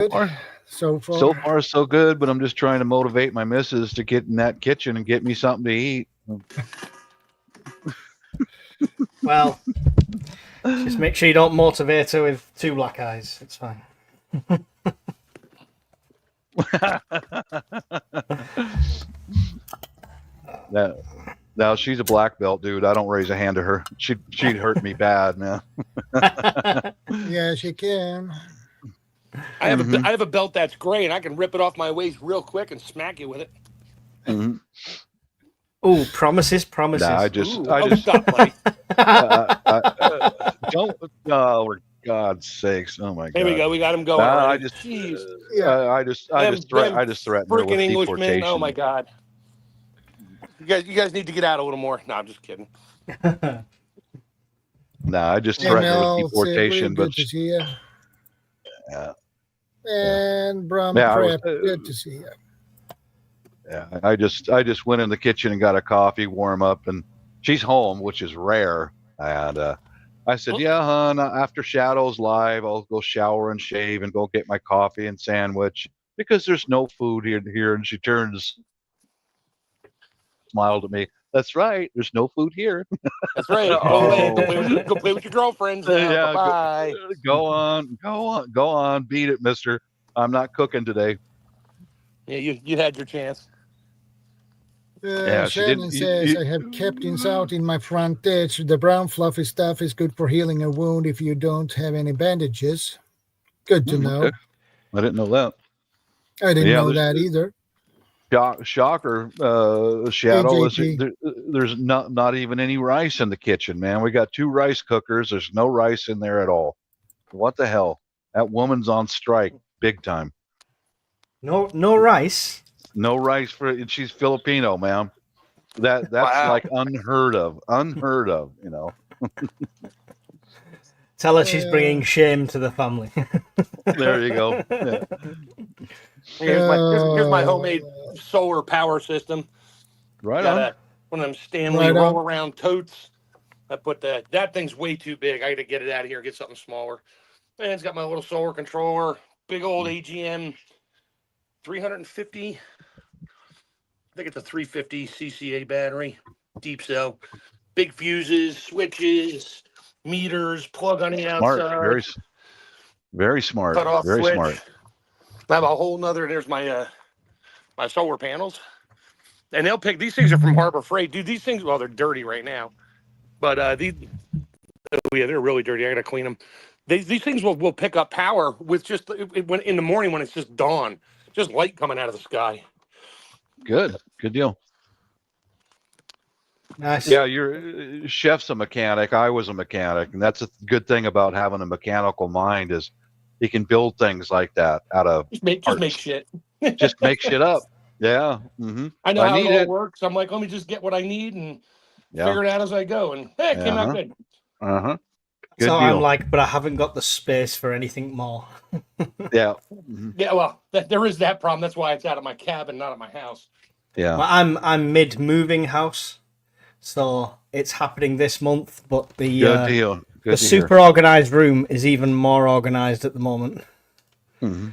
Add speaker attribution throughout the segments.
Speaker 1: So
Speaker 2: So
Speaker 1: far.
Speaker 2: far, so good, but I'm just trying to motivate my missus to get in that kitchen and get me something to eat.
Speaker 3: Well, just make sure you don't motivate her with two black eyes. It's fine.
Speaker 2: That now she's a black belt, dude. I don't raise a hand to her. She'd hurt me bad, man.
Speaker 1: Yeah, she can.
Speaker 4: I have a belt that's gray, and I can rip it off my waist real quick and smack you with it.
Speaker 2: Mm-hmm.
Speaker 3: Oh, promises.
Speaker 2: Nah, I just
Speaker 4: stop, buddy.
Speaker 2: don't. Oh, for God's sakes! Oh my God!
Speaker 4: Here we go. We got him going.
Speaker 2: Nah,
Speaker 4: already.
Speaker 2: I just threaten her with
Speaker 4: freaking Englishmen.
Speaker 2: deportation.
Speaker 4: Oh my God! You guys need to get out a little more. No, I'm just kidding.
Speaker 2: Nah, I just threaten her with deportation. But
Speaker 1: good to see you.
Speaker 2: Yeah.
Speaker 1: And Brum
Speaker 2: Yeah,
Speaker 1: Prep, good to see you.
Speaker 2: Yeah, I just went in the kitchen and got a coffee, warm up, and she's home, which is rare. And I said, "Yeah, hon. After Shadows live, I'll go shower and shave and go get my coffee and sandwich because there's no food here." And she turns, smiled at me. That's right. There's no food here.
Speaker 4: That's right. Go play with your girlfriends now.
Speaker 2: Yeah,
Speaker 4: Bye.
Speaker 2: Go on. Beat it, mister. I'm not cooking today.
Speaker 4: Yeah, you had your chance.
Speaker 1: Shannon says, I have captains out in my front ditch. The brown fluffy stuff is good for healing a wound if you don't have any bandages. Good to know.
Speaker 2: Okay. I didn't know that.
Speaker 1: I didn't know that either.
Speaker 2: Shocker, Shadow. There's not even any rice in the kitchen, man. We got 2 rice cookers. There's no rice in there at all. What the hell? That woman's on strike, big time.
Speaker 3: No rice.
Speaker 2: No rice she's Filipino, ma'am. That's like unheard of. You know.
Speaker 3: Tell her she's bringing shame to the family.
Speaker 2: There you go. Yeah.
Speaker 4: Here's my homemade solar power system.
Speaker 2: Right
Speaker 4: got
Speaker 2: on.
Speaker 4: One of them Stanley roll around totes. I put that thing's way too big. I got to get it out of here and get something smaller. And it's got my little solar controller, big old AGM 350. I think it's a 350 CCA battery, deep cell, big fuses, switches, meters, plug on the outside.
Speaker 2: Very smart.
Speaker 4: Cut off
Speaker 2: Very
Speaker 4: switch.
Speaker 2: smart.
Speaker 4: I have a whole nother. There's my my solar panels, and they'll pick. These things are from Harbor Freight, dude. These things, well, they're dirty right now, but they're really dirty. I gotta clean them. These things will pick up power with just when in the morning when it's just dawn, just light coming out of the sky.
Speaker 2: Good deal.
Speaker 3: Nice.
Speaker 2: Yeah, your chef's a mechanic. I was a mechanic, and that's a good thing about having a mechanical mind is he can build things like that out of
Speaker 4: just make shit.
Speaker 2: Just make shit up. Yeah. Mm-hmm.
Speaker 4: I know how it all works. I'm like, let me just get what I need and figure it out as I go. And hey, it came out good.
Speaker 2: Good
Speaker 3: so
Speaker 2: deal.
Speaker 3: I'm like, but I haven't got the space for anything more.
Speaker 2: Yeah.
Speaker 4: Mm-hmm. Yeah, well, there is that problem. That's why it's out of my cabin, not at my house.
Speaker 2: Yeah.
Speaker 3: Well, I'm mid-moving house, so it's happening this month. But the
Speaker 2: good deal.
Speaker 3: The super organized room is even more organized at the moment.
Speaker 2: Mm-hmm.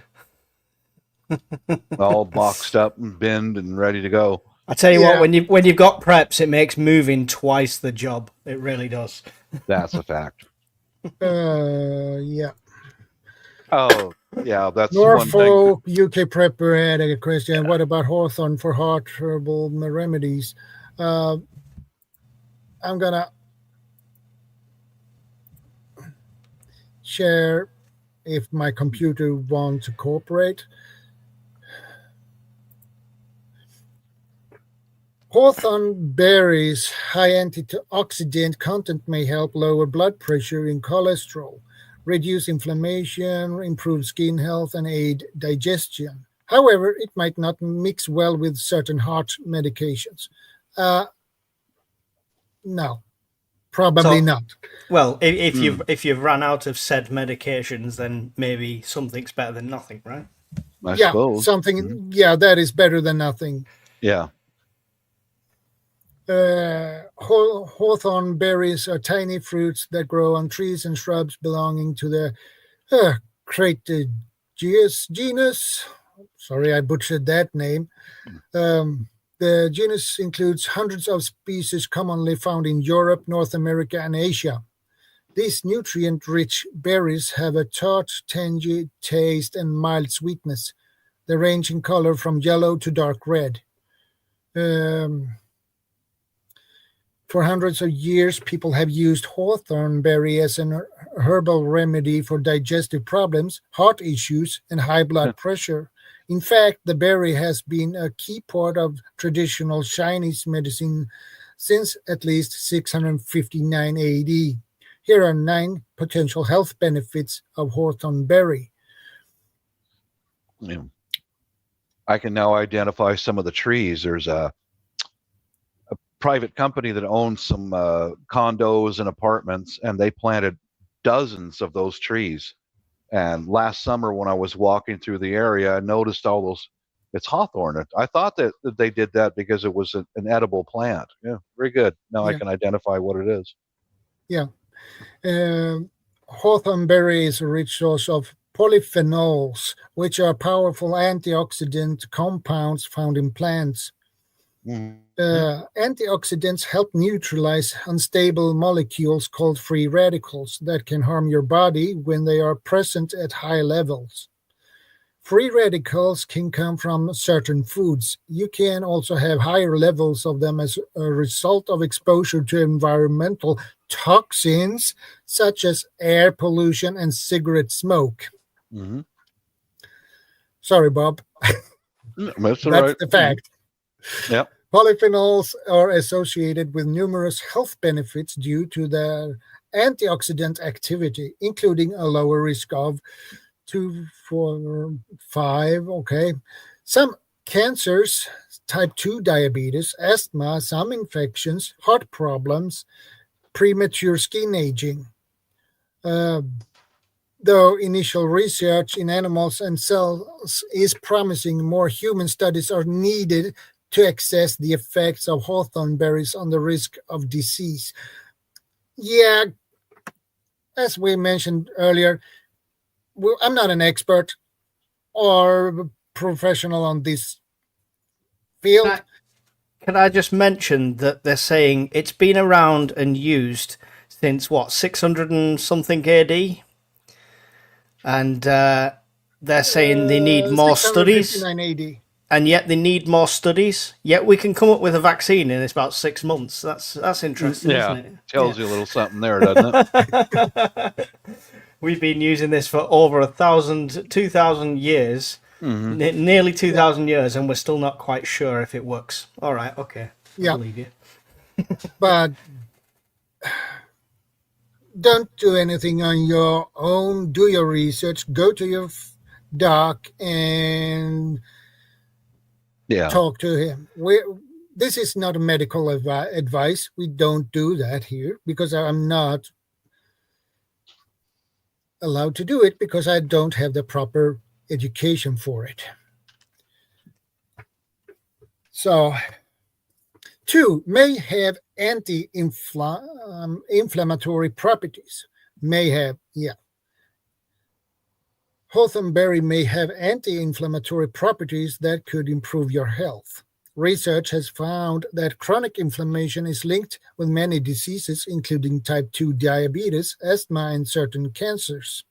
Speaker 2: All boxed up and binned and ready to go.
Speaker 3: I tell you what, when you've got preps, it makes moving twice the job. It really does.
Speaker 2: That's a fact.
Speaker 1: Yeah.
Speaker 2: Oh, yeah. That's
Speaker 1: Norfolk,
Speaker 2: one thing.
Speaker 1: UK prepper had a question. Yeah. What about hawthorn for heart herbal remedies? I'm gonna share if my computer wants to cooperate. Hawthorn berries' high antioxidant content may help lower blood pressure and cholesterol, reduce inflammation, improve skin health, and aid digestion. However, it might not mix well with certain heart medications. No, probably not.
Speaker 3: Well, if you've run out of said medications, then maybe something's better than nothing, right?
Speaker 2: I suppose.
Speaker 1: Something.
Speaker 2: Mm-hmm.
Speaker 1: Yeah, that is better than nothing.
Speaker 2: Yeah.
Speaker 1: Hawthorn berries are tiny fruits that grow on trees and shrubs belonging to the genus, sorry, I butchered that name. The genus includes hundreds of species commonly found in Europe, North America, and Asia. These nutrient-rich berries have a tart, tangy taste and mild sweetness. They range in color from yellow to dark red. For hundreds of years, people have used hawthorn berry as an herbal remedy for digestive problems, heart issues, and high blood pressure. In fact, the berry has been a key part of traditional Chinese medicine since at least 659 AD. Here are 9 potential health benefits of hawthorn berry.
Speaker 2: Yeah. I can now identify some of the trees. There's a private company that owns some condos and apartments, and they planted dozens of those trees. And last summer when I was walking through the area, I noticed all those, it's hawthorn. I thought that they did that because it was an edible plant. Yeah, very good. Now I can identify what it is.
Speaker 1: Yeah. Hawthorn berry is a rich source of polyphenols, which are powerful antioxidant compounds found in plants. Antioxidants help neutralize unstable molecules called free radicals that can harm your body when they are present at high levels. Free radicals can come from certain foods. You can also have higher levels of them as a result of exposure to environmental toxins such as air pollution and cigarette smoke.
Speaker 2: Mm-hmm.
Speaker 1: Sorry, Bob.
Speaker 2: That's
Speaker 1: the fact.
Speaker 2: Yeah.
Speaker 1: Polyphenols are associated with numerous health benefits due to their antioxidant activity, including a lower risk of 2, 4, 5, some cancers, type 2 diabetes, asthma, some infections, heart problems, premature skin aging. Though initial research in animals and cells is promising, more human studies are needed to assess the effects of hawthorn berries on the risk of disease. Yeah, as we mentioned earlier, I'm not an expert or professional on this field.
Speaker 3: Can I just mention that they're saying it's been around and used since, 600 and something AD? And they're saying they need more studies.
Speaker 1: 659 AD.
Speaker 3: And yet they need more studies. Yet we can come up with a vaccine in about 6 months. That's interesting, isn't it?
Speaker 2: Tells you a little something there, doesn't it?
Speaker 3: We've been using this for over 2,000 years, nearly 2,000 years, and we're still not quite sure if it works. All right, okay, I believe you.
Speaker 1: But don't do anything on your own. Do your research. Go to your doc and talk to him. This is not a medical advice. We don't do that here because I'm not allowed to do it because I don't have the proper education for it. So, 2, may have anti-inflammatory properties. May have, Hawthorn berry may have anti-inflammatory properties that could improve your health. Research has found that chronic inflammation is linked with many diseases, including type 2 diabetes, asthma, and certain cancers.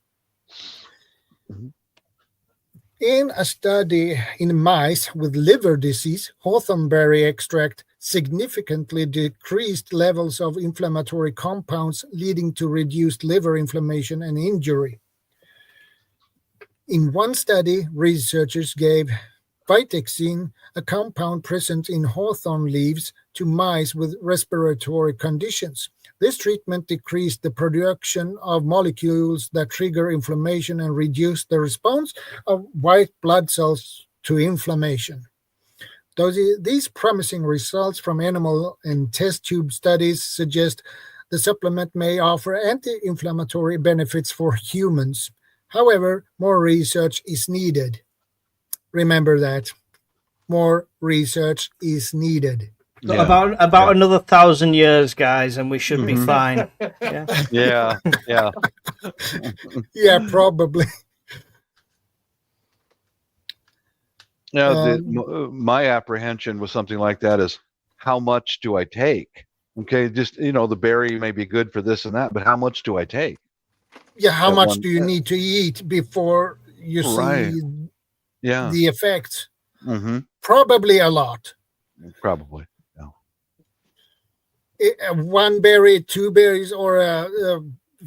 Speaker 1: In a study in mice with liver disease, hawthorn berry extract significantly decreased levels of inflammatory compounds, leading to reduced liver inflammation and injury. In one study, researchers gave Vitexin, a compound present in hawthorn leaves, to mice with respiratory conditions. This treatment decreased the production of molecules that trigger inflammation and reduced the response of white blood cells to inflammation. These promising results from animal and test tube studies suggest the supplement may offer anti-inflammatory benefits for humans. However, more research is needed. Remember that. More research is needed.
Speaker 3: About another 1,000 years, guys, and we should be fine.
Speaker 2: Yeah.
Speaker 1: Yeah, probably.
Speaker 2: Yeah,
Speaker 1: Um,
Speaker 2: my apprehension was something like that is how much do I take? Okay, just the berry may be good for this and that, but how much do I take
Speaker 1: yeah, how
Speaker 2: at
Speaker 1: much
Speaker 2: one?
Speaker 1: do you need to eat before you
Speaker 2: Right.
Speaker 1: see
Speaker 2: Yeah.
Speaker 1: the effects?
Speaker 2: Mm-hmm.
Speaker 1: Probably a lot.
Speaker 2: Probably. Yeah.
Speaker 1: One berry, two berries, or a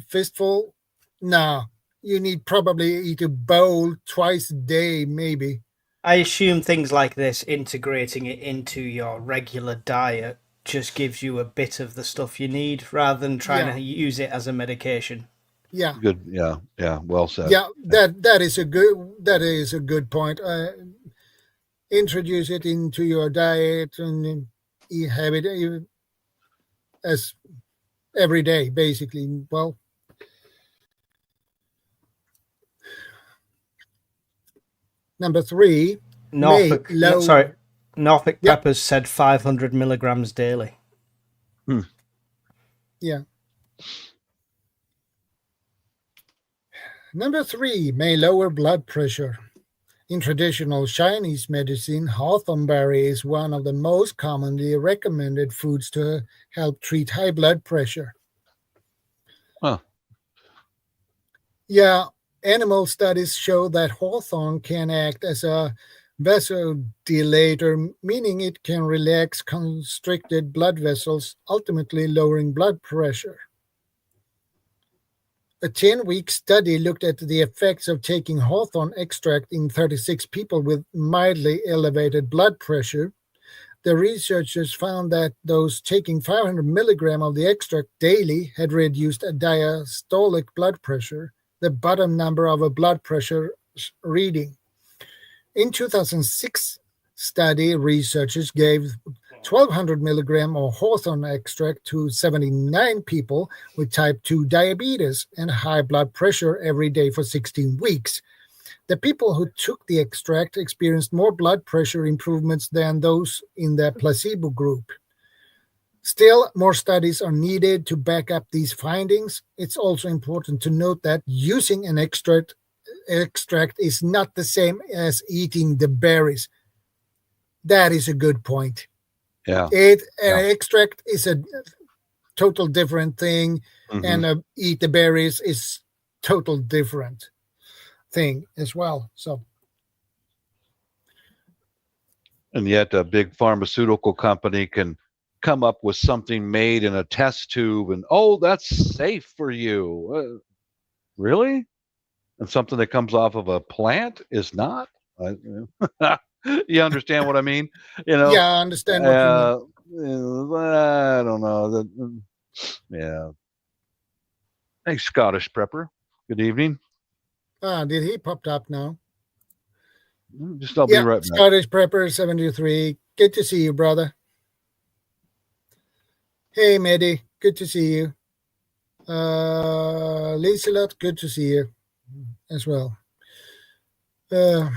Speaker 1: fistful? No, you need probably eat a bowl twice a day, maybe.
Speaker 3: I assume things like this, integrating it into your regular diet, just gives you a bit of the stuff you need rather than trying
Speaker 1: Yeah,
Speaker 3: to use it as a medication.
Speaker 1: yeah,
Speaker 2: Good. Yeah. Yeah. Well said.
Speaker 1: yeah. That is a good point. Introduce it into your diet and have it as every day, basically. Well, number three, may
Speaker 3: Norfolk, no,
Speaker 1: low.
Speaker 3: sorry, Norfolk
Speaker 1: Yeah,
Speaker 3: Peppers said 500 milligrams daily.
Speaker 2: Hmm.
Speaker 1: yeah. Number three, may lower blood pressure. In traditional Chinese medicine, hawthorn berry is one of the most commonly recommended foods to help treat high blood pressure.
Speaker 2: Huh.
Speaker 1: Yeah, animal studies show that hawthorn can act as a vasodilator, meaning it can relax constricted blood vessels, ultimately lowering blood pressure. A 10-week study looked at the effects of taking hawthorn extract in 36 people with mildly elevated blood pressure. The researchers found that those taking 500 milligrams of the extract daily had reduced a diastolic blood pressure, the bottom number of a blood pressure reading. In 2006 study, researchers gave 1,200 milligrams of hawthorn extract to 79 people with type 2 diabetes and high blood pressure every day for 16 weeks. The people who took the extract experienced more blood pressure improvements than those in the placebo group. Still, more studies are needed to back up these findings. It's also important to note that using an extract is not the same as eating the berries. That is a good point.
Speaker 2: Yeah.
Speaker 1: An
Speaker 2: Yeah.
Speaker 1: extract is a total different thing,
Speaker 2: Mm-hmm.
Speaker 1: and eat the berries is total different thing as well. So
Speaker 2: And yet, a big pharmaceutical company can come up with something made in a test tube, and that's safe for you. Really? And something that comes off of a plant is not. You understand what I mean? You know,
Speaker 1: yeah, I understand what you mean.
Speaker 2: uh, I don't know. Yeah. Hey, Scottish prepper. Good evening.
Speaker 1: Did he popped up now?
Speaker 2: Just I'll be
Speaker 1: Yeah,
Speaker 2: right back.
Speaker 1: Scottish Prepper 73. Good to see you, brother. Hey, Mehdi. Good to see you. Liselot, good to see you as well.
Speaker 4: Oh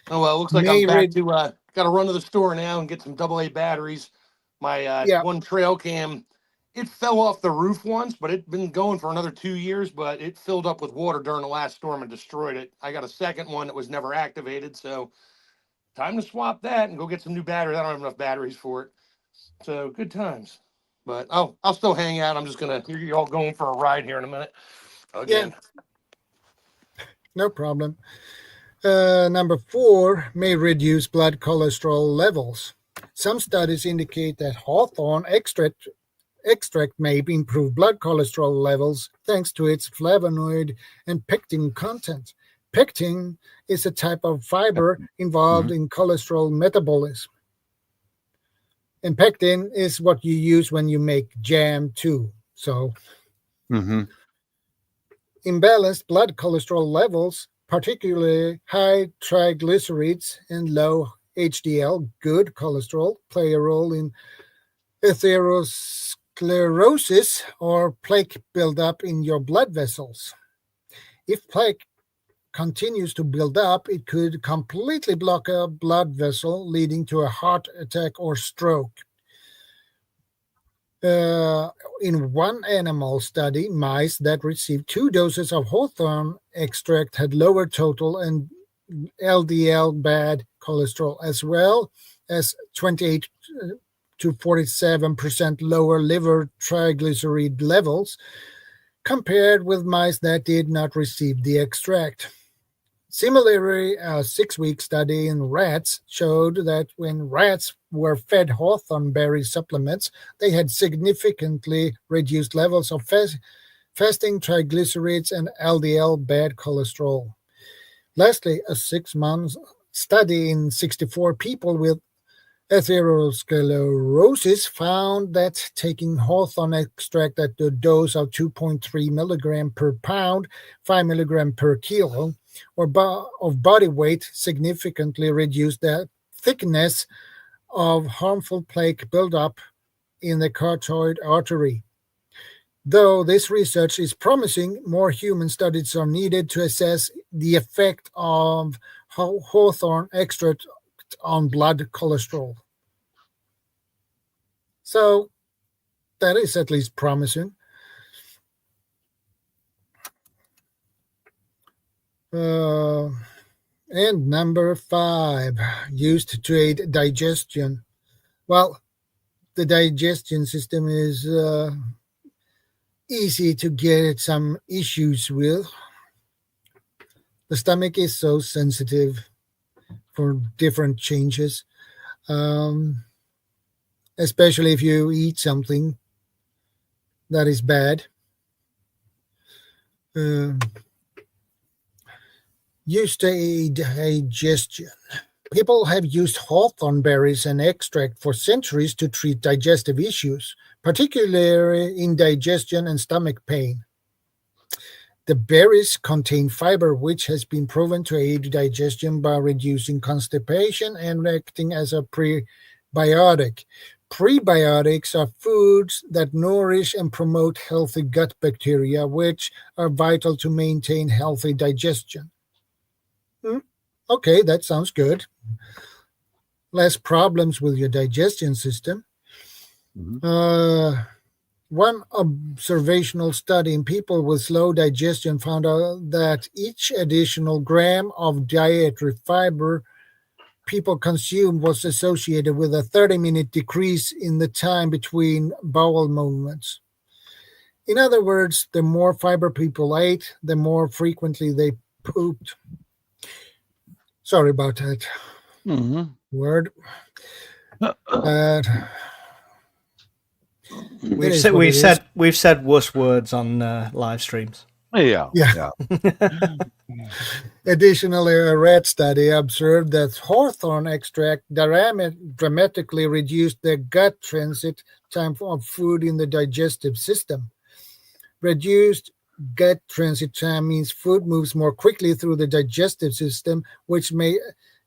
Speaker 4: well, it looks like I'm
Speaker 1: May
Speaker 4: back
Speaker 1: read.
Speaker 4: to got to run to the store now and get some AA batteries. My
Speaker 1: Yeah,
Speaker 4: one trail cam, it fell off the roof once, but it'd been going for another 2 years. But it filled up with water during the last storm and destroyed it. I got a second one that was never activated, so time to swap that and go get some new batteries. I don't have enough batteries for it, so good times. But I'll still hang out. I'm just gonna. You're all going for a ride here in a minute.
Speaker 1: yeah,
Speaker 4: Again.
Speaker 1: no problem. Number four, may reduce blood cholesterol levels. Some studies indicate that hawthorn extract may improve blood cholesterol levels thanks to its flavonoid and pectin content. Pectin is a type of fiber involved
Speaker 2: Mm-hmm.
Speaker 1: in cholesterol metabolism. And pectin is what you use when you make jam too. So,
Speaker 2: Mm-hmm.
Speaker 1: imbalanced blood cholesterol levels, particularly high triglycerides and low HDL, good cholesterol, play a role in atherosclerosis or plaque buildup in your blood vessels. If plaque continues to build up, it could completely block a blood vessel, leading to a heart attack or stroke. In one animal study, mice that received 2 doses of hawthorn extract had lower total and LDL bad cholesterol, as well as 28 to 47% lower liver triglyceride levels compared with mice that did not receive the extract. Similarly, a 6-week study in rats showed that when rats were fed hawthorn berry supplements, they had significantly reduced levels of fasting triglycerides and LDL bad cholesterol. Lastly, a 6-month study in 64 people with atherosclerosis found that taking hawthorn extract at the dose of 2.3 milligram per pound, 5 milligram per kilo, of body weight significantly reduced the thickness of harmful plaque buildup in the carotid artery. Though this research is promising, more human studies are needed to assess the effect of hawthorn extract on blood cholesterol. So that is at least promising. And number 5, used to aid digestion. Well, the digestion system is easy to get some issues with. The stomach is so sensitive for different changes, especially if you eat something that is bad. Used to aid digestion. People have used hawthorn berries and extract for centuries to treat digestive issues, particularly indigestion and stomach pain. The berries contain fiber, which has been proven to aid digestion by reducing constipation and acting as a prebiotic. Prebiotics are foods that nourish and promote healthy gut bacteria, which are vital to maintain healthy digestion. Okay, that sounds good. Less problems with your digestion system. One observational study in people with slow digestion found out that each additional gram of dietary fiber people consumed was associated with a 30-minute decrease in the time between bowel movements. In other words, the more fiber people ate, the more frequently they pooped. Sorry about that word.
Speaker 3: We've said worse words on live streams.
Speaker 2: Yeah.
Speaker 1: Additionally, a rat study observed that hawthorn extract dramatically reduced the gut transit time of food in the digestive system. Reduced gut transit time means food moves more quickly through the digestive system, which may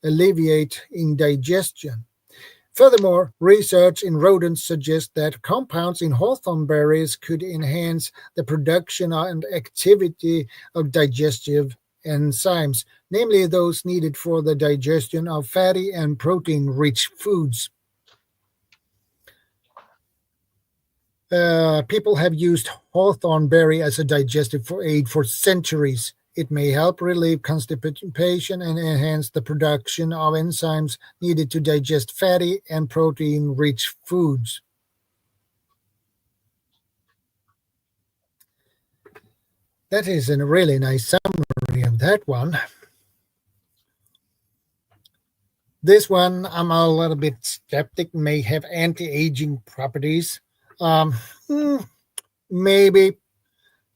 Speaker 1: alleviate indigestion. Furthermore, research in rodents suggests that compounds in hawthorn berries could enhance the production and activity of digestive enzymes, namely those needed for the digestion of fatty and protein-rich foods. People have used hawthorn berry as a digestive aid for centuries. It may help relieve constipation and enhance the production of enzymes needed to digest fatty and protein-rich foods. That is a really nice summary of that one. This one, I'm a little bit skeptic, may have anti-aging properties. Maybe.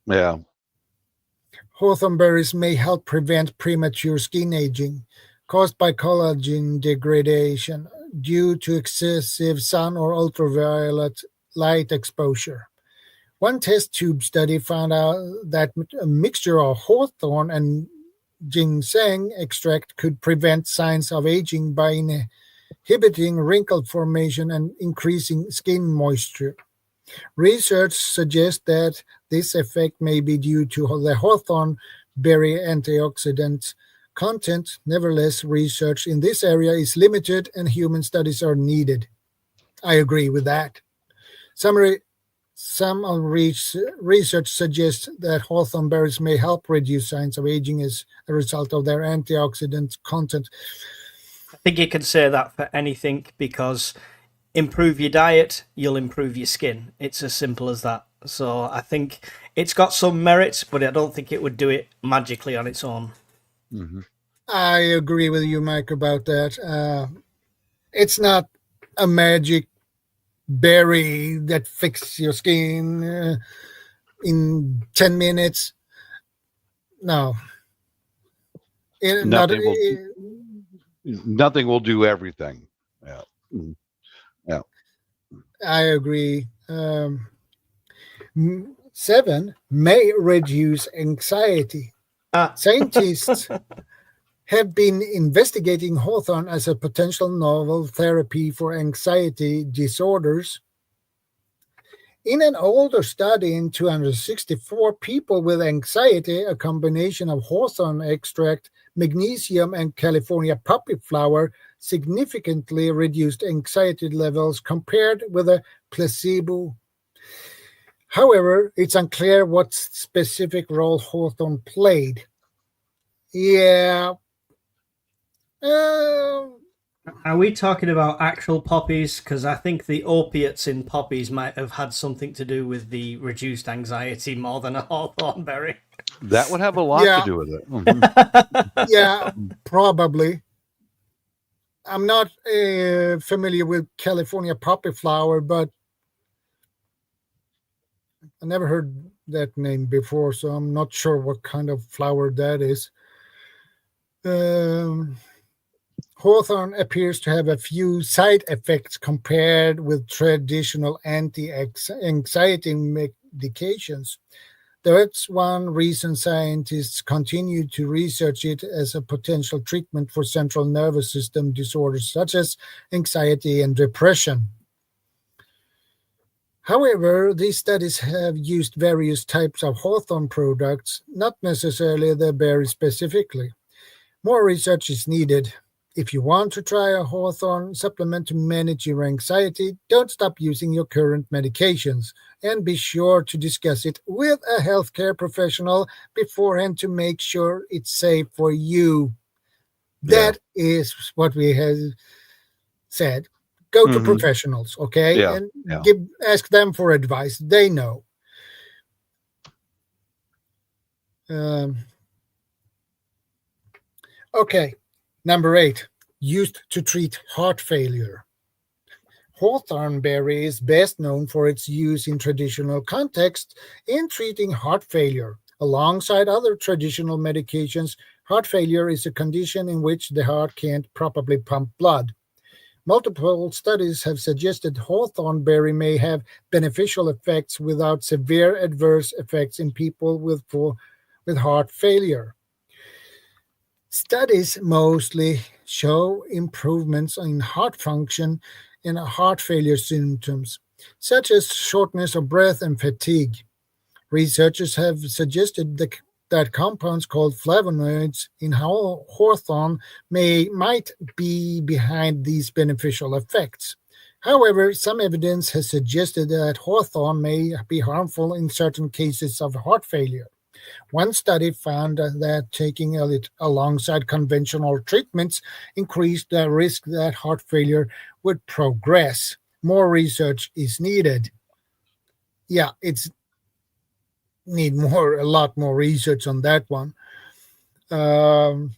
Speaker 2: Yeah.
Speaker 1: Hawthorn berries may help prevent premature skin aging caused by collagen degradation due to excessive sun or ultraviolet light exposure. One test tube study found out that a mixture of hawthorn and ginseng extract could prevent signs of aging by inhibiting wrinkle formation and increasing skin moisture. Research suggests that this effect may be due to the hawthorn berry antioxidant content. Nevertheless, research in this area is limited and human studies are needed. I agree with that. Summary: Some research suggests that hawthorn berries may help reduce signs of aging as a result of their antioxidant content.
Speaker 3: I think you can say that for anything, because improve your diet, you'll improve your skin. It's as simple as that. So I think it's got some merits, but I don't think it would do it magically on its own.
Speaker 2: Mm-hmm.
Speaker 1: I agree with you, Mike, about that. It's not a magic berry that fixes your skin in 10 minutes. No.
Speaker 2: Nothing will do everything. Yeah. Mm-hmm. Yeah.
Speaker 1: I agree. 7, may reduce anxiety. Scientists have been investigating hawthorn as a potential novel therapy for anxiety disorders. In an older study in 264 people with anxiety, a combination of hawthorn extract, magnesium, and California poppy flower significantly reduced anxiety levels compared with a placebo. However, it's unclear what specific role hawthorn played. Yeah.
Speaker 3: Are we talking about actual poppies? Because I think the opiates in poppies might have had something to do with the reduced anxiety more than a hawthorn berry.
Speaker 2: That would have a lot to do with it.
Speaker 1: Mm-hmm. Yeah, probably. I'm not familiar with California poppy flower, but I never heard that name before, so I'm not sure what kind of flower that is. Hawthorn appears to have a few side effects compared with traditional anti-anxiety medications. That's one reason scientists continue to research it as a potential treatment for central nervous system disorders such as anxiety and depression. However, these studies have used various types of hawthorn products, not necessarily the berry specifically. More research is needed. If you want to try a hawthorn supplement to manage your anxiety, don't stop using your current medications, and be sure to discuss it with a healthcare professional beforehand to make sure it's safe for you. That is what we have said. Go to professionals, okay?
Speaker 2: Yeah.
Speaker 1: And ask them for advice. They know. Okay. Number 8, used to treat heart failure. Hawthorn berry is best known for its use in traditional contexts in treating heart failure. Alongside other traditional medications, heart failure is a condition in which the heart can't properly pump blood. Multiple studies have suggested hawthorn berry may have beneficial effects without severe adverse effects in people with heart failure. Studies mostly show improvements in heart function and heart failure symptoms, such as shortness of breath and fatigue. Researchers have suggested that compounds called flavonoids in hawthorn might be behind these beneficial effects. However, some evidence has suggested that hawthorn may be harmful in certain cases of heart failure. One study found that taking it alongside conventional treatments increased the risk that heart failure would progress. More research is needed. Yeah, it's need a lot more research on that one. And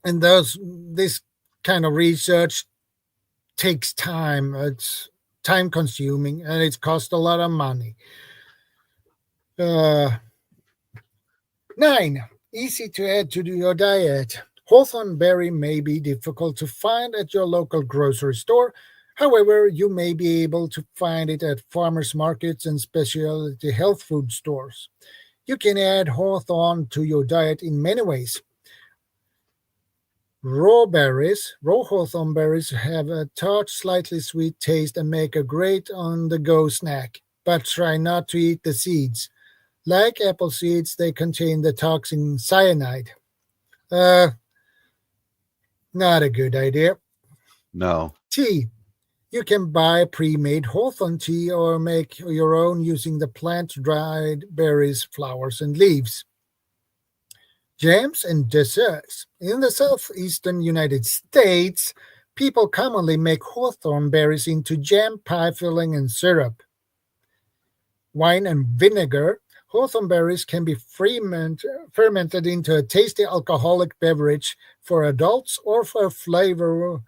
Speaker 1: this kind of research takes time. It's time consuming and it costs a lot of money. 9, easy to add to your diet. Hawthorn berry may be difficult to find at your local grocery store. However, you may be able to find it at farmers markets and specialty health food stores. You can add hawthorn to your diet in many ways. Raw hawthorn berries have a tart, slightly sweet taste and make a great on-the-go snack, but try not to eat the seeds. Like apple seeds, they contain the toxin cyanide. Not a good idea.
Speaker 2: No.
Speaker 1: Tea. You can buy pre-made hawthorn tea or make your own using the plant-dried berries, flowers, and leaves. Jams and desserts. In the southeastern United States, people commonly make hawthorn berries into jam, pie filling, and syrup. Wine and vinegar. Hawthorn berries can be fermented into a tasty alcoholic beverage for adults or for flavorful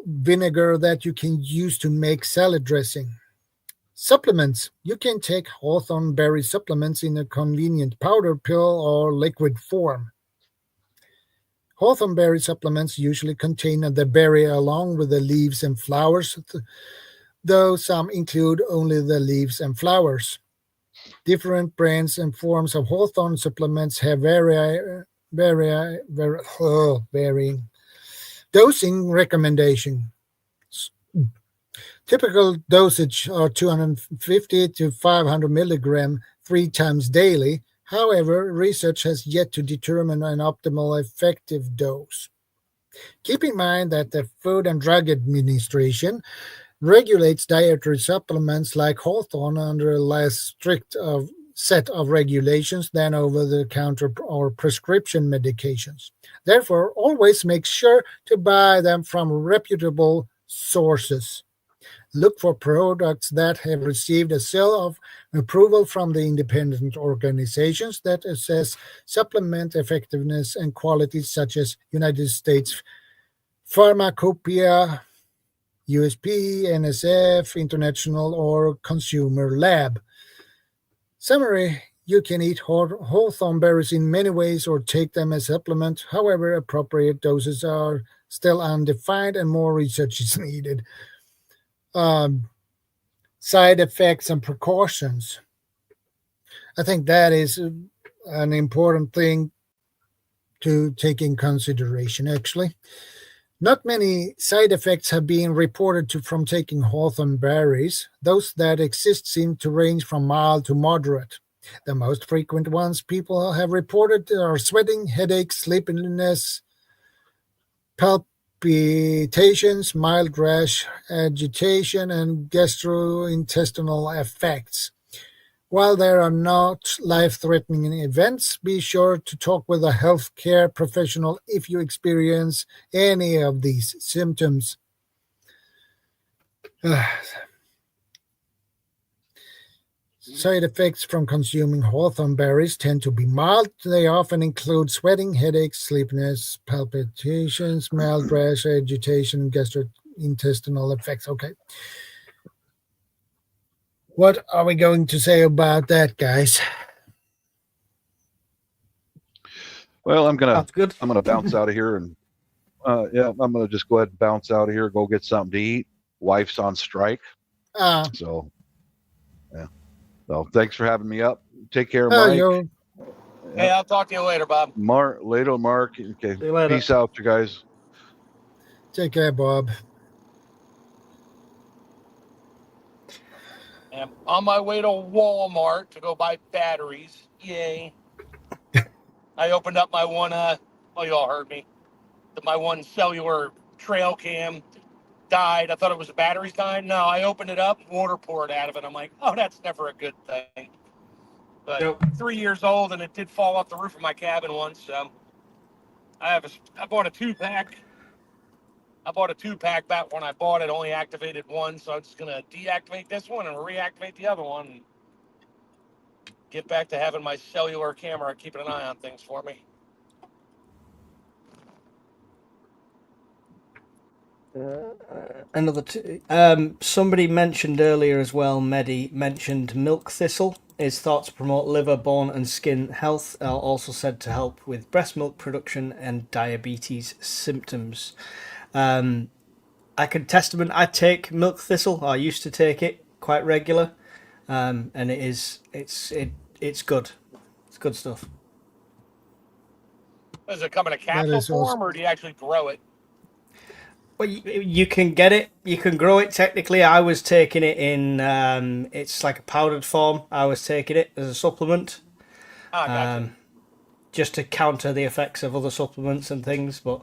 Speaker 1: vinegar that you can use to make salad dressing. Supplements. You can take hawthorn berry supplements in a convenient powder pill or liquid form. Hawthorn berry supplements usually contain the berry along with the leaves and flowers, though some include only the leaves and flowers. Different brands and forms of hawthorn supplements have varying dosing recommendations. Typical dosage are 250 to 500 milligram 3 times daily. However, research has yet to determine an optimal effective dose. Keep in mind that the Food and Drug Administration regulates dietary supplements like hawthorn under a less strict set of regulations than over-the-counter or prescription medications. Therefore, always make sure to buy them from reputable sources. Look for products that have received a seal of approval from the independent organizations that assess supplement effectiveness and quality, such as United States Pharmacopoeia, USP, NSF, International, or Consumer Lab. Summary: you can eat hawthorn berries in many ways or take them as supplement. However, appropriate doses are still undefined and more research is needed. Um, Side effects and precautions. I think that is an important thing to take in consideration, actually. Not many side effects have been reported from taking hawthorn berries. Those that exist seem to range from mild to moderate. The most frequent ones people have reported are sweating, headaches, sleepiness, palpitations, mild rash, agitation, and gastrointestinal effects. While there are not life-threatening events, be sure to talk with a healthcare professional if you experience any of these symptoms. Side effects from consuming hawthorn berries tend to be mild. They often include sweating, headaches, sleepiness, palpitations, mild rash, agitation, gastrointestinal effects. Okay. What are we going to say about that, guys?
Speaker 2: Well, I'm
Speaker 3: That's good.
Speaker 2: gonna bounce out of here and yeah, I'm gonna just go ahead and bounce out of here, go get something to eat. Wife's on strike,
Speaker 1: Uh,
Speaker 2: so yeah. So thanks for having me up. Take care, Mike.
Speaker 4: Hey, I'll talk to you later, Bob.
Speaker 2: Mark. Okay.
Speaker 3: See you later.
Speaker 2: Peace out, you guys.
Speaker 1: Take care, Bob.
Speaker 4: I'm on my way to Walmart to go buy batteries. Yay. I opened up my one, you all heard me. My one cellular trail cam died. I thought it was the batteries dying. No, I opened it up, water poured out of it. I'm like, oh, that's never a good thing. But
Speaker 3: Yep.
Speaker 4: 3 years old, and it did fall off the roof of my cabin once. So I bought a 2-pack. I bought a 2-pack back when I bought it, only activated one. So I'm just going to deactivate this one and reactivate the other one. And get back to having my cellular camera keeping an eye on things for me.
Speaker 3: Somebody mentioned earlier as well, Medi mentioned milk thistle is thought to promote liver, bone, and skin health. Also said to help with breast milk production and diabetes symptoms. I can testament. I take milk thistle. I used to take it quite regular, and it's good. It's good stuff.
Speaker 4: Does it come in a capsule form, or do you actually grow it?
Speaker 3: Well, you can get it. You can grow it. Technically, I was taking it in. It's like a powdered form. I was taking it as a supplement,
Speaker 4: Gotcha.
Speaker 3: just to counter the effects of other supplements and things. But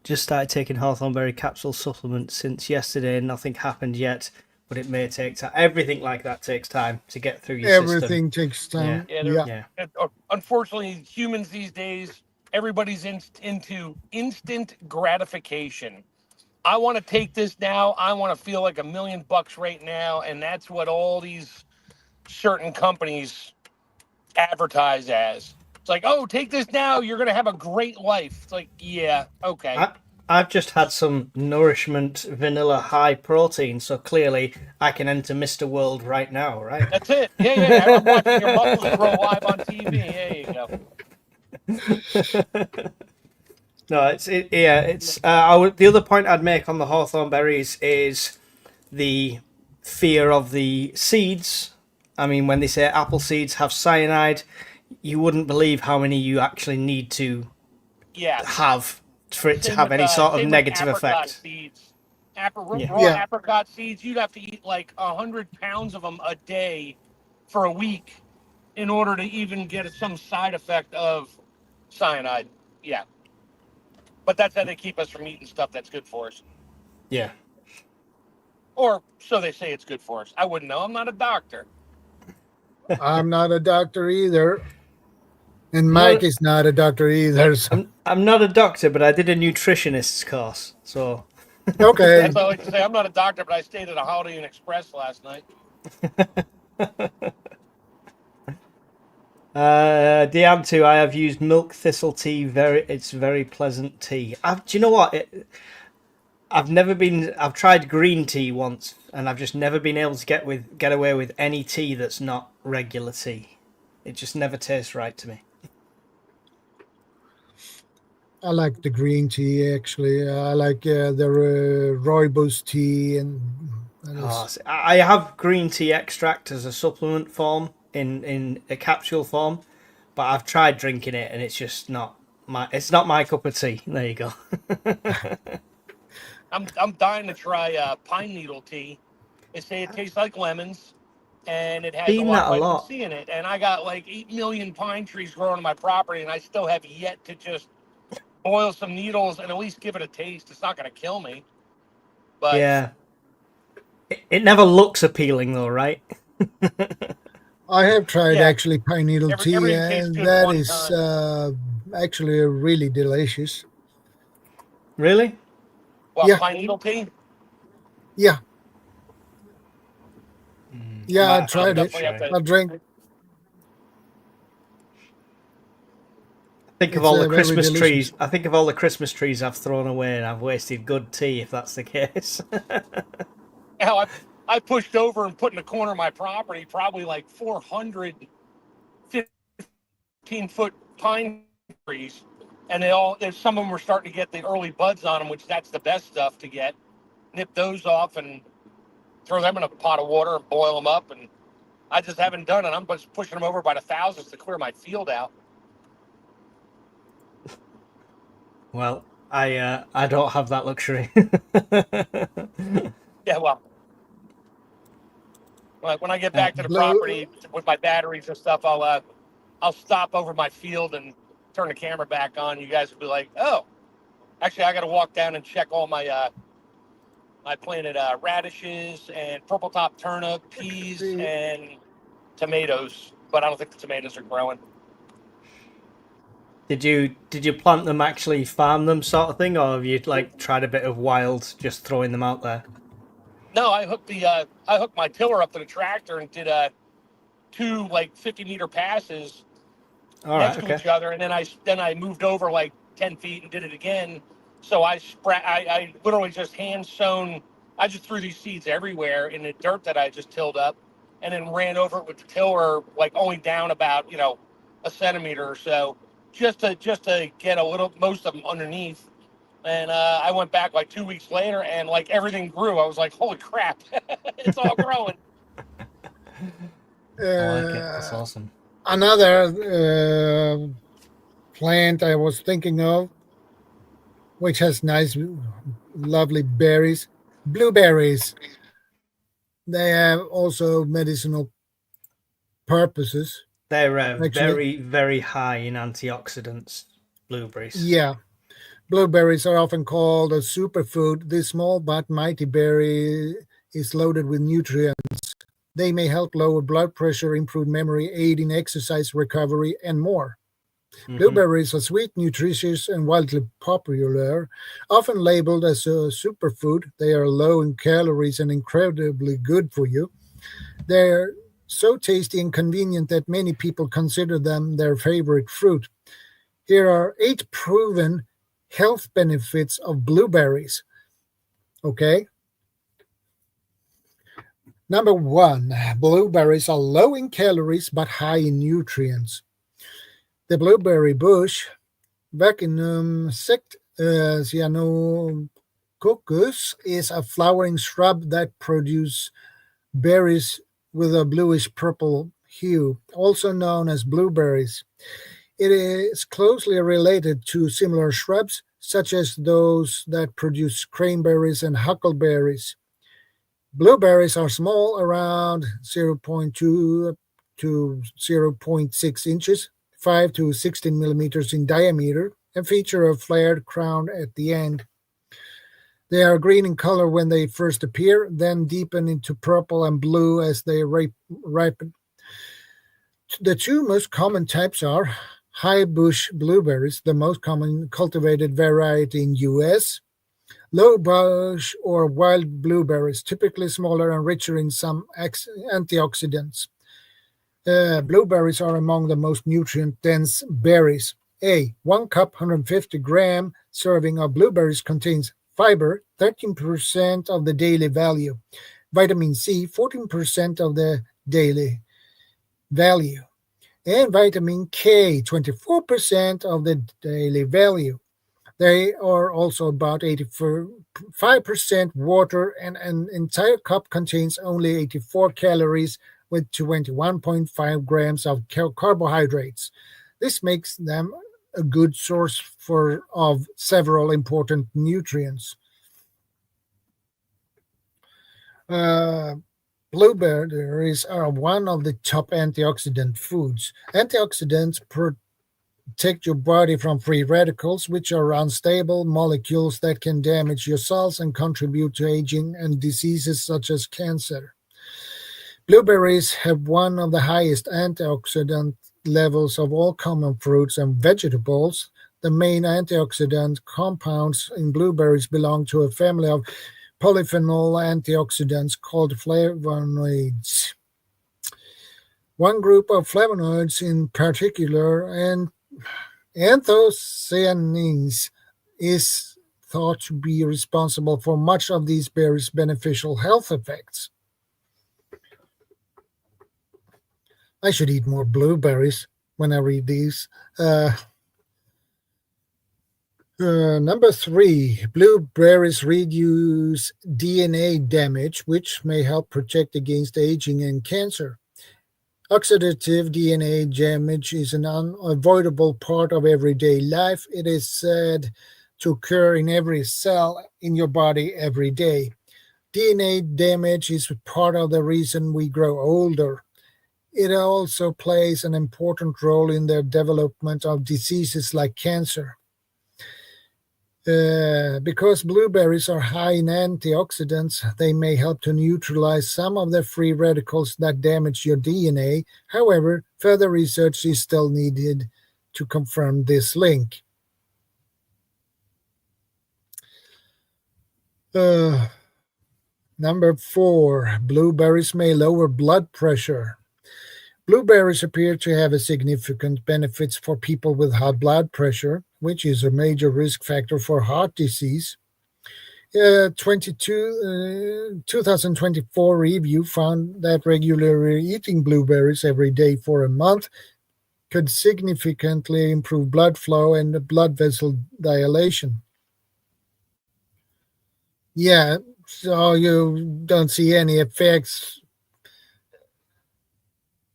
Speaker 3: Just started taking hawthorn berry capsule supplements since yesterday. Nothing happened yet, but it may take time. Everything like that takes time to get through your
Speaker 1: Everything
Speaker 3: system.
Speaker 1: takes time.
Speaker 4: Yeah,
Speaker 1: Yeah.
Speaker 3: Yeah.
Speaker 4: unfortunately, humans these days, everybody's into instant gratification. I want to take this now. I want to feel like $1,000,000 right now, and that's what all these certain companies advertise as. It's like, oh, take this now. You're gonna have a great life. It's like, yeah, okay.
Speaker 3: I've just had some nourishment vanilla high protein, so clearly I can enter Mr. World right now, right?
Speaker 4: That's it. Yeah. I'm watching your muscles grow live on TV. There you go.
Speaker 3: No, it's the other point I'd make on the hawthorn berries is the fear of the seeds. I mean, when they say apple seeds have cyanide, you wouldn't believe how many you actually need to have for it to have any sort of negative effect.
Speaker 4: Seeds.
Speaker 3: Yeah.
Speaker 4: Apricot seeds, you'd have to eat like 100 pounds of them a day for a week in order to even get some side effect of cyanide. Yeah. But that's how they keep us from eating stuff that's good for us.
Speaker 3: Yeah.
Speaker 4: Or so they say it's good for us. I wouldn't know. I'm not a doctor.
Speaker 1: I'm not a doctor either. And Mike is not a doctor either. So.
Speaker 3: I'm not a doctor, but I did a nutritionist's course. So
Speaker 1: okay.
Speaker 4: That's all I like to say. I'm not a doctor, but I stayed at a Holiday Inn Express last night.
Speaker 3: Diantu, I have used milk thistle tea. It's very pleasant tea. Do you know what? I've tried green tea once, and I've just never been able to get away with any tea that's not regular tea. It just never tastes right to me.
Speaker 1: I like the green tea, actually. I like the rooibos tea.
Speaker 3: I have green tea extract as a supplement form in a capsule form, but I've tried drinking it, and it's just not my cup of tea. There you go.
Speaker 4: I'm dying to try pine needle tea. They say it tastes like lemons, and it has a lot of vitamin C in it. And I got like 8 million pine trees growing on my property, and I still have yet to just boil some needles and at least give it a taste. It's not going to kill me. But
Speaker 3: yeah. It never looks appealing, though, right?
Speaker 1: I have tried actually pine needle tea, and that is actually really delicious.
Speaker 3: Really?
Speaker 4: Well, pine needle tea?
Speaker 1: Yeah. Yeah, I tried it. I drank.
Speaker 3: Think of all the Christmas trees. I think of all the Christmas trees I've thrown away, and I've wasted good tea if that's the case.
Speaker 4: Hell, I pushed over and put in the corner of my property probably like 400 15-foot pine trees, and some of them were starting to get the early buds on them, which that's the best stuff to get. Nip those off and throw them in a pot of water and boil them up, and I just haven't done it. I'm just pushing them over by the thousands to clear my field out.
Speaker 3: Well, I don't have that luxury.
Speaker 4: Yeah, well, when I get back to the property with my batteries and stuff, I'll stop over my field and turn the camera back on. You guys will be like, oh, actually, I got to walk down and check all my I planted radishes and purple top turnip, peas, and tomatoes, but I don't think the tomatoes are growing.
Speaker 3: Did you plant them, actually farm them, sort of thing, or have you like tried a bit of wild, just throwing them out there?
Speaker 4: No, I hooked my tiller up to the tractor and did 2 like 50-meter passes next to each other, and then I moved over like 10 feet and did it again. So I literally just hand sown. I just threw these seeds everywhere in the dirt that I just tilled up, and then ran over it with the tiller, like only down about a centimeter or so, just to get most of them underneath. And I went back like 2 weeks later, and like everything grew. I was like, holy crap, it's all growing.
Speaker 3: I like it. That's awesome.
Speaker 1: Another plant I was thinking of, which has nice, lovely berries, blueberries. They have also medicinal purposes.
Speaker 3: They're
Speaker 1: Actually,
Speaker 3: very, very high in antioxidants, blueberries.
Speaker 1: yeah. Blueberries are often called a superfood. This small but mighty berry is loaded with nutrients. They may help lower blood pressure, improve memory, aid in exercise recovery, and more. Blueberries are sweet, nutritious, and widely popular. Often labeled as a superfood, they are low in calories and incredibly good for you. They're so tasty and convenient that many people consider them their favorite fruit. Here are 8 proven health benefits of blueberries. Okay. Number 1, blueberries are low in calories but high in nutrients. The blueberry bush, Vaccinum cyanococcus, is a flowering shrub that produces berries with a bluish purple hue, also known as blueberries. It is closely related to similar shrubs, such as those that produce cranberries and huckleberries. Blueberries are small, around 0.2 to 0.6 inches, 5 to 16 millimeters in diameter, and feature a flared crown at the end. They are green in color when they first appear, then deepen into purple and blue as they ripen. The 2 most common types are high bush blueberries, the most common cultivated variety in US, low bush or wild blueberries, typically smaller and richer in some antioxidants. Blueberries are among the most nutrient-dense berries. 1 cup, 150-gram serving of blueberries contains fiber, 13% of the daily value, vitamin C, 14% of the daily value, and vitamin K, 24% of the daily value. They are also about 85% water, and an entire cup contains only 84 calories with 21.5 grams of carbohydrates. This makes them a good source of several important nutrients. Blueberries are one of the top antioxidant foods. Antioxidants protect your body from free radicals, which are unstable molecules that can damage your cells and contribute to aging and diseases such as cancer. Blueberries have one of the highest antioxidant levels of all common fruits and vegetables. The main antioxidant compounds in blueberries belong to a family of polyphenol antioxidants called flavonoids. One group of flavonoids in particular, anthocyanins, is thought to be responsible for much of these berries' beneficial health effects. I should eat more blueberries when I read these. Number 3, blueberries reduce DNA damage, which may help protect against aging and cancer. Oxidative DNA damage is an unavoidable part of everyday life. It is said to occur in every cell in your body every day. DNA damage is part of the reason we grow older. It also plays an important role in the development of diseases like cancer. Because blueberries are high in antioxidants, they may help to neutralize some of the free radicals that damage your DNA. However, further research is still needed to confirm this link. Number 4, blueberries may lower blood pressure. Blueberries appear to have a significant benefits for people with high blood pressure, which is a major risk factor for heart disease. 2024 review found that regularly eating blueberries every day for a month could significantly improve blood flow and blood vessel dilation. Yeah, so you don't see any effects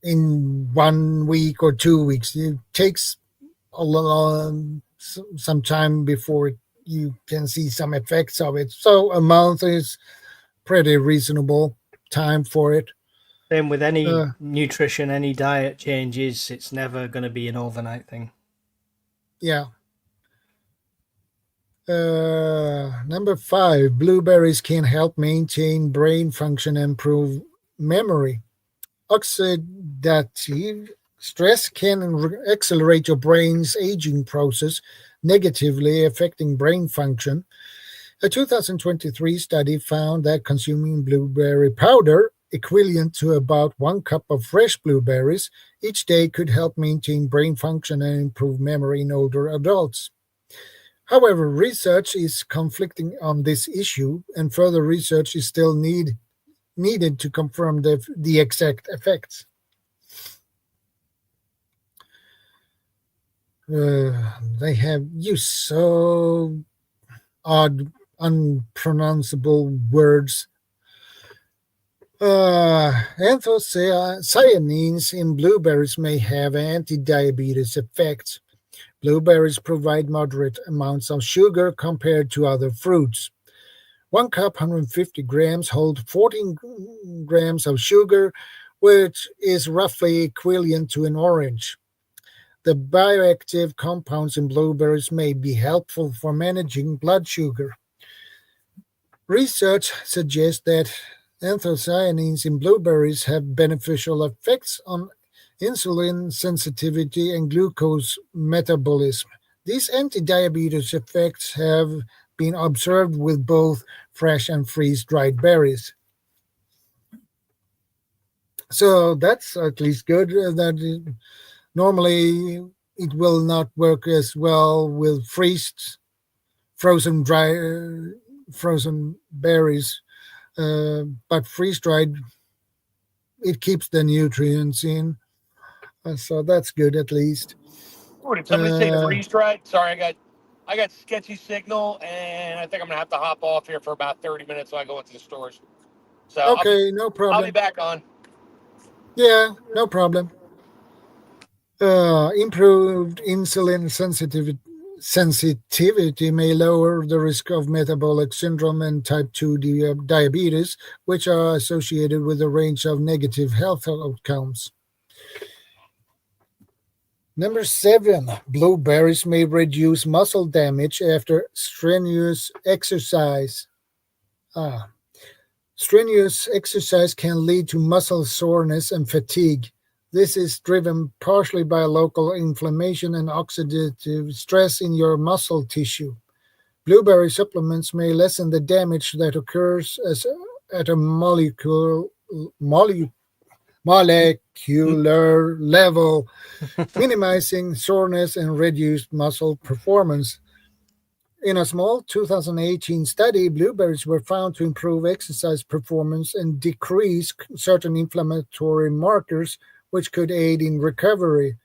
Speaker 1: in 1 week or 2 weeks. It takes some time before you can see some effects of it. So a month is pretty reasonable time for it.
Speaker 3: Same with any nutrition, any diet changes. It's never going to be an overnight thing.
Speaker 1: Yeah. Number 5, blueberries can help maintain brain function and improve memory. Oxidative stress can accelerate your brain's aging process, negatively affecting brain function. A 2023 study found that consuming blueberry powder, equivalent to about 1 cup of fresh blueberries, each day could help maintain brain function and improve memory in older adults. However, research is conflicting on this issue, and further research is still needed to confirm the exact effects. They have used so odd, unpronounceable words. Anthocyanins in blueberries may have anti-diabetes effects. Blueberries provide moderate amounts of sugar compared to other fruits. 1 cup, 150 grams, hold 14 grams of sugar, which is roughly equivalent to an orange. The bioactive compounds in blueberries may be helpful for managing blood sugar. Research suggests that anthocyanins in blueberries have beneficial effects on insulin sensitivity and glucose metabolism. These anti-diabetes effects have been observed with both fresh and freeze-dried berries. So that's at least good. Normally it will not work as well with frozen berries, but freeze-dried, it keeps the nutrients in. So that's good at least.
Speaker 4: Oh, did somebody say freeze dried? Sorry, I got sketchy signal, and I think I'm gonna have to hop off here for about 30 minutes so I go into the stores. So
Speaker 1: okay, no problem.
Speaker 4: I'll be back on.
Speaker 1: Yeah, no problem. Improved insulin sensitivity may lower the risk of metabolic syndrome and type 2 diabetes, which are associated with a range of negative health outcomes. Number 7, blueberries may reduce muscle damage after strenuous exercise. Strenuous exercise can lead to muscle soreness and fatigue. This is driven partially by local inflammation and oxidative stress in your muscle tissue. Blueberry supplements may lessen the damage that occurs at a molecular level, minimizing soreness and reduced muscle performance. In a small 2018 study, blueberries were found to improve exercise performance and decrease certain inflammatory markers, which could aid in recovery.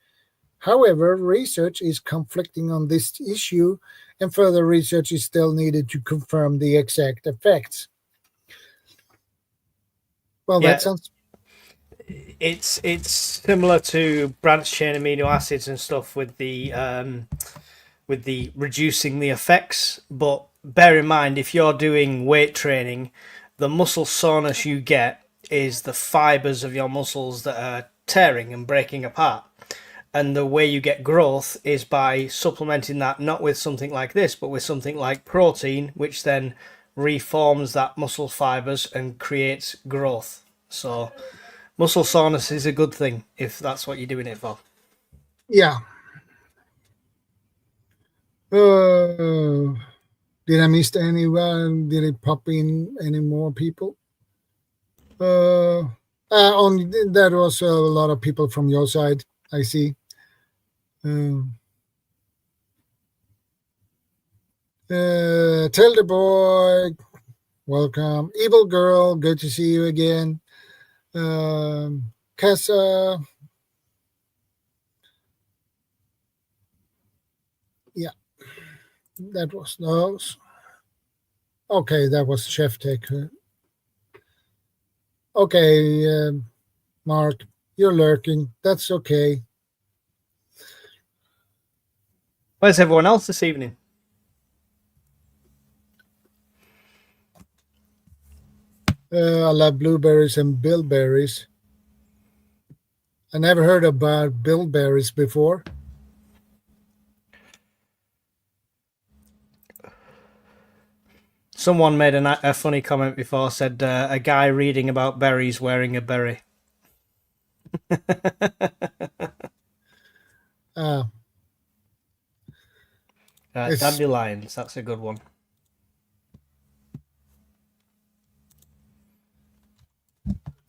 Speaker 1: However, research is conflicting on this issue, and further research is still needed to confirm the exact effects. Well,
Speaker 3: Yeah.
Speaker 1: that sounds...
Speaker 3: It's similar to branched chain amino acids and stuff with the reducing the effects, but bear in mind, if you're doing weight training, the muscle soreness you get is the fibers of your muscles that are tearing and breaking apart. And the way you get growth is by supplementing that not with something like this, but with something like protein, which then reforms that muscle fibers and creates growth. So muscle soreness is a good thing if that's what you're doing it for.
Speaker 1: Yeah. Did I miss anyone? Did it pop in any more people? That was a lot of people from your side, I see. Tell the boy, welcome. Evil girl, good to see you again. Casa. Yeah, that was those. Okay, that was Chef Tech. Okay, Mark, you're lurking. That's okay.
Speaker 3: Where's everyone else this evening?
Speaker 1: I love blueberries and bilberries. I never heard about bilberries before.
Speaker 3: Someone made a funny comment before, said a guy reading about berries wearing a berry.
Speaker 1: Uh, it's
Speaker 3: Dandelions, that's a good one.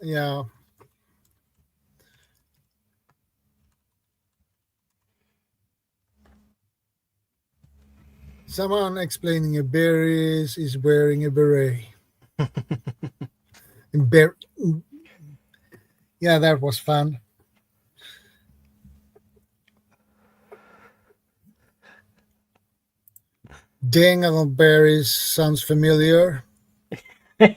Speaker 1: yeah. Someone explaining a berries is wearing a beret. Yeah, that was fun. Dingleberries sounds familiar.
Speaker 3: I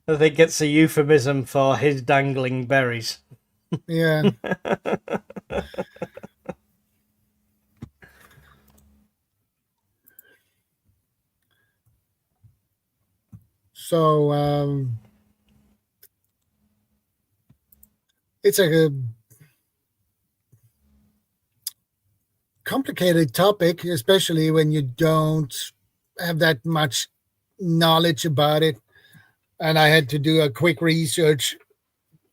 Speaker 3: think it's a euphemism for his dangling berries.
Speaker 1: Yeah. So it's a complicated topic, especially when you don't have that much knowledge about it. And I had to do a quick research.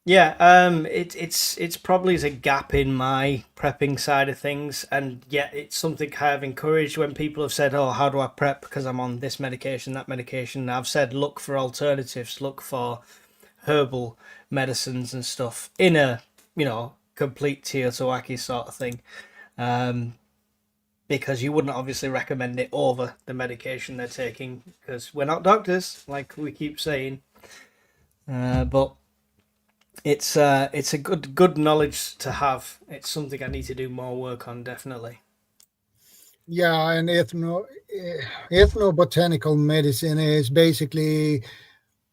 Speaker 3: Yeah, it's probably a gap in my prepping side of things, and yet it's something I've encouraged when people have said, "Oh, how do I prep? Because I'm on this medication, that medication." I've said, look for alternatives, look for herbal medicines and stuff in a complete Teotihuacan sort of thing, because you wouldn't obviously recommend it over the medication they're taking, because we're not doctors, like we keep saying, but. It's a good knowledge to have. It's something I need to do more work on, definitely.
Speaker 1: Yeah, and ethnobotanical medicine is basically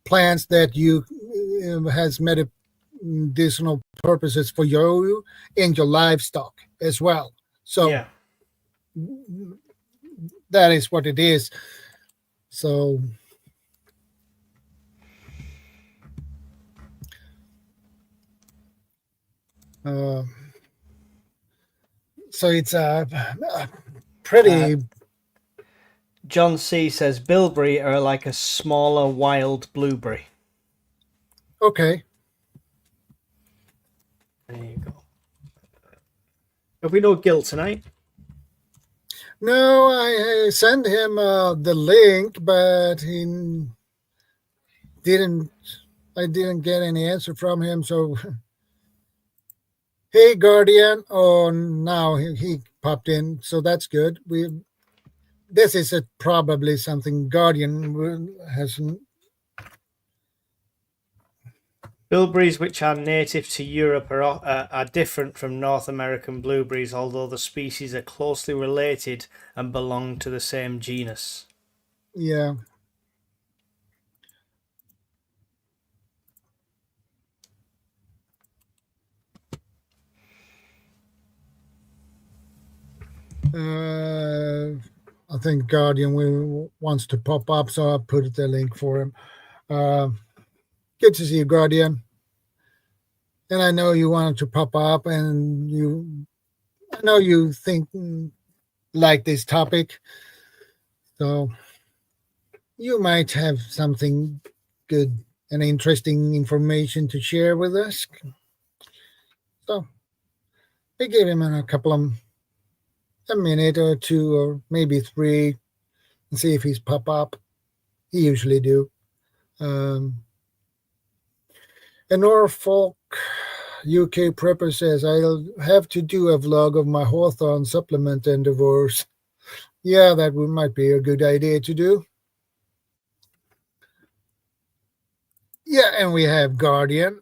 Speaker 1: plants that you has medicinal purposes for you and your livestock as well. So
Speaker 3: Yeah.
Speaker 1: that is what it is. So uh, so it's a pretty
Speaker 3: John C says bilberry are like a smaller wild blueberry.
Speaker 1: okay.
Speaker 3: There you go. Have we no Gil tonight?
Speaker 1: No, I sent him the link, but he didn't. I didn't get any answer from him. So, hey, Guardian. Oh, now he popped in, so that's good. This is probably something Guardian hasn't.
Speaker 3: Bilberries, which are native to Europe, are different from North American blueberries, although the species are closely related and belong to the same genus.
Speaker 1: Yeah. I think Guardian wants to pop up, so I'll put the link for him. Good to see you, Guardian. And I know you wanted to pop up, and I know you think like this topic, so you might have something good and interesting information to share with us. So we give him a minute or two, or maybe three, and see if he's pop up. He usually do. And Norfolk UK Prepper says, I'll have to do a vlog of my hawthorn supplement endeavors. Yeah, that might be a good idea to do. Yeah, and we have Guardian.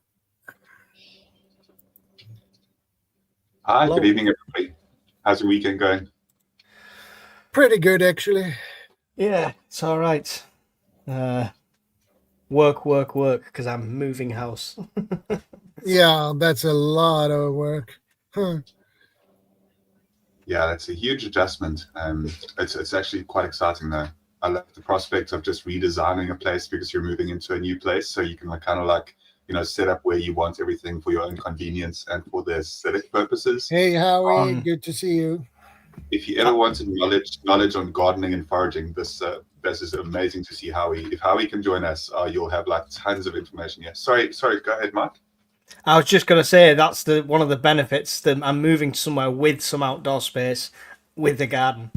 Speaker 5: Hi,
Speaker 3: Hello.
Speaker 5: good evening, everybody. How's your weekend going?
Speaker 1: Pretty good, actually.
Speaker 3: Yeah, it's all right. Work, because I'm moving house.
Speaker 1: Yeah, that's a lot of work. Huh.
Speaker 5: Yeah, that's a huge adjustment. It's actually quite exciting though. I love the prospect of just redesigning a place because you're moving into a new place, so you can kind of set up where you want everything for your own convenience and for the aesthetic purposes.
Speaker 1: Hey, Howie, good to see you.
Speaker 5: If you ever wanted knowledge on gardening and foraging, this is amazing to see Howie. If Howie can join us, you'll have like tons of information here. Sorry, go ahead, Mark.
Speaker 3: I was just going to say that's one of the benefits that I'm moving somewhere with some outdoor space with the garden.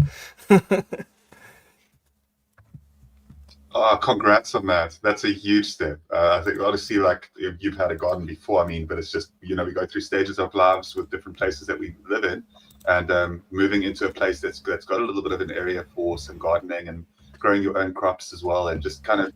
Speaker 5: Congrats on that. That's a huge step. I think honestly, like you've had a garden before, but it's just, we go through stages of lives with different places that we live in, and moving into a place that's got a little bit of an area for some gardening and growing your own crops as well, and just kind of,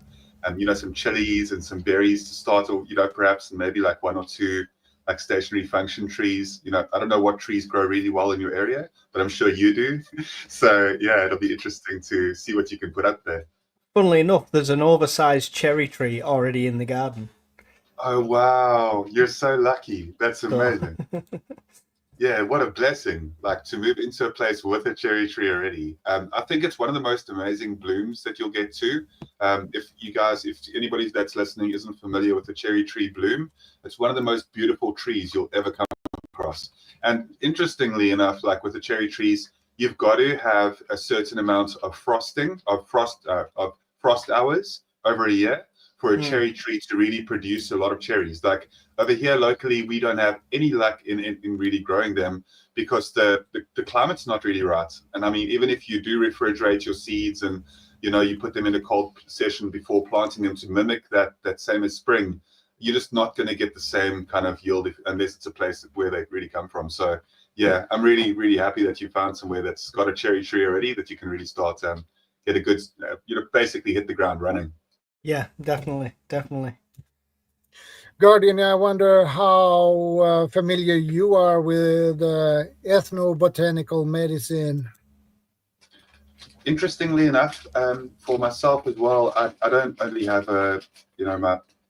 Speaker 5: some chilies and some berries to start, or, perhaps maybe like one or two like stationary function trees. I don't know what trees grow really well in your area, but I'm sure you do. So yeah, it'll be interesting to see what you can put up there.
Speaker 3: Funnily enough, there's an oversized cherry tree already in the garden.
Speaker 5: Oh, wow. You're so lucky. That's amazing. Yeah, what a blessing, like to move into a place with a cherry tree already. I think it's one of the most amazing blooms that you'll get to. If anybody that's listening isn't familiar with the cherry tree bloom, it's one of the most beautiful trees you'll ever come across. And interestingly enough, like with the cherry trees, you've got to have a certain amount of frost hours over a year for a cherry tree to really produce a lot of cherries. Like over here locally, we don't have any luck in really growing them because the climate's not really right. And even if you do refrigerate your seeds and you put them in a cold session before planting them to mimic that same as spring, you're just not going to get the same kind of yield unless it's a place where they really come from. So yeah, I'm really, really happy that you found somewhere that's got a cherry tree already that you can really start get a good, basically hit the ground running.
Speaker 3: Yeah, definitely.
Speaker 1: Guardian, I wonder how familiar you are with ethnobotanical medicine.
Speaker 5: Interestingly enough, for myself as well, I don't only have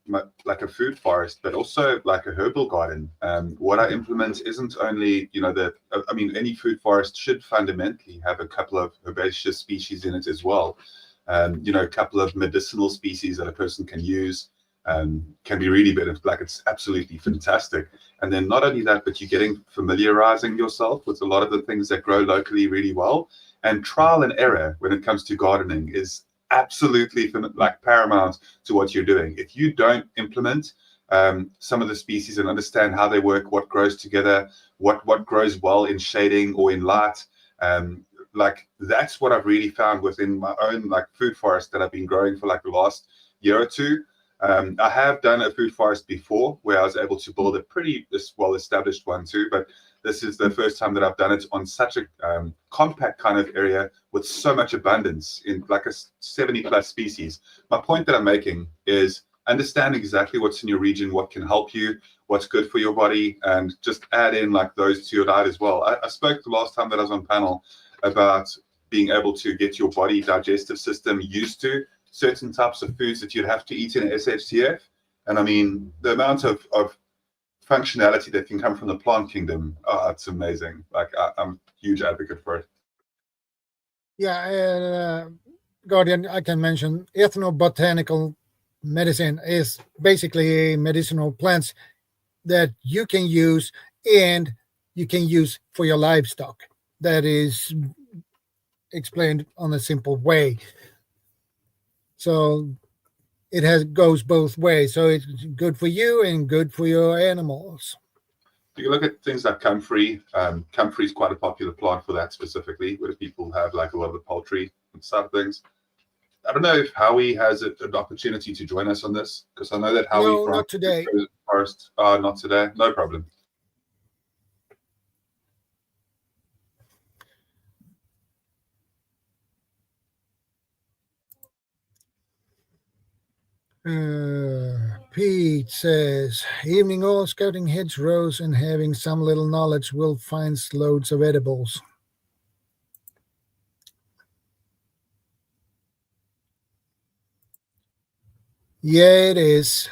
Speaker 5: my like a food forest, but also like a herbal garden. What I implement isn't only, any food forest should fundamentally have a couple of herbaceous species in it as well. A couple of medicinal species that a person can use, can be really better. Like it's absolutely fantastic. And then not only that, but you're familiarizing yourself with a lot of the things that grow locally really well. And trial and error when it comes to gardening is absolutely like paramount to what you're doing. If you don't implement some of the species and understand how they work, what grows together, what grows well in shading or in light, like that's what I've really found within my own like food forest that I've been growing for like the last year or two. I have done a food forest before where I was able to build a pretty well-established one too, but this is the first time that I've done it on such a compact kind of area with so much abundance in like a 70 plus species. My point that I'm making is understand exactly what's in your region, what can help you, what's good for your body, and just add in like those to your diet as well. I spoke the last time that I was on panel about being able to get your body digestive system used to certain types of foods that you'd have to eat in an SHTF. And the amount of functionality that can come from the plant kingdom, it's amazing. Like I'm a huge advocate for it.
Speaker 1: Yeah, Guardian, I can mention ethnobotanical medicine is basically medicinal plants that you can use and you can use for your livestock. That is explained on a simple way. So it goes both ways. So it's good for you and good for your animals.
Speaker 5: You look at things like comfrey. Comfrey is quite a popular plant for that specifically, where people have like a lot of the poultry and stuff things. I don't know if Howie has an opportunity to join us on this, because I know that Howie
Speaker 1: No,
Speaker 5: from
Speaker 1: not today.
Speaker 5: Forest. Not today. No problem.
Speaker 1: Pete says, evening all, scouting hedgerows and having some little knowledge will find loads of edibles. Yeah, it is.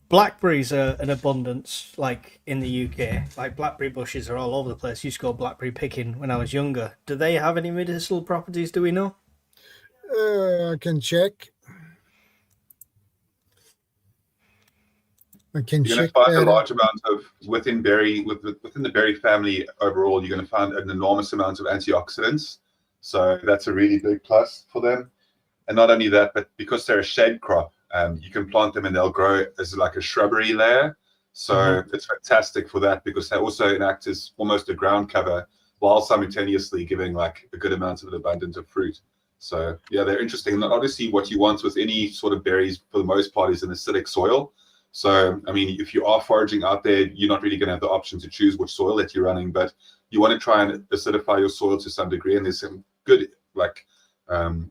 Speaker 3: Blackberries are an abundance, like in the UK. Like blackberry bushes are all over the place. I used to go blackberry picking when I was younger. Do they have any medicinal properties? Do we know?
Speaker 1: I can check. I can
Speaker 5: You're going
Speaker 1: check
Speaker 5: to find a
Speaker 1: that.
Speaker 5: large amount of within the berry family overall. You're going to find an enormous amount of antioxidants, so that's a really big plus for them. And not only that, but because they're a shade crop, you can plant them and they'll grow as like a shrubbery layer. So it's fantastic for that because they also act as almost a ground cover while simultaneously giving like a good amount of an abundance of fruit. So yeah, they're interesting. And obviously what you want with any sort of berries for the most part is an acidic soil. So, I mean, if you are foraging out there, you're not really going to have the option to choose which soil that you're running, but you want to try and acidify your soil to some degree. And there's some good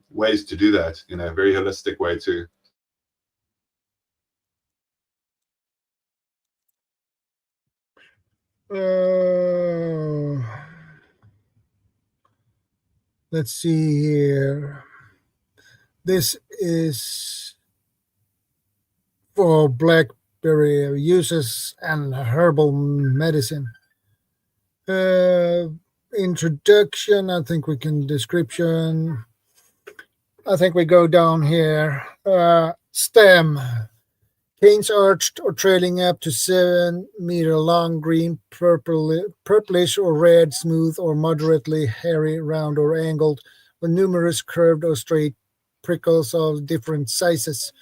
Speaker 5: ways to do that in a very holistic way too.
Speaker 1: Let's see here. This is for blackberry uses and herbal medicine. Introduction, I think we can description. I think we go down here. Stem. Canes arched or trailing up to 7 meter long, green, purplish or red, smooth or moderately hairy, round or angled, with numerous curved or straight prickles of different sizes.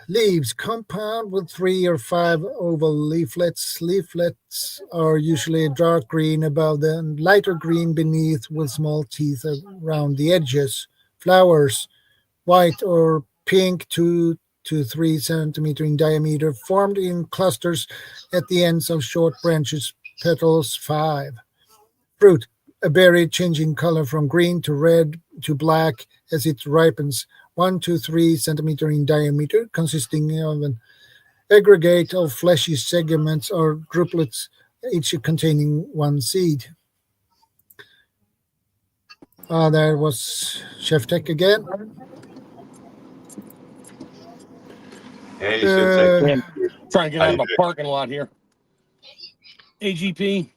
Speaker 1: Leaves compound with 3 or 5 oval leaflets. Leaflets are usually dark green above them, lighter green beneath, with small teeth around the edges. Flowers, white or pink, 2 to 3 centimeter in diameter, formed in clusters at the ends of short branches, petals 5. Fruit, a berry changing color from green to red to black as it ripens, 1 to 3 centimeter in diameter, consisting of an aggregate of fleshy segments or grouplets, each containing 1 seed. There was Chef Tech again.
Speaker 5: Hey, Chef Tech.
Speaker 4: Trying to get out of a parking lot here. AGP.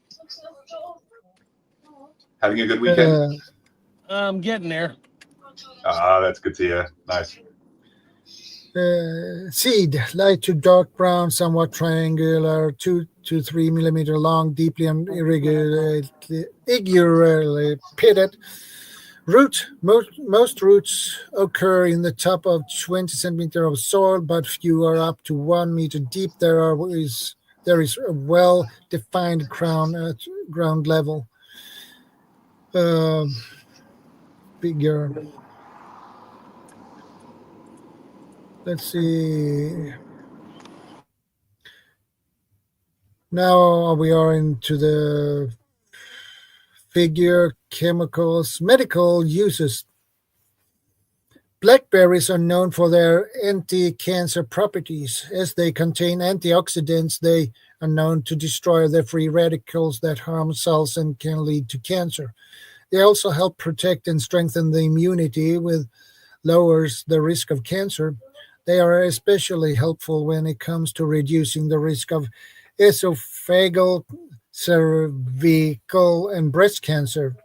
Speaker 5: Having a good weekend?
Speaker 4: I'm getting there.
Speaker 5: That's good to hear. Nice.
Speaker 1: Seed, light to dark brown, somewhat triangular, 2 to 3 millimeter long, deeply and irregularly pitted. Root, most roots occur in the top of 20 centimeter of soil, but few are up to 1 meter deep. There is a well-defined crown at ground level. Bigger. Let's see. Now we are into the figure, chemicals, medical uses. Blackberries are known for their anti-cancer properties. As they contain antioxidants, they are known to destroy the free radicals that harm cells and can lead to cancer. They also help protect and strengthen the immunity, which lowers the risk of cancer. They are especially helpful when it comes to reducing the risk of esophageal, cervical, and breast cancer.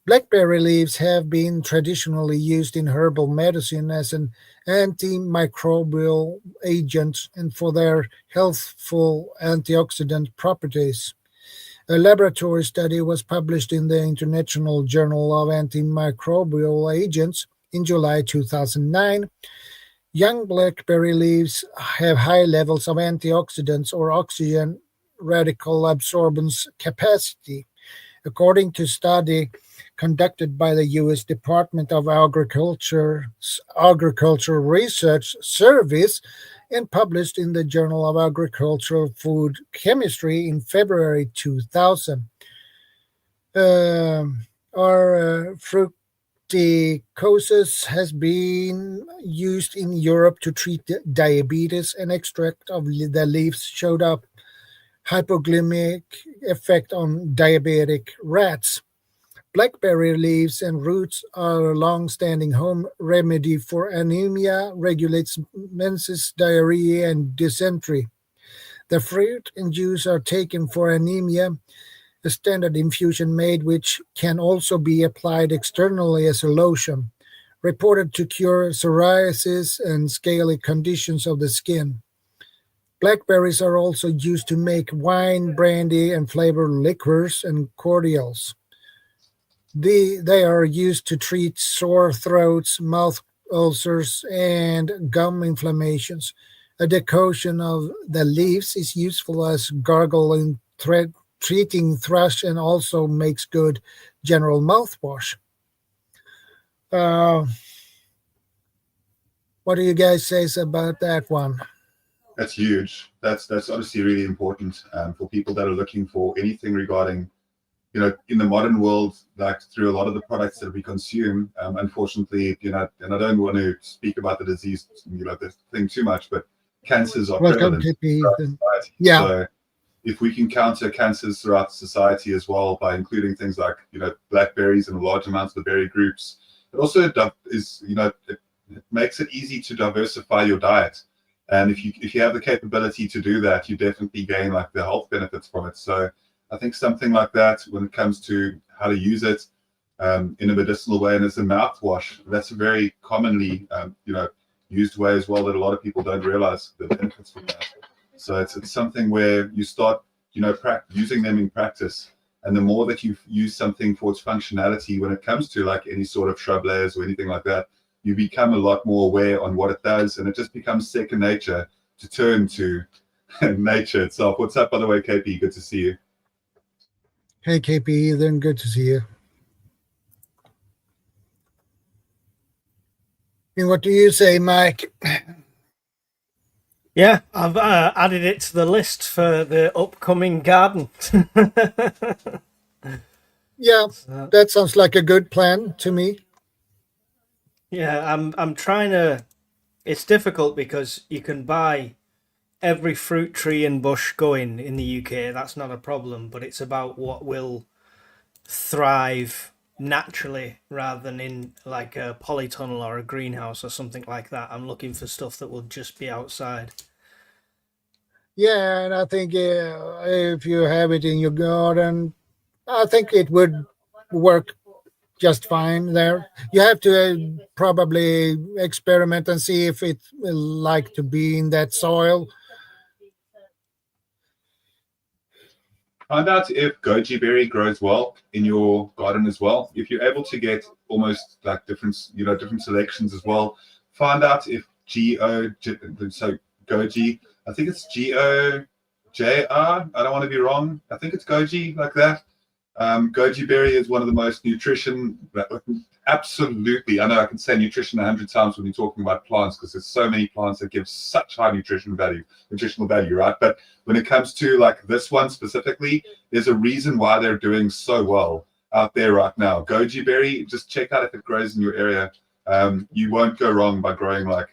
Speaker 1: Blackberry leaves have been traditionally used in herbal medicine as an antimicrobial agent and for their healthful antioxidant properties. A laboratory study was published in the International Journal of Antimicrobial Agents in July 2009. Young blackberry leaves have high levels of antioxidants or oxygen radical absorbance capacity. According to a study conducted by the U.S. Department of Agriculture's Agricultural Research Service and published in the Journal of Agricultural Food Chemistry in February 2000. Our fructicosis has been used in Europe to treat diabetes. An extract of the leaves showed up hypoglycemic effect on diabetic rats. Blackberry leaves and roots are a long-standing home remedy for anemia, regulates menses, diarrhea, and dysentery. The fruit and juice are taken for anemia, a standard infusion made which can also be applied externally as a lotion. reported to cure psoriasis and scaly conditions of the skin. Blackberries are also used to make wine, brandy, and flavored liquors and cordials. They are used to treat sore throats, mouth ulcers, and gum inflammations. A decoction of the leaves is useful as gargling, treating thrush, and also makes good general mouthwash. Uh, what do you guys say about that one?
Speaker 5: That's huge. That's obviously really important for people that are looking for anything regarding, in the modern world, like through a lot of the products that we consume. Unfortunately, and I don't want to speak about the disease, the thing too much, but cancers are
Speaker 1: Welcome,
Speaker 5: prevalent
Speaker 1: KP.
Speaker 5: throughout society.
Speaker 1: Yeah.
Speaker 5: So if we can counter cancers throughout society as well by including things like, blackberries and large amounts of the berry groups, it also is, it makes it easy to diversify your diet. And if you have the capability to do that, you definitely gain like the health benefits from it. So I think something like that, when it comes to how to use it in a medicinal way and as a mouthwash, that's a very commonly used way as well that a lot of people don't realize the benefits from that. So it's something where you start using them in practice, and the more that you use something for its functionality when it comes to like any sort of shrub layers or anything like that, you become a lot more aware on what it does, and it just becomes second nature to turn to nature itself. What's up, by the way, KP? Good to see you.
Speaker 1: Hey, KP, then good to see you. And what do you say, Mike?
Speaker 3: Yeah, I've added it to the list for the upcoming garden.
Speaker 1: Yeah, that sounds like a good plan to me.
Speaker 3: Yeah, I'm trying to. It's difficult because you can buy every fruit tree and bush going in the UK. That's not a problem, but it's about what will thrive naturally rather than in like a polytunnel or a greenhouse or something like that. I'm looking for stuff that will just be outside.
Speaker 1: Yeah, and I think if you have it in your garden, I think it would work just fine there. You have to probably experiment and see if it will like to be in that soil.
Speaker 5: Find out if goji berry grows well in your garden as well. If you're able to get almost like different selections as well, find out if so goji, I think it's GOJR. I don't want to be wrong. I think it's goji like that. Goji berry is one of the most absolutely. I know I can say nutrition 100 times when you're talking about plants because there's so many plants that give such high nutritional value, right? But when it comes to like this one specifically, there's a reason why they're doing so well out there right now. Goji berry, just check out if it grows in your area. You won't go wrong by growing like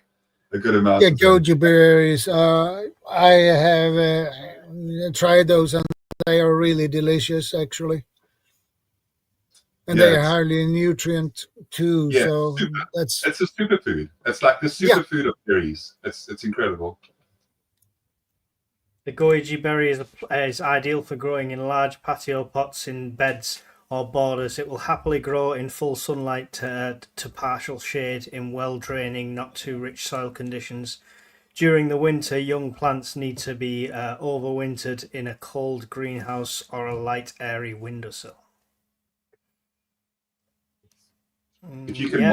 Speaker 5: a good amount.
Speaker 1: Yeah,
Speaker 5: of
Speaker 1: goji berries. I have tried those, and they are really delicious, actually. And they are highly nutrient too.
Speaker 5: Yeah,
Speaker 1: so
Speaker 5: it's a superfood. It's like the superfood of berries. It's incredible.
Speaker 3: The goji berry is ideal for growing in large patio pots in beds or borders. It will happily grow in full sunlight to partial shade in well-draining, not too rich soil conditions. During the winter, young plants need to be overwintered in a cold greenhouse or a light, airy windowsill.
Speaker 5: If you can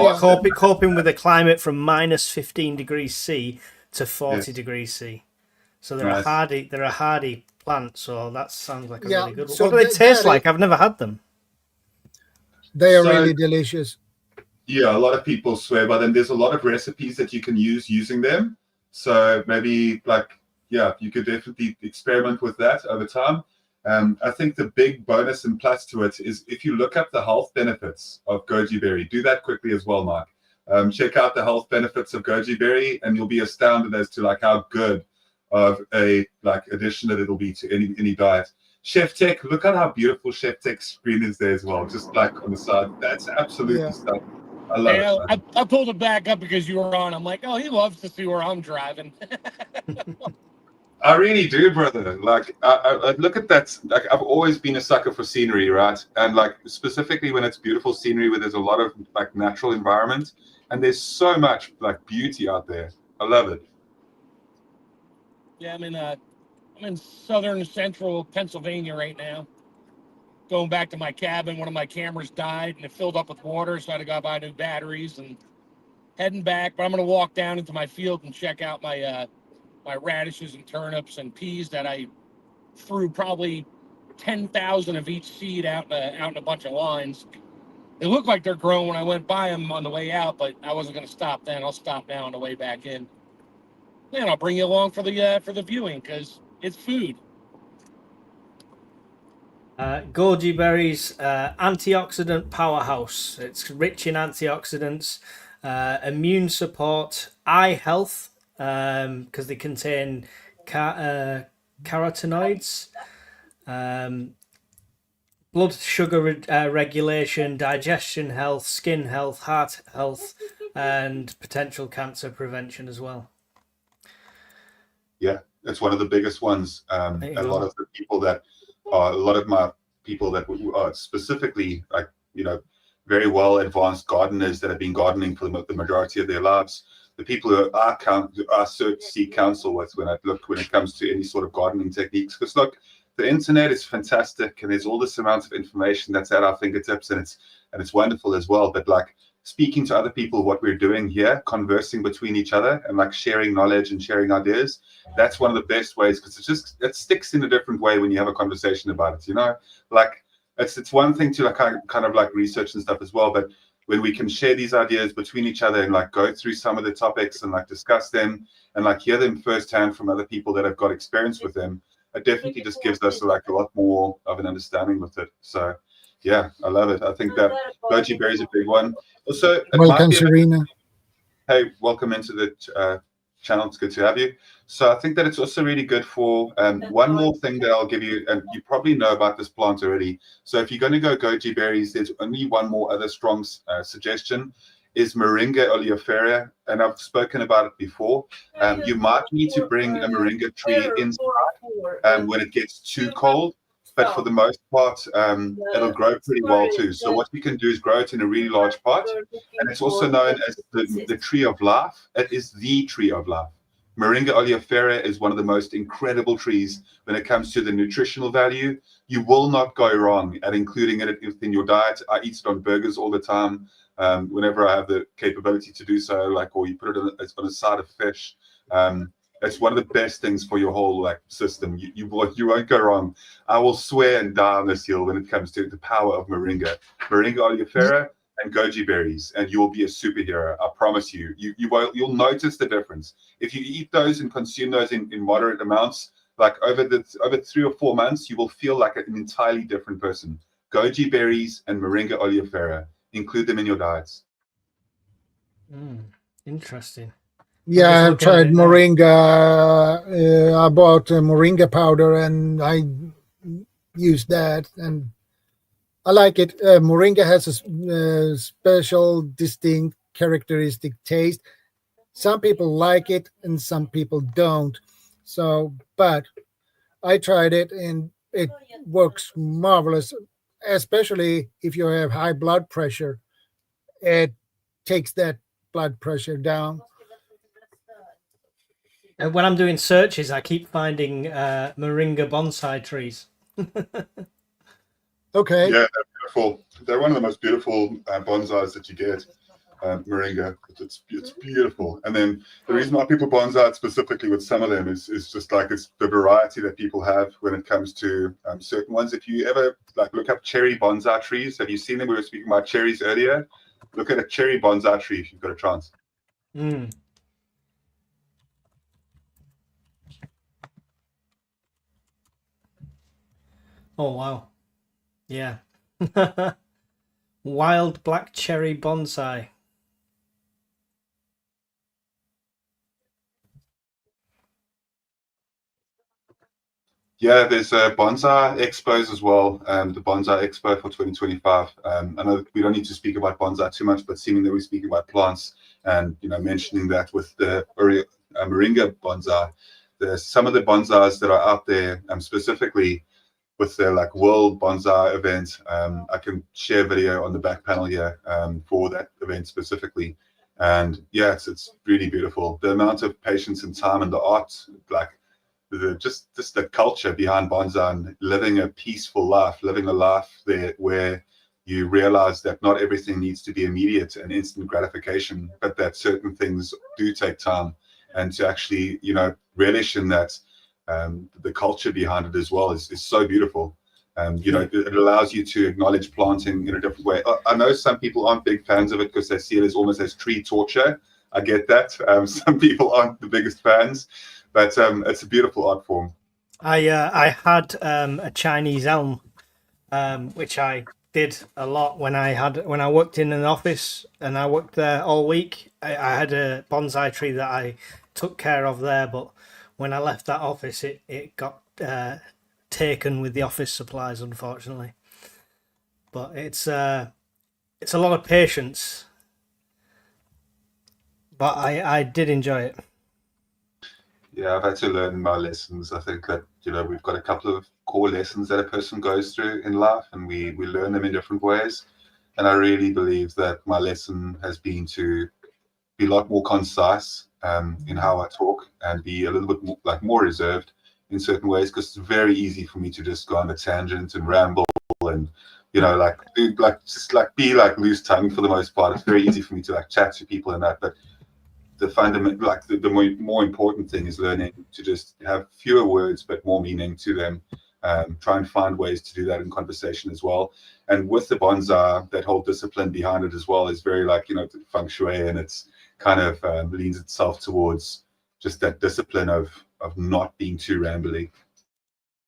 Speaker 3: coping with a climate from minus 15 degrees C to 40 degrees C. So they're a hardy plant, so that sounds like a really good one.
Speaker 1: So
Speaker 3: what do they taste like? I've never had them.
Speaker 1: They are really delicious.
Speaker 5: Yeah, a lot of people swear by them. There's a lot of recipes that you can use using them. So maybe you could definitely experiment with that over time. I think the big bonus and plus to it is if you look up the health benefits of goji berry, do that quickly as well, Mike. Check out the health benefits of goji berry, and you'll be astounded as to like how good of a addition that it'll be to any diet. Chef Tech, look at how beautiful Chef Tech's screen is there as well, just like on the side. That's absolutely stunning. I love it.
Speaker 4: I pulled it back up because you were on. I'm like, oh, he loves to see where I'm driving.
Speaker 5: I really do, brother. Like, I look at that. Like, I've always been a sucker for scenery, right? And like specifically when it's beautiful scenery where there's a lot of like natural environment. and there's so much like beauty out there. I love it.
Speaker 4: Yeah, I'm in southern central Pennsylvania right now. Going back to my cabin, one of my cameras died and it filled up with water, so I had to go buy new batteries and heading back. But I'm going to walk down into my field and check out my my radishes and turnips and peas that I threw probably 10,000 of each seed out in a bunch of lines. They look like they're growing when I went by them on the way out, but I wasn't going to stop then. I'll stop now on the way back in. And I'll bring you along for the viewing because it's food.
Speaker 3: Goji berries, antioxidant powerhouse. It's rich in antioxidants, immune support, eye health, because they contain carotenoids, blood sugar regulation, digestion health, skin health, heart health, and potential cancer prevention as well.
Speaker 5: Yeah, it's one of the biggest ones. A lot of the people that a lot of my people that are specifically like, you know, very well advanced gardeners that have been gardening for the majority of their lives. The people who I seek counsel with when it comes to any sort of gardening techniques. Because look, the internet is fantastic and there's all this amount of information that's at our fingertips, and it's wonderful as well. But like speaking to other people, what we're doing here, conversing between each other and like sharing knowledge and sharing ideas, that's one of the best ways, because it sticks in a different way when you have a conversation about it, you know. Like it's one thing to like kind of like research and stuff as well, but when we can share these ideas between each other and like go through some of the topics and like discuss them and like hear them firsthand from other people that have got experience with them, it definitely just gives us like a lot more of an understanding with it. So yeah, I love it. I think that goji berry is a big one. Also,
Speaker 1: welcome, Serena.
Speaker 5: Hey, welcome into the channel. It's good to have you. So I think that it's also really good for one more thing that I'll give you, and you probably know about this plant already. So if you're going to go goji berries, there's only one more other strong suggestion, is Moringa oleifera, and I've spoken about it before. You might need to bring a Moringa tree inside when it gets too cold, but for the most part, it'll grow pretty well too. So what you can do is grow it in a really large pot, and it's also known as the tree of life. It is the tree of life. Moringa oleifera is one of the most incredible trees when it comes to the nutritional value. You will not go wrong at including it in your diet. I eat it on burgers all the time. Whenever I have the capability to do so, like, or you put it on a side of fish. It's one of the best things for your whole like system. You won't go wrong. I will swear and die on this hill when it comes to the power of Moringa oleifera and goji berries, and you'll be a superhero. I promise you. You'll notice the difference if you eat those and consume those in moderate amounts. Like over 3 or 4 months, you will feel like an entirely different person. Goji berries and Moringa oleifera. Include them in your diets.
Speaker 3: Interesting.
Speaker 1: Yeah, I've tried moringa. I bought moringa powder and I used that, and I like it. Moringa has a special, distinct, characteristic taste. Some people like it and some people don't. So, but I tried it and it works marvelous, especially if you have high blood pressure. It takes that blood pressure down.
Speaker 3: And when I'm doing searches, I keep finding moringa bonsai trees.
Speaker 1: Okay.
Speaker 5: Yeah, they're beautiful. They're one of the most beautiful bonsais that you get. Moringa, it's beautiful. And then the reason why people bonsai specifically with some of them is just like it's the variety that people have when it comes to certain ones. If you ever like look up cherry bonsai trees, have you seen them? We were speaking about cherries earlier. Look at a cherry bonsai tree if you've got a chance.
Speaker 3: Oh, wow. Yeah. Wild black cherry bonsai.
Speaker 5: Yeah, there's bonsai expos as well. The bonsai expo for 2025. I know we don't need to speak about bonsai too much, but seeming that we speak about plants and mentioning that with the moringa bonsai, there's some of the bonsais that are out there, specifically with the like World Bonsai event. I can share video on the back panel here for that event specifically. And yeah, it's really beautiful. The amount of patience and time and the art, like just the culture behind bonsai and living a peaceful life, living a life there where you realize that not everything needs to be immediate and instant gratification, but that certain things do take time, and to actually, relish in that. The culture behind it as well is so beautiful. It allows you to acknowledge planting in a different way. I know some people aren't big fans of it because they see it as almost as tree torture. I get that. Some people aren't the biggest fans, but it's a beautiful art form.
Speaker 3: I had a Chinese elm, which I did a lot when I worked in an office, and I worked there all week. I had a bonsai tree that I took care of there, but when I left that office, it got taken with the office supplies, unfortunately. But it's a lot of patience, but I did enjoy it.
Speaker 5: Yeah, I've had to learn my lessons. I think that, we've got a couple of core lessons that a person goes through in life, and we learn them in different ways. And I really believe that my lesson has been to be a lot more concise in how I talk, and be a little bit more reserved in certain ways, because it's very easy for me to just go on a tangent and ramble and be loose tongue for the most part. It's very easy for me to chat to people and that, but the fundamental, the more important thing is learning to just have fewer words but more meaning to them. Try and find ways to do that in conversation as well. And with the bonsai, that whole discipline behind it as well is very feng shui, and it's kind of leans itself towards just that discipline of not being too rambly.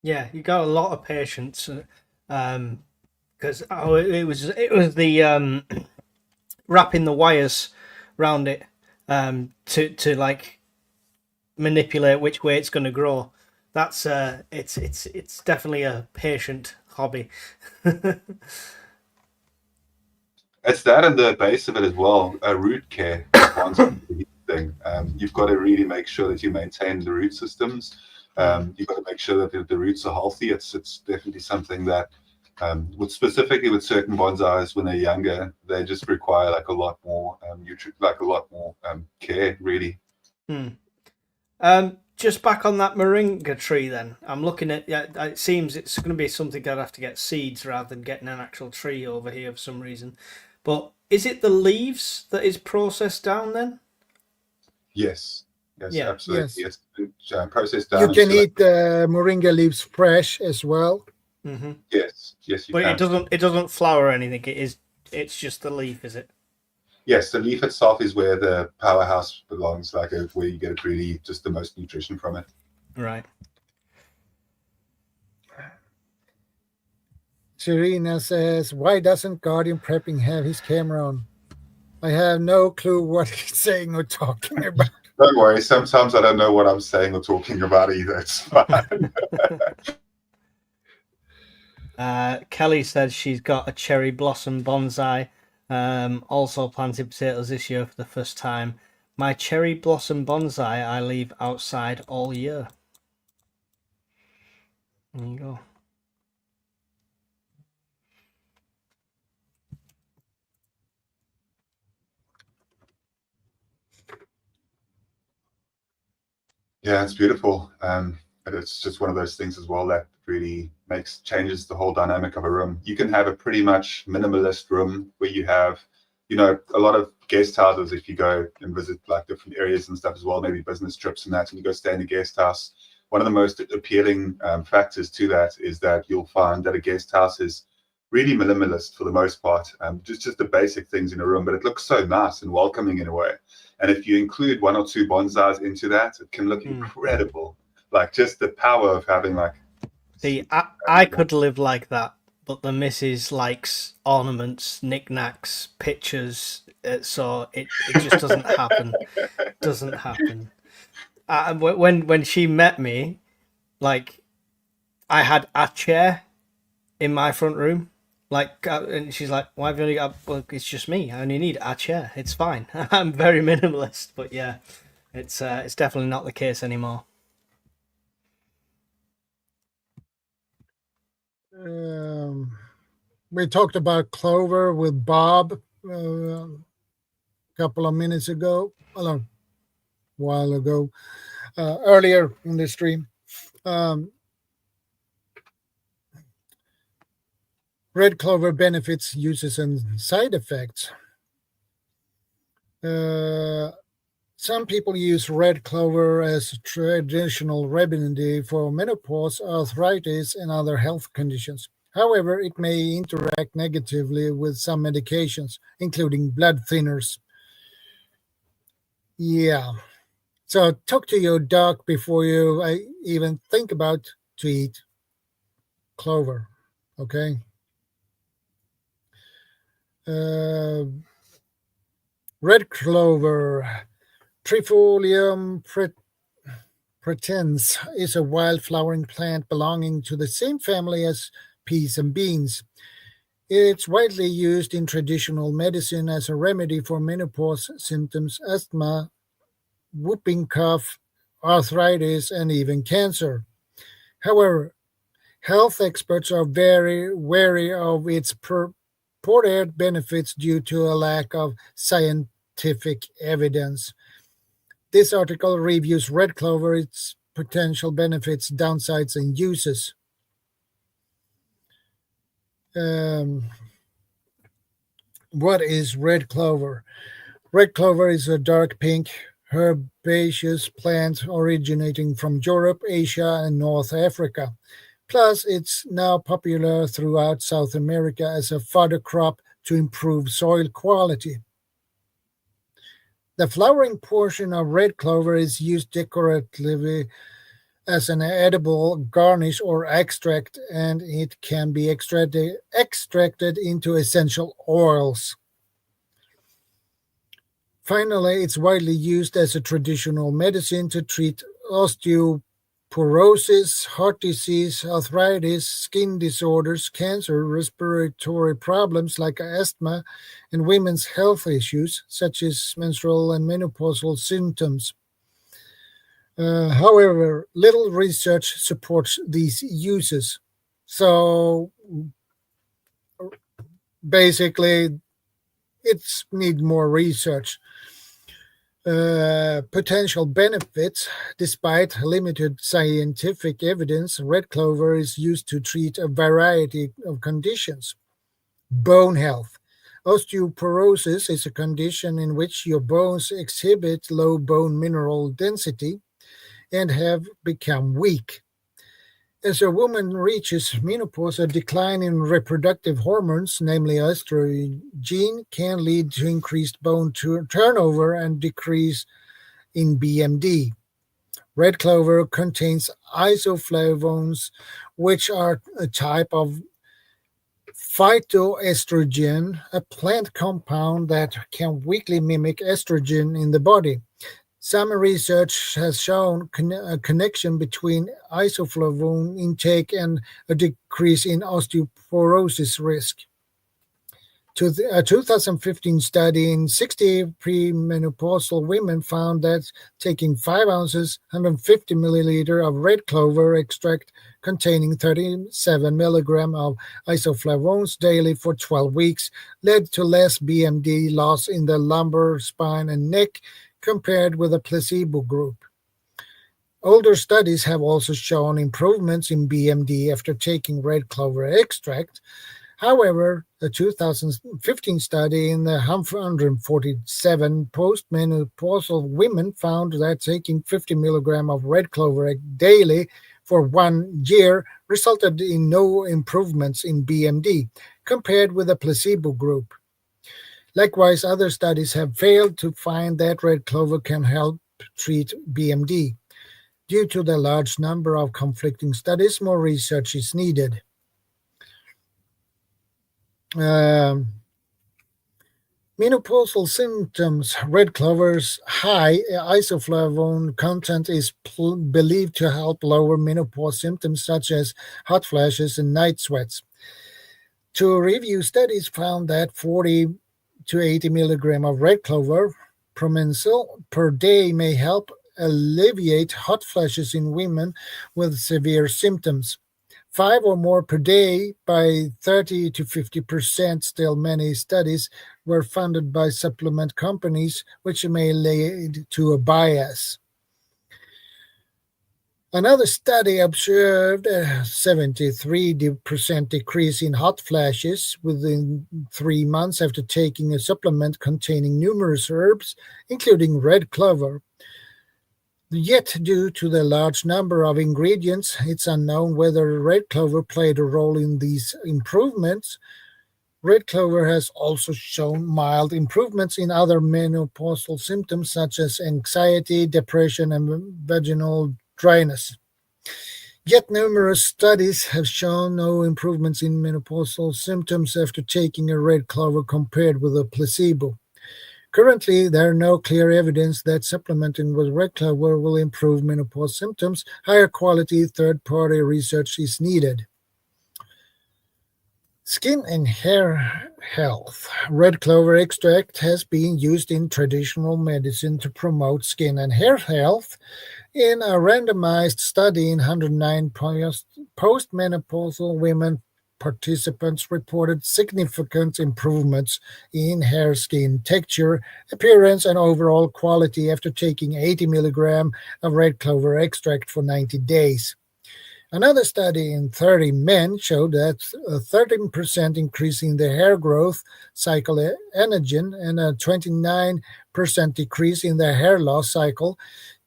Speaker 3: Yeah, you got a lot of patience, because it was the wrapping the wires around it to manipulate which way it's going to grow. That's it's definitely a patient hobby.
Speaker 5: It's that and the base of it as well. Root care is one thing. You've got to really make sure that you maintain the root systems. You've got to make sure that the roots are healthy. It's definitely something that, specifically with certain bonsais when they're younger, they just require a lot more care, really.
Speaker 3: Just back on that moringa tree, then I'm looking at. Yeah, it seems it's going to be something I'd have to get seeds rather than getting an actual tree over here for some reason. But is it the leaves that is processed down then?
Speaker 5: Yes,
Speaker 3: Yeah.
Speaker 5: absolutely.
Speaker 1: Yes.
Speaker 5: It's processed down.
Speaker 1: You can eat the moringa leaves fresh as well.
Speaker 3: Mm-hmm.
Speaker 5: Yes, you
Speaker 3: but
Speaker 5: can.
Speaker 3: it doesn't flower or anything. It's just the leaf, is it?
Speaker 5: Yes, the leaf itself is where the powerhouse belongs, where you get really just the most nutrition from it.
Speaker 3: Right.
Speaker 1: Serena says, why doesn't Guardian Prepping have his camera on? I have no clue what he's saying or talking about.
Speaker 5: Don't worry, sometimes I don't know what I'm saying or talking about either. It's fine.
Speaker 3: Kelly says she's got a cherry blossom bonsai. Also planted potatoes this year for the first time. My cherry blossom bonsai I leave outside all year. There you go.
Speaker 5: Yeah, it's beautiful. But it's just one of those things as well that really changes the whole dynamic of a room. You can have a pretty much minimalist room where you have, a lot of guest houses. If you go and visit different areas and stuff as well, maybe business trips and that, and you go stay in a guest house, one of the most appealing factors to that is that you'll find that a guest house is really minimalist for the most part. Just the basic things in a room, but it looks so nice and welcoming in a way. And if you include one or two bonsais into that, it can look incredible. Just the power of having
Speaker 3: See, I could live like that, but the missus likes ornaments, knickknacks, pictures, so it just doesn't happen. Doesn't happen. When she met me, I had a chair in my front room. And she's like, why have you only got... Well, it's just me. I only need a chair. It's fine. I'm very minimalist, but yeah, it's definitely not the case anymore.
Speaker 1: We talked about clover with Bob. couple of minutes ago, a while ago, earlier in the stream. Um, red clover benefits, uses, and side effects. Uh, some people use red clover as a traditional remedy for menopause, arthritis, and other health conditions. However, it may interact negatively with some medications, including blood thinners. Yeah. So talk to your doc before you even think about to eat clover. Okay. Uh, red clover, Trifolium pretens, is a wild flowering plant belonging to the same family as peas and beans. It's widely used in traditional medicine as a remedy for menopause symptoms, asthma, whooping cough, arthritis, and even cancer. However, health experts are very wary of its purported benefits due to a lack of scientific evidence. This article reviews red clover, its potential benefits, downsides, and uses. Um, what is red clover? Red clover is a dark pink herbaceous plant originating from Europe, Asia, and North Africa. Plus, it's now popular throughout South America as a fodder crop to improve soil quality. The flowering portion of red clover is used decoratively as an edible garnish or extract, and it can be extracted into essential oils. Finally, it's widely used as a traditional medicine to treat osteoporosis, heart disease, arthritis, skin disorders, cancer, respiratory problems like asthma, and women's health issues such as menstrual and menopausal symptoms. However, little research supports these uses. So basically, it's need more research. Potential benefits. Despite limited scientific evidence, red clover is used to treat a variety of conditions. Bone health. Osteoporosis is a condition in which your bones exhibit low bone mineral density and have become weak. As a woman reaches menopause, a decline in reproductive hormones, namely estrogen, can lead to increased bone turnover and decrease in BMD. Red clover contains isoflavones, which are a type of phytoestrogen, a plant compound that can weakly mimic estrogen in the body. Some research has shown a connection between isoflavone intake and a decrease in osteoporosis risk. A 2015 study in 60 premenopausal women found that taking 5 ounces, 150 milliliter of red clover extract containing 37 milligram of isoflavones daily for 12 weeks led to less BMD loss in the lumbar, spine, and neck compared with a placebo group. Older studies have also shown improvements in BMD after taking red clover extract. However, a 2015 study in the 147 postmenopausal women found that taking 50 milligram of red clover daily for 1 year resulted in no improvements in BMD compared with a placebo group. Likewise, other studies have failed to find that red clover can help treat BMD. Due to the large number of conflicting studies, more research is needed. Menopausal symptoms. Red clover's high isoflavone content is believed to help lower menopause symptoms such as hot flashes and night sweats. Two review studies found that 40 to 80 milligram of red clover promensal per day may help alleviate hot flashes in women with severe symptoms. 5 or more per day by 30 to 50%. Still, many studies were funded by supplement companies, which may lead to a bias. Another study observed a 73% decrease in hot flashes within 3 months after taking a supplement containing numerous herbs, including red clover. Yet, due to the large number of ingredients, it's unknown whether red clover played a role in these improvements. Red clover has also shown mild improvements in other menopausal symptoms such as anxiety, depression, and vaginal dryness. Yet numerous studies have shown no improvements in menopausal symptoms after taking a red clover compared with a placebo. Currently, there are no clear evidence that supplementing with red clover will improve menopause symptoms. Higher quality third-party research is needed. Skin and hair health. Red clover extract has been used in traditional medicine to promote skin and hair health. In a randomized study in 109 postmenopausal women, participants reported significant improvements in hair, skin texture, appearance, and overall quality after taking 80 milligrams of red clover extract for 90 days. Another study in 30 men showed that a 13% increase in the hair growth cycle anagen and a 29% decrease in the hair loss cycle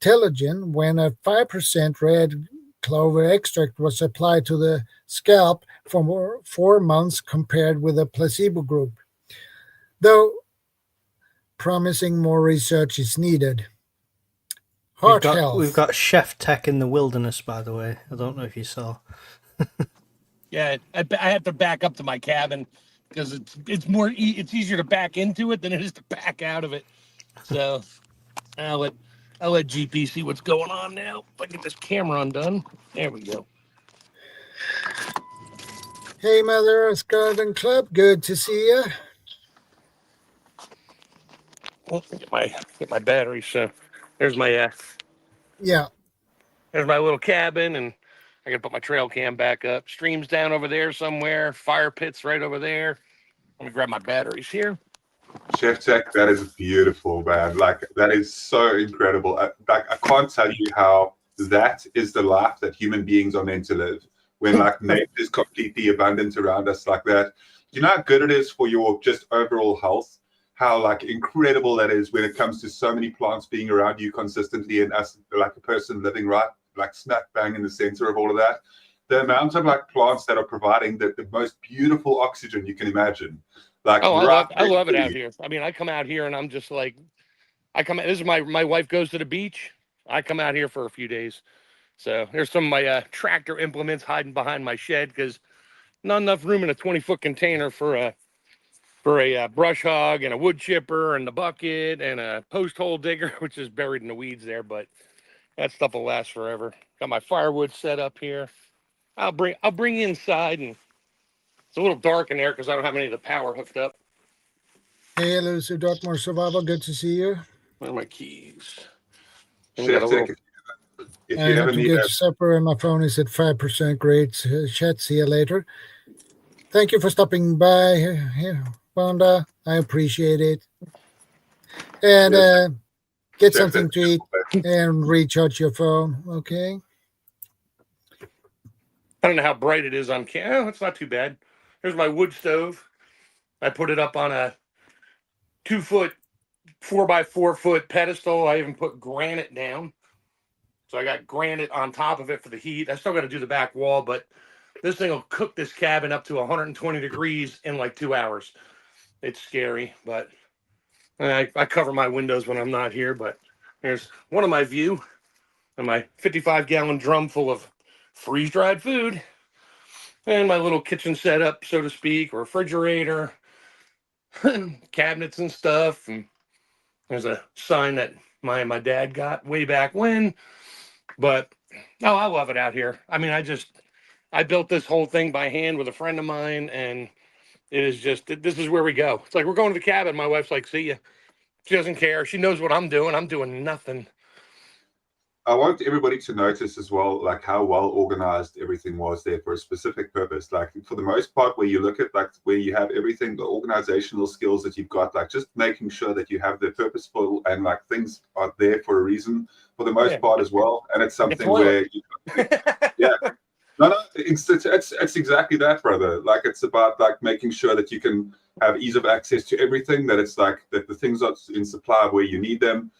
Speaker 1: telogen when a 5% red clover extract was applied to the scalp for 4 months compared with a placebo group. Though promising more research is needed. Heart health.
Speaker 3: We've got Chef Tech in the wilderness, by the way. I don't know if you saw.
Speaker 4: Yeah, I have to back up to my cabin because it's easier to back into it than it is to back out of it. So I'll let GP see what's going on now. If I get this camera undone, there we go.
Speaker 1: Hey, Mother Earth Garden Club, good to see you.
Speaker 4: Well, get my battery. So there's my
Speaker 1: Yeah.
Speaker 4: there's my little cabin, and I gotta put my trail cam back up. Streams down over there somewhere. Fire pits right over there. Let me grab my batteries here.
Speaker 5: Chef Jack, that is beautiful, man. Like, that is so incredible. I can't tell you how that is the life that human beings are meant to live. When like nature is completely abundant around us like that. You know how good it is for your just overall health? How like incredible that is when it comes to so many plants being around you consistently and us like a person living right, like smack bang in the center of all of that. The amount of like plants that are providing the most beautiful oxygen you can imagine. Like,
Speaker 4: Oh,
Speaker 5: right
Speaker 4: I love it
Speaker 5: next
Speaker 4: out
Speaker 5: to you.
Speaker 4: here. I mean, I come out here and I'm just like, this is my wife goes to the beach. I come out here for a few days. So there's some of my tractor implements hiding behind my shed because not enough room in a 20-foot container for a brush hog and a wood chipper and the bucket and a post hole digger, which is buried in the weeds there. But that stuff will last forever. Got my firewood set up here. I'll bring you inside, and it's a little dark in there because I don't have any of the power hooked up.
Speaker 1: Hey, Elusive Dartmoor Survival, good to see you.
Speaker 4: Where are my keys?
Speaker 5: Chef Jack, if
Speaker 1: I
Speaker 5: you
Speaker 1: have
Speaker 5: ever
Speaker 1: to
Speaker 5: need
Speaker 1: get
Speaker 5: a
Speaker 1: supper and my phone is at 5%. Great chat. See you later. Thank you for stopping by, Wanda. I appreciate it. And get
Speaker 5: Chef,
Speaker 1: something to eat and recharge your phone, okay?
Speaker 4: I don't know how bright it is on camera. Oh, it's not too bad. Here's my wood stove. I put it up on a 2-foot, 4x4-foot pedestal. I even put granite down. So I got granite on top of it for the heat. I still got to do the back wall, but this thing will cook this cabin up to 120 degrees in like 2 hours. It's scary, but I cover my windows when I'm not here. But here's one of my view and my 55-gallon drum full of freeze-dried food and my little kitchen setup, so to speak, refrigerator, cabinets and stuff. And there's a sign that my dad got way back when. But I love it out here. I mean, I built this whole thing by hand with a friend of mine, and it is just this is where we go. It's like we're going to the cabin. My wife's like, "See ya." She doesn't care. She knows what I'm doing. I'm doing nothing.
Speaker 5: I want everybody to notice as well, like how well organized everything was there for a specific purpose. Like for the most part, where you look at like where you have everything, the organizational skills that you've got, like just making sure that you have the purposeful and like things are there for a reason for the most part as well. And it's something where, yeah. No, it's exactly that, brother. Like it's about like making sure that you can have ease of access to everything. That it's like that the things are in supply where you need them.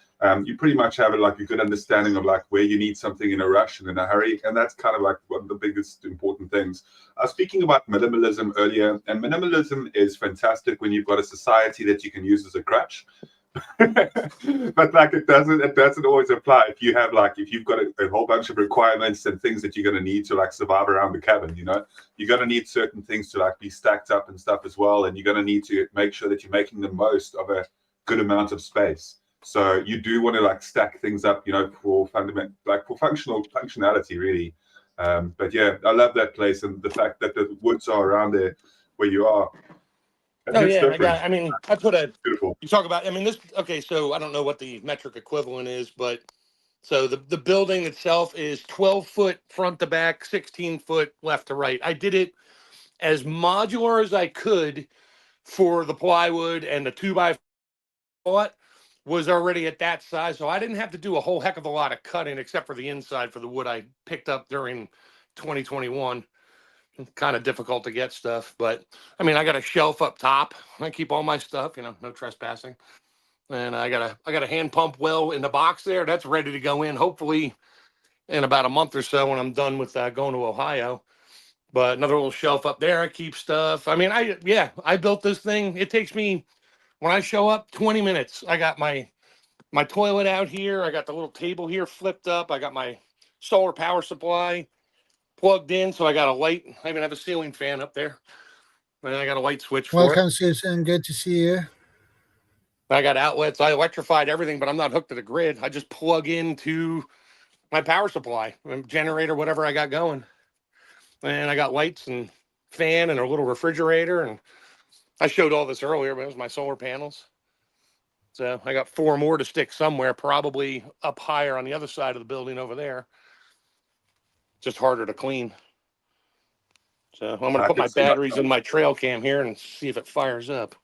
Speaker 5: You pretty much have like a good understanding of like where you need something in a rush and in a hurry, and that's kind of like one of the biggest important things. I was speaking about minimalism earlier, and minimalism is fantastic when you've got a society that you can use as a crutch. But like it doesn't always apply if you've got a whole bunch of requirements and things that you're going to need to like survive around the cabin. You're going to need certain things to like be stacked up and stuff as well, and you're going to need to make sure that you're making the most of a good amount of space. So you do want to like stack things up, for functionality really. But yeah, I love that place and the fact that the woods are around there where you are.
Speaker 4: Oh yeah, I put a.
Speaker 5: Beautiful.
Speaker 4: You talk about. This. Okay, so I don't know what the metric equivalent is, but so the building itself is 12 foot front to back, 16 foot left to right. I did it as modular as I could for the plywood, and the 2x4 was already at that size, so I didn't have to do a whole heck of a lot of cutting except for the inside for the wood I picked up during 2021. Kind of difficult to get stuff, but I got a shelf up top. I keep all my stuff, no trespassing. And I got a hand pump well in the box there. That's ready to go in, hopefully in about a month or so when I'm done with going to Ohio. But another little shelf up there, I keep stuff. I built this thing. It takes me, when I show up, 20 minutes. I got my toilet out here. I got the little table here flipped up. I got my solar power supply plugged in, so I got a light. I even have a ceiling fan up there, and I got a light switch for
Speaker 1: Welcome,
Speaker 4: it.
Speaker 1: Susan. Good to see you.
Speaker 4: I got outlets. I electrified everything, but I'm not hooked to the grid. I just plug into my power supply, generator, whatever I got going, and I got lights and fan and a little refrigerator. And I showed all this earlier, but it was my solar panels. So I got 4 more to stick somewhere, probably up higher on the other side of the building over there. Just harder to clean. So I'm going to put my batteries in my trail cam here and see if it fires up.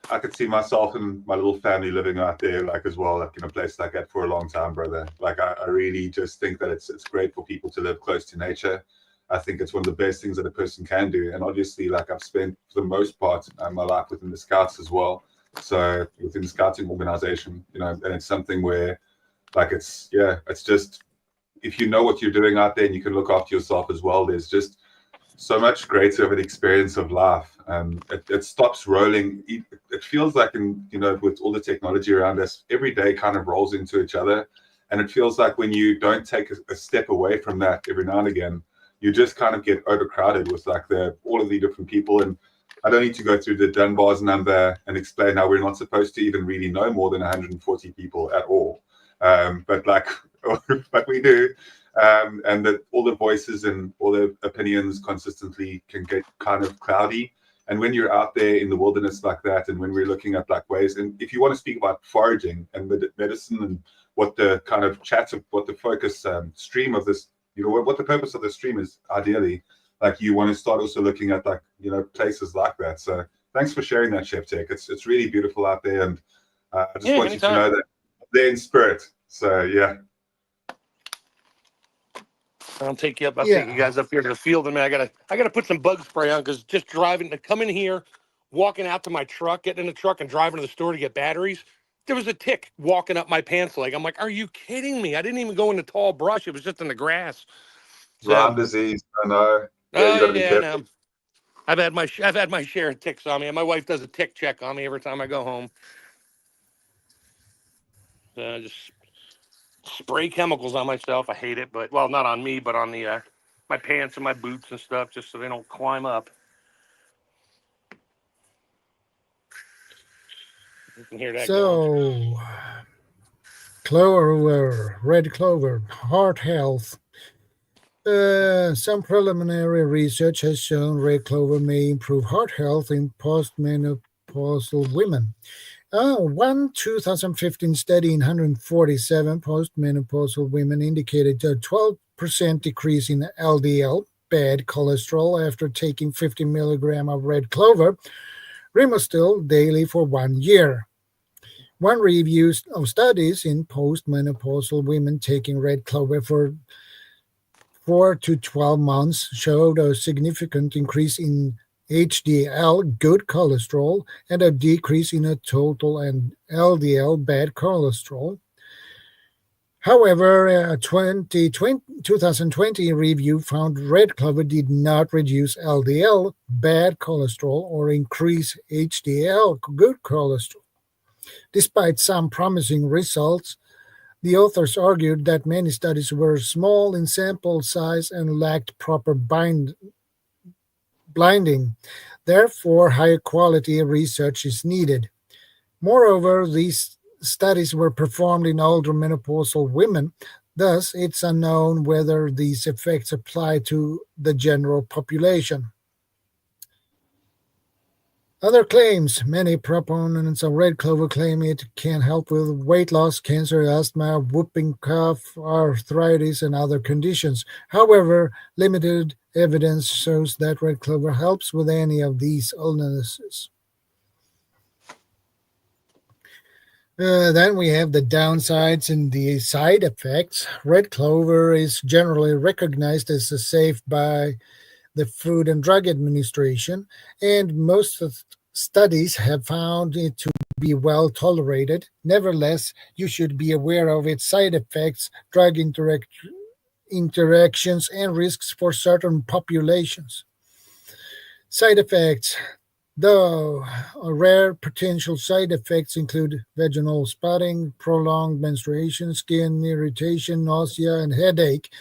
Speaker 5: I could see myself and my little family living out there, like as well, like in a place like that for a long time, brother. Like I really just think that it's great for people to live close to nature. I think it's one of the best things that a person can do. And obviously, like I've spent for the most part my life within the Scouts as well. So within the Scouting organization, and it's something where, like it's just, if you know what you're doing out there and you can look after yourself as well, there's just so much greater of an experience of life. It stops rolling. It feels like, with all the technology around us, every day kind of rolls into each other. And it feels like when you don't take a step away from that every now and again, you just kind of get overcrowded with like all of the different people. And I don't need to go through the Dunbar's number and explain how we're not supposed to even really know more than 140 people at all. But we do. And that all the voices and all the opinions consistently can get kind of cloudy. And when you're out there in the wilderness like that, and when we're looking at like ways, and if you want to speak about foraging and medicine and what the kind of chat of what the focus stream of this, what the purpose of the stream is, ideally, like you want to start also looking at like, places like that. So thanks for sharing that, Chef Tech. It's really beautiful out there. And I just want you to know that they're in spirit. So, yeah.
Speaker 4: I'll take you up. I'll take you guys up here to the field. I gotta put some bug spray on, because just driving to come in here, walking out to my truck, getting in the truck and driving to the store to get batteries, there was a tick walking up my pants leg. I'm like, are you kidding me? I didn't even go in the tall brush. It was just in the grass.
Speaker 5: Lyme disease. I know.
Speaker 4: Yeah, you gotta be careful. I've had my share of ticks on me, and my wife does a tick check on me every time I go home. Just spray chemicals on myself. I hate it, but not on me, but on the my pants and my boots and stuff, just so they don't climb up. You can hear that.
Speaker 1: So, clover, red clover, heart health. Some preliminary research has shown red clover may improve heart health in postmenopausal women. One 2015 study in 147 postmenopausal women indicated a 12% decrease in LDL, bad cholesterol, after taking 50 milligram of red clover remostil daily for 1 year. One review of studies in postmenopausal women taking red clover for 4 to 12 months showed a significant increase in HDL, good cholesterol, and a decrease in a total and LDL, bad cholesterol. However, a 2020 review found red clover did not reduce LDL, bad cholesterol, or increase HDL, good cholesterol. Despite some promising results, the authors argued that many studies were small in sample size and lacked proper blinding. Therefore, higher quality research is needed. Moreover, these studies were performed in older menopausal women. Thus, it's unknown whether these effects apply to the general population. Other claims. Many proponents of red clover claim it can help with weight loss, cancer, asthma, whooping cough, arthritis, and other conditions. However, limited evidence shows that red clover helps with any of these illnesses. Then we have the downsides and the side effects. Red clover is generally recognized as safe by the Food and Drug Administration, and most of studies have found it to be well tolerated. Nevertheless, you should be aware of its side effects, drug interactions, and risks for certain populations. Side effects. Though rare potential side effects include vaginal spotting, prolonged menstruation, skin irritation, nausea, and headache.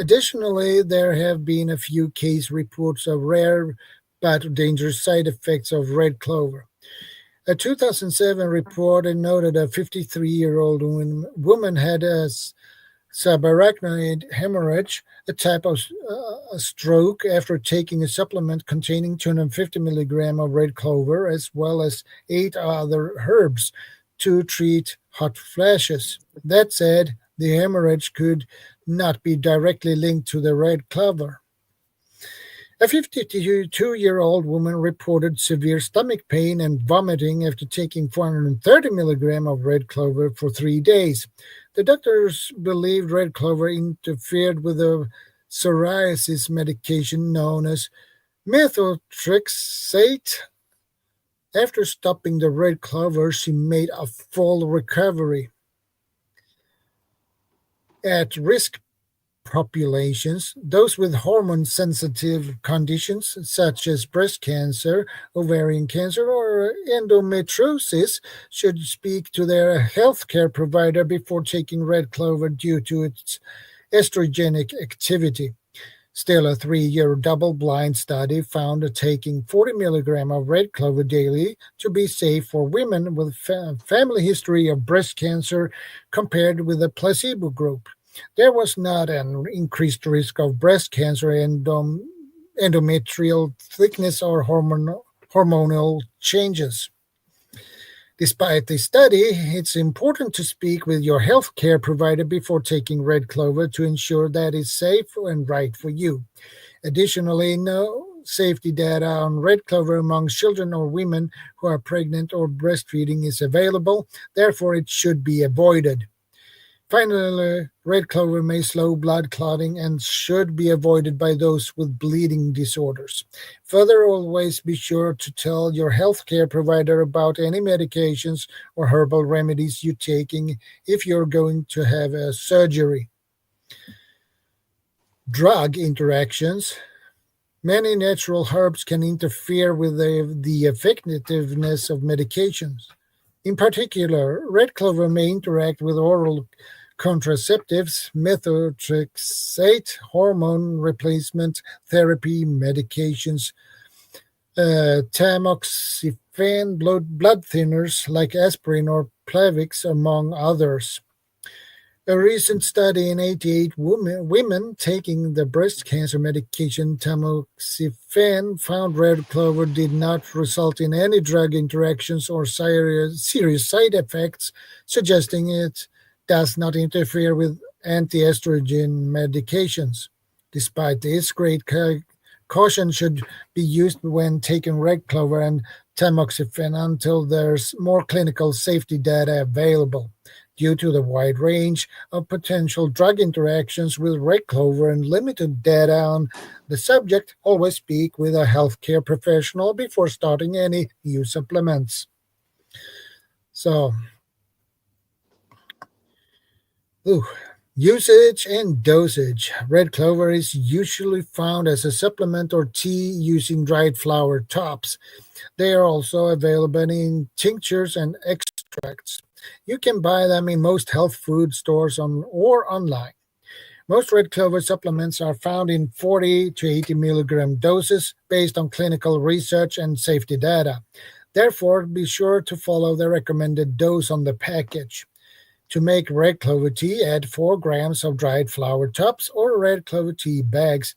Speaker 1: Additionally, there have been a few case reports of rare but dangerous side effects of red clover. A 2007 report noted a 53-year-old woman had a subarachnoid hemorrhage, a type of a stroke, after taking a supplement containing 250 milligram of red clover, as well as 8 other herbs to treat hot flashes. That said, the hemorrhage could not be directly linked to the red clover. A 52-year-old woman reported severe stomach pain and vomiting after taking 430 milligram of red clover for 3 days. The doctors believed red clover interfered with a psoriasis medication known as methotrexate. After stopping the red clover, she made a full recovery. At risk populations, those with hormone sensitive conditions such as breast cancer, ovarian cancer, or endometriosis should speak to their healthcare provider before taking red clover due to its estrogenic activity. Still, a 3-year double-blind study found that taking 40 milligram of red clover daily to be safe for women with family history of breast cancer compared with the placebo group. There was not an increased risk of breast cancer, endometrial thickness, or hormonal changes. Despite this study, it's important to speak with your healthcare provider before taking red clover to ensure that it's safe and right for you. Additionally, no safety data on red clover among children or women who are pregnant or breastfeeding is available, therefore it should be avoided. Finally, red clover may slow blood clotting and should be avoided by those with bleeding disorders. Further, always be sure to tell your healthcare provider about any medications or herbal remedies you're taking if you're going to have a surgery. Drug interactions. Many natural herbs can interfere with the effectiveness of medications. In particular, red clover may interact with oral contraceptives, methotrexate, hormone replacement therapy, medications, tamoxifen, blood thinners like aspirin or Plavix, among others. A recent study in 88 women taking the breast cancer medication tamoxifen found red clover did not result in any drug interactions or serious side effects, suggesting it does not interfere with anti-estrogen medications. Despite this, great caution should be used when taking red clover and tamoxifen until there's more clinical safety data available. Due to the wide range of potential drug interactions with red clover and limited data on the subject, always speak with a healthcare professional before starting any new supplements. So, ooh, usage and dosage. Red clover is usually found as a supplement or tea using dried flower tops. They are also available in tinctures and extracts. You can buy them in most health food stores or online. Most red clover supplements are found in 40 to 80 milligram doses based on clinical research and safety data. Therefore, be sure to follow the recommended dose on the package. To make red clover tea, add 4 grams of dried flower tops or red clover tea bags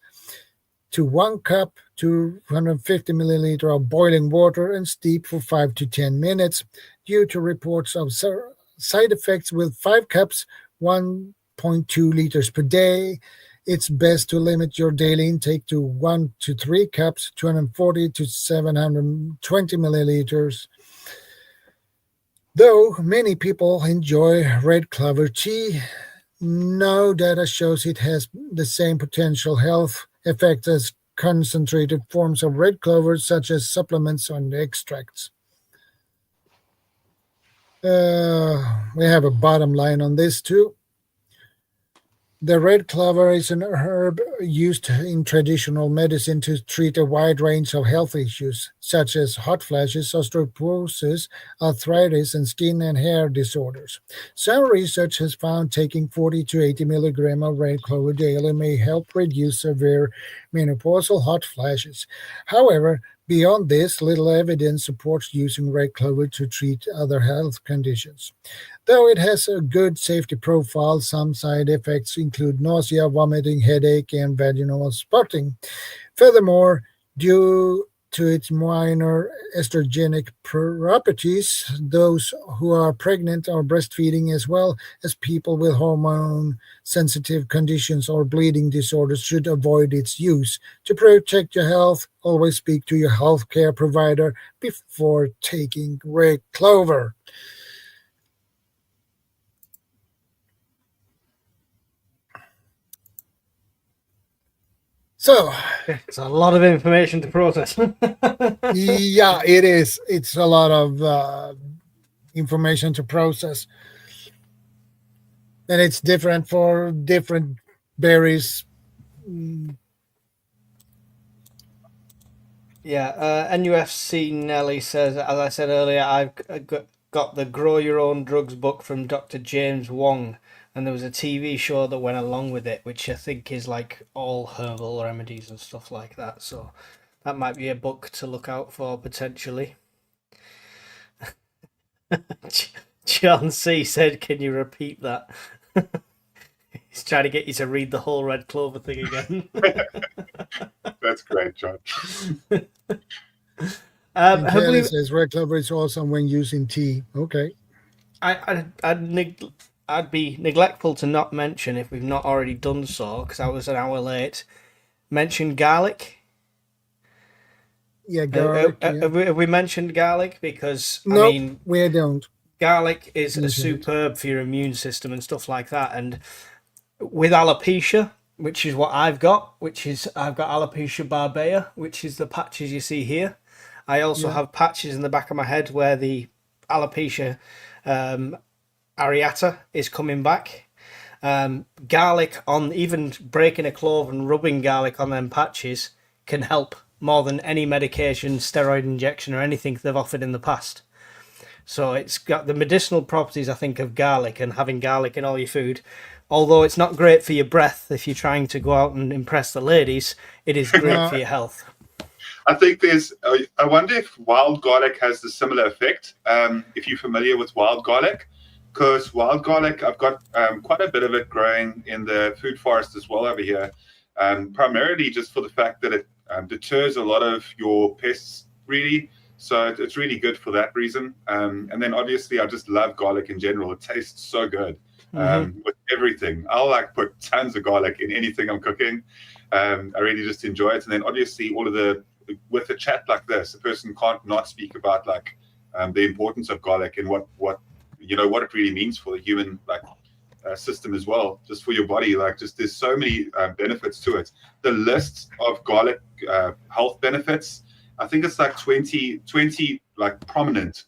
Speaker 1: to 1 cup to 150 milliliter of boiling water and steep for 5 to 10 minutes. Due to reports of side effects with 5 cups, 1.2 liters per day, it's best to limit your daily intake to 1 to 3 cups, 240 to 720 milliliters. Though many people enjoy red clover tea, no data shows it has the same potential health effects as concentrated forms of red clover, such as supplements and extracts. We have a bottom line on this too. The red clover is an herb used in traditional medicine to treat a wide range of health issues, such as hot flashes, osteoporosis, arthritis, and skin and hair disorders. Some research has found taking 40 to 80 milligrams of red clover daily may help reduce severe menopausal hot flashes. However, beyond this, little evidence supports using red clover to treat other health conditions. Though it has a good safety profile, some side effects include nausea, vomiting, headache, and vaginal spotting. Furthermore, due to its minor estrogenic properties, those who are pregnant or breastfeeding, as well as people with hormone sensitive conditions or bleeding disorders, should avoid its use. To protect your health, always speak to your healthcare provider before taking red clover. So,
Speaker 3: It's a lot of information to process.
Speaker 1: yeah, it is. It's a lot of information to process. And it's different for different berries.
Speaker 3: Yeah, NUFC Nelly says, as I said earlier, I've got the Grow Your Own Drugs book from Dr. James Wong, and there was a TV show that went along with it, which I think is like all herbal remedies and stuff like that. So that might be a book to look out for potentially. John C said, "Can you repeat that?" He's trying to get you to read the whole red clover thing again.
Speaker 5: That's great, John.
Speaker 1: Kelly says red clover is awesome when using tea. Okay.
Speaker 3: I'd be neglectful to not mention, if we've not already done so, because I was an hour late, mention garlic.
Speaker 1: Yeah, garlic.
Speaker 3: Have we mentioned garlic? Because,
Speaker 1: nope,
Speaker 3: I mean,
Speaker 1: we don't.
Speaker 3: Garlic is superb for your immune system and stuff like that. And with alopecia, which is what I've got, I've got alopecia barbea, which is the patches you see here. I also have patches in the back of my head where the alopecia areata is coming back. Garlic, on even breaking a clove and rubbing garlic on them patches, can help more than any medication, steroid injection, or anything they've offered in the past. So it's got the medicinal properties, I think, of garlic, and having garlic in all your food. Although it's not great for your breath if you're trying to go out and impress the ladies, it is great for your health.
Speaker 5: I think I wonder if wild garlic has the similar effect. If you're familiar with wild garlic, because wild garlic, I've got quite a bit of it growing in the food forest as well over here, primarily just for the fact that it deters a lot of your pests, really. So it's really good for that reason. And then obviously, I just love garlic in general. It tastes so good with everything. I'll like put tons of garlic in anything I'm cooking. I really just enjoy it. And then obviously, with a chat like this, a person can't not speak about like the importance of garlic and what it really means for the human system as well, just for your body. Like, just there's so many benefits to it. The list of garlic health benefits, I think it's like 20 like prominent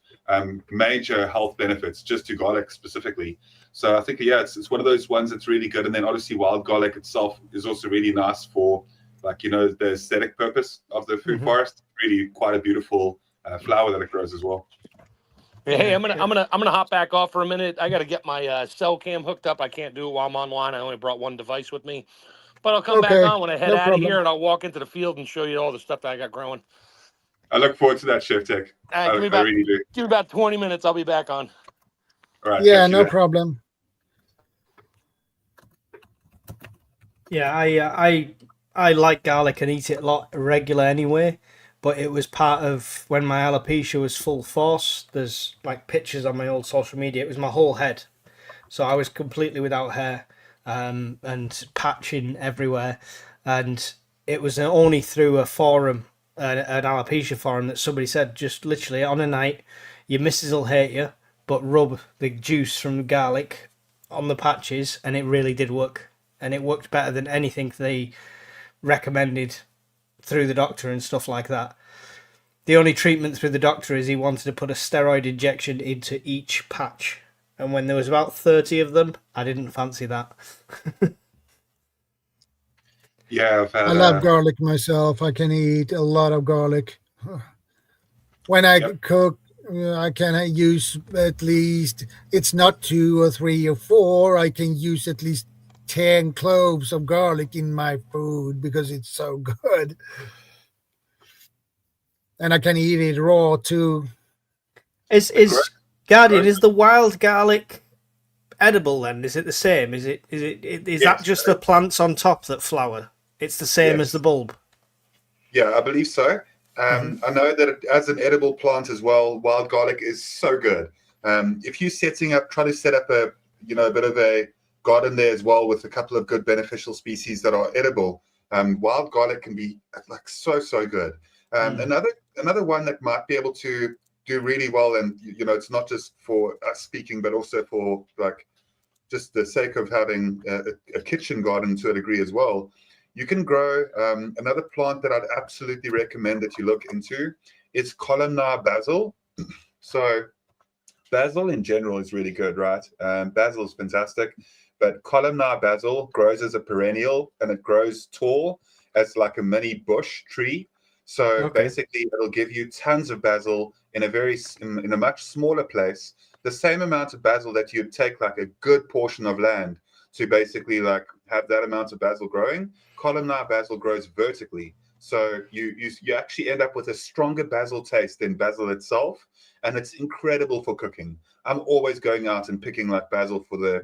Speaker 5: major health benefits just to garlic specifically. So I think, yeah, it's one of those ones that's really good. And then obviously wild garlic itself is also really nice for the aesthetic purpose of the food forest. Really quite a beautiful flower that it grows as well.
Speaker 4: Hey, I'm gonna hop back off for a minute. I got to get my cell cam hooked up. I can't do it while I'm online. I only brought one device with me, but I'll come back on when I head
Speaker 1: no
Speaker 4: out
Speaker 1: problem.
Speaker 4: of here, and I'll walk into the field and show you all the stuff that I got growing.
Speaker 5: I look forward to that, Chef Tech. I really do.
Speaker 4: Give me about 20 minutes. I'll be back on.
Speaker 5: All right.
Speaker 1: Yeah, no problem.
Speaker 3: Yeah, I like garlic and eat it a lot regular anyway. But it was part of when my alopecia was full force. There's like pictures on my old social media. It was my whole head, so I was completely without hair and patching everywhere. And it was only through a forum, an alopecia forum, that somebody said, just literally on a night, your missus will hate you, but rub the juice from the garlic on the patches, and it really did work. And it worked better than anything they recommended through the doctor and stuff like that. The only treatment through the doctor is he wanted to put a steroid injection into each patch. And when there was about 30 of them, I didn't fancy that.
Speaker 5: Yeah,
Speaker 1: I love garlic myself. I can eat a lot of garlic. When I cook, I can use at least, it's not 2 or 3 or 4. I can use at least 10 cloves of garlic in my food because it's so good. And I can eat it raw too.
Speaker 3: Is Guardian, is the wild garlic edible then? Is it the same? Is that just the plants on top that flower? It's the same as the bulb?
Speaker 5: Yeah, I believe so. I know that as an edible plant as well, wild garlic is so good. If you're try to set up a bit of a garden there as well with a couple of good beneficial species that are edible, wild garlic can be like so good. Another one that might be able to do really well, and it's not just for us speaking, but also for like just the sake of having a kitchen garden to a degree as well. You can grow another plant that I'd absolutely recommend that you look into is columnar basil. So basil in general is really good, right? Basil is fantastic, but columnar basil grows as a perennial and it grows tall as like a mini bush tree. So basically it'll give you tons of basil in a much smaller place, the same amount of basil that you'd take like a good portion of land to basically like have that amount of basil growing. Columnar basil grows vertically. So you actually end up with a stronger basil taste than basil itself, and it's incredible for cooking. I'm always going out and picking like basil for the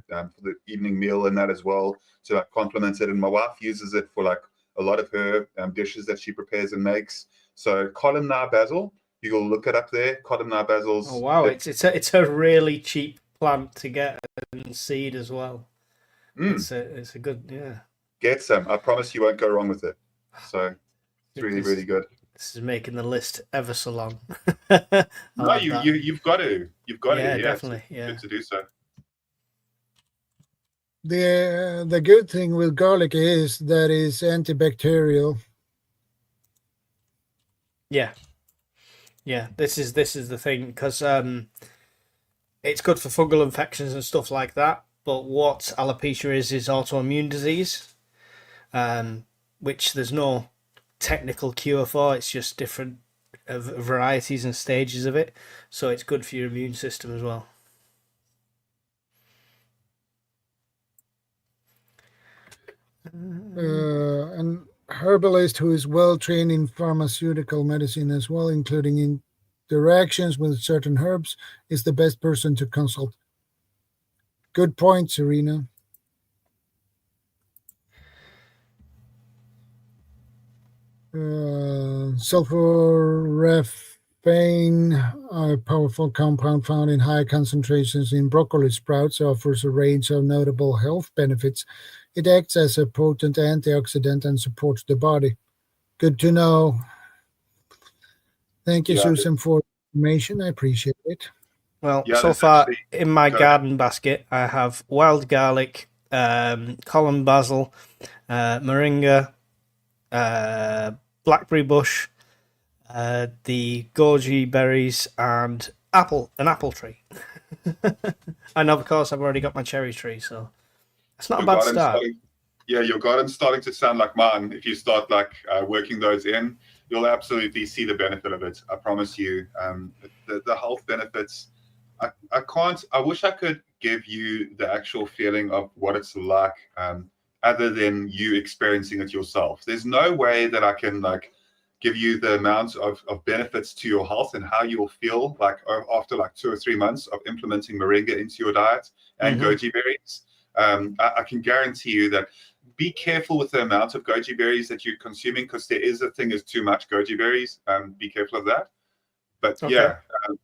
Speaker 5: evening meal and that as well to like complement it. And my wife uses it for like a lot of her dishes that she prepares and makes. So columnar basil, you will look it up there. Columnar basil's.
Speaker 3: Oh wow, it's a really cheap plant to get and seed as well. It's a good
Speaker 5: Get some. I promise you won't go wrong with it. So it's really, really good.
Speaker 3: This is making the list ever so long.
Speaker 5: No, you've got to. You've got to. Yeah,
Speaker 3: definitely.
Speaker 5: It's good to do so.
Speaker 1: The good thing with garlic is that it's antibacterial.
Speaker 3: Yeah. This is the thing, because it's good for fungal infections and stuff like that. But what alopecia is autoimmune disease, which there's no technical cure for. It's just different varieties and stages of it. So it's good for your immune system as well.
Speaker 1: An herbalist who is well trained in pharmaceutical medicine as well, including interactions with certain herbs, is the best person to consult. Good point, Serena. Sulforaphane, a powerful compound found in high concentrations in broccoli sprouts, offers a range of notable health benefits. It acts as a potent antioxidant and supports the body. Good to know. Thank you,
Speaker 5: Yeah,
Speaker 1: Susan, for information. I appreciate it.
Speaker 3: Well,
Speaker 5: yeah.
Speaker 3: so
Speaker 5: There's
Speaker 3: far
Speaker 5: actually
Speaker 3: in my
Speaker 5: go ahead.
Speaker 3: garden basket, I have wild garlic, Column basil, moringa, blackberry bush, the goji berries, and an apple tree. And of course, I've already got my cherry tree, so it's not a
Speaker 5: Your
Speaker 3: bad
Speaker 5: garden's
Speaker 3: start.
Speaker 5: your garden's starting to sound like mine. If you start like working those in, you'll absolutely see the benefit of it. I promise you. The health benefits. I can't. I wish I could give you the actual feeling of what it's like, other than you experiencing it yourself. There's no way that I can like give you the amount of benefits to your health and how you'll feel like after like 2 or 3 months of implementing moringa into your diet and goji berries. I can guarantee you that be careful with the amount of goji berries that you're consuming, because there is a thing as too much goji berries. Be careful of that. But
Speaker 3: Okay.
Speaker 5: yeah,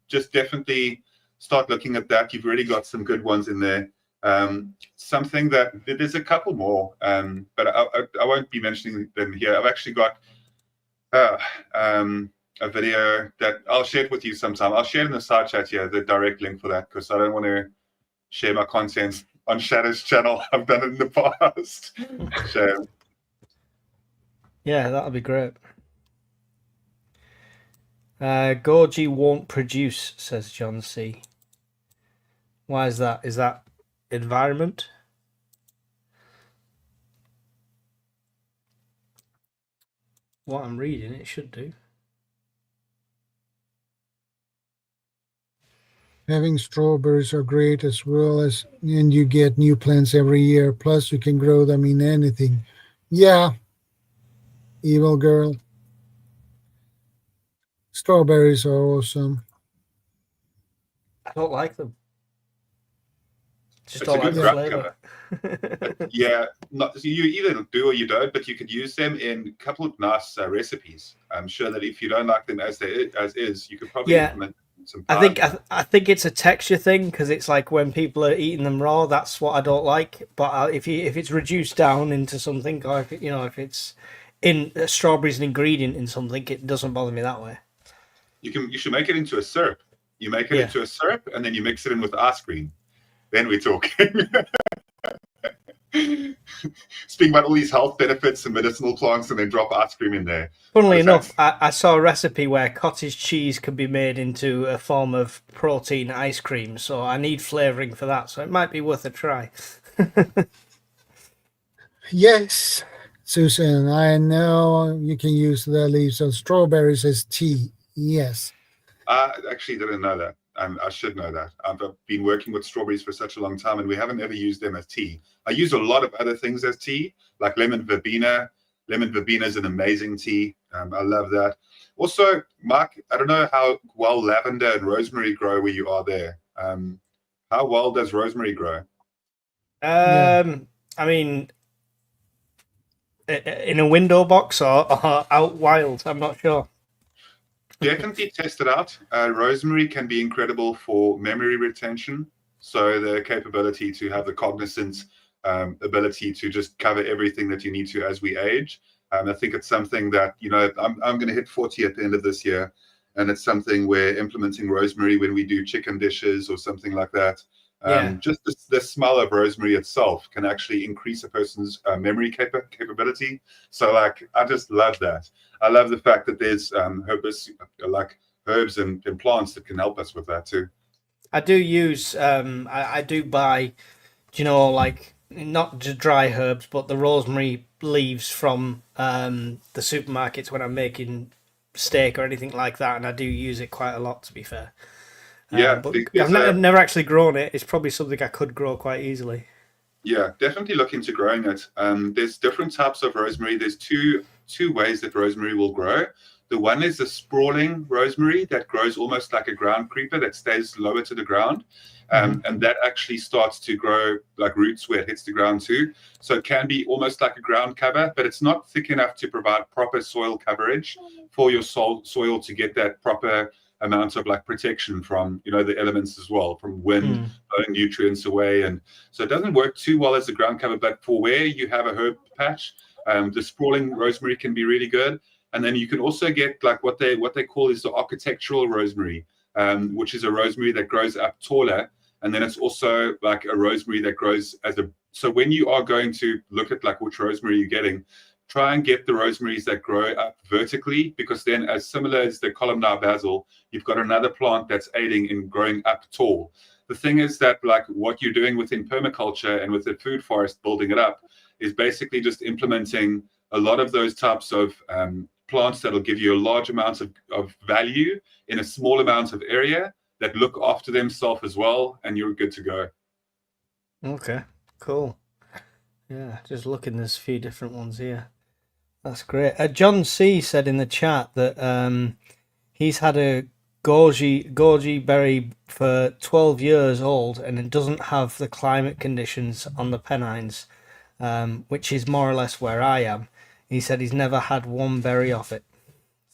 Speaker 5: just definitely start looking at that. You've already got some good ones in there. Something that there's a couple more, but I won't be mentioning them here. I've actually got a video that I'll share it with you sometime. I'll share it in the side chat here, the direct link for that, because I don't want to share my content on Shadow's channel. I've done it in the past. Shame.
Speaker 3: Yeah, that'll be great. Goji won't produce, says John C. Why is that? Is that environment? What I'm reading, it should do.
Speaker 1: Having strawberries are great as well, and you get new plants every year. Plus, you can grow them in anything. Yeah, evil girl. Strawberries are awesome.
Speaker 3: I don't like them. Just
Speaker 5: It's
Speaker 3: don't
Speaker 5: a
Speaker 3: like
Speaker 5: good
Speaker 3: the
Speaker 5: ground
Speaker 3: flavour.
Speaker 5: Yeah, you either do or you don't, but you could use them in a couple of nice recipes. I'm sure that if you don't like them as is, you could probably implement some pies.
Speaker 3: I think it's a texture thing, because it's like when people are eating them raw, that's what I don't like. But if it's reduced down into something, or if it's in strawberries an ingredient in something, it doesn't bother me that way.
Speaker 5: You should make it into a syrup. You make it into a syrup, and then you mix it in with ice cream. Then we're talking. Speaking about all these health benefits and medicinal plants, and then drop ice cream in there.
Speaker 3: Funnily enough, I saw a recipe where cottage cheese could be made into a form of protein ice cream, so I need flavouring for that, so it might be worth a try.
Speaker 1: Yes, Susan, I know you can use the leaves of strawberries as tea. Yes.
Speaker 5: I actually didn't know that. I should know that. I've been working with strawberries for such a long time, and we haven't ever used them as tea. I use a lot of other things as tea, like lemon verbena. Lemon verbena is an amazing tea. I love that. Also, Mark, I don't know how well lavender and rosemary grow where you are there. How well does rosemary grow?
Speaker 3: I mean, in a window box or out wild, I'm not sure.
Speaker 5: Definitely test it out. Rosemary can be incredible for memory retention. So the capability to have the cognizant ability to just cover everything that you need to as we age. I think it's something that, I'm going to hit 40 at the end of this year. And it's something where implementing rosemary when we do chicken dishes or something like that. Just the smell of rosemary itself can actually increase a person's memory capability. So I just love that. I love the fact that there's herbs and plants that can help us with that too.
Speaker 3: I do use, I do buy, not just dry herbs, but the rosemary leaves from the supermarkets when I'm making steak or anything like that, and I do use it quite a lot, to be fair. But I've never actually grown it. It's probably something I could grow quite easily.
Speaker 5: Yeah, definitely look into growing it. There's different types of rosemary. There's two two ways that rosemary will grow. The one is the sprawling rosemary that grows almost like a ground creeper that stays lower to the ground. And that actually starts to grow like roots where it hits the ground too. So it can be almost like a ground cover, but it's not thick enough to provide proper soil coverage for your soil to get that proper amount of like protection from, you know, the elements as well, from wind, blowing nutrients away. And so it doesn't work too well as a ground cover, but for where you have a herb patch, the sprawling rosemary can be really good. And then you can also get like what they call is the architectural rosemary, which is a rosemary that grows up taller. And then it's also like a rosemary that grows so when you are going to look at like which rosemary you're getting, try and get the rosemaries that grow up vertically, because then as similar as the columnar basil, you've got another plant that's aiding in growing up tall. The thing is that like what you're doing within permaculture and with the food forest, building it up, is basically just implementing a lot of those types of plants that'll give you a large amount of value in a small amount of area that look after themselves as well, and you're good to go.
Speaker 3: Okay, cool. Yeah, just looking, there's a few different ones here. That's great. John C said in the chat that he's had a goji berry for 12 years old, and it doesn't have the climate conditions on the Pennines, which is more or less where I am. He said he's never had one berry off it.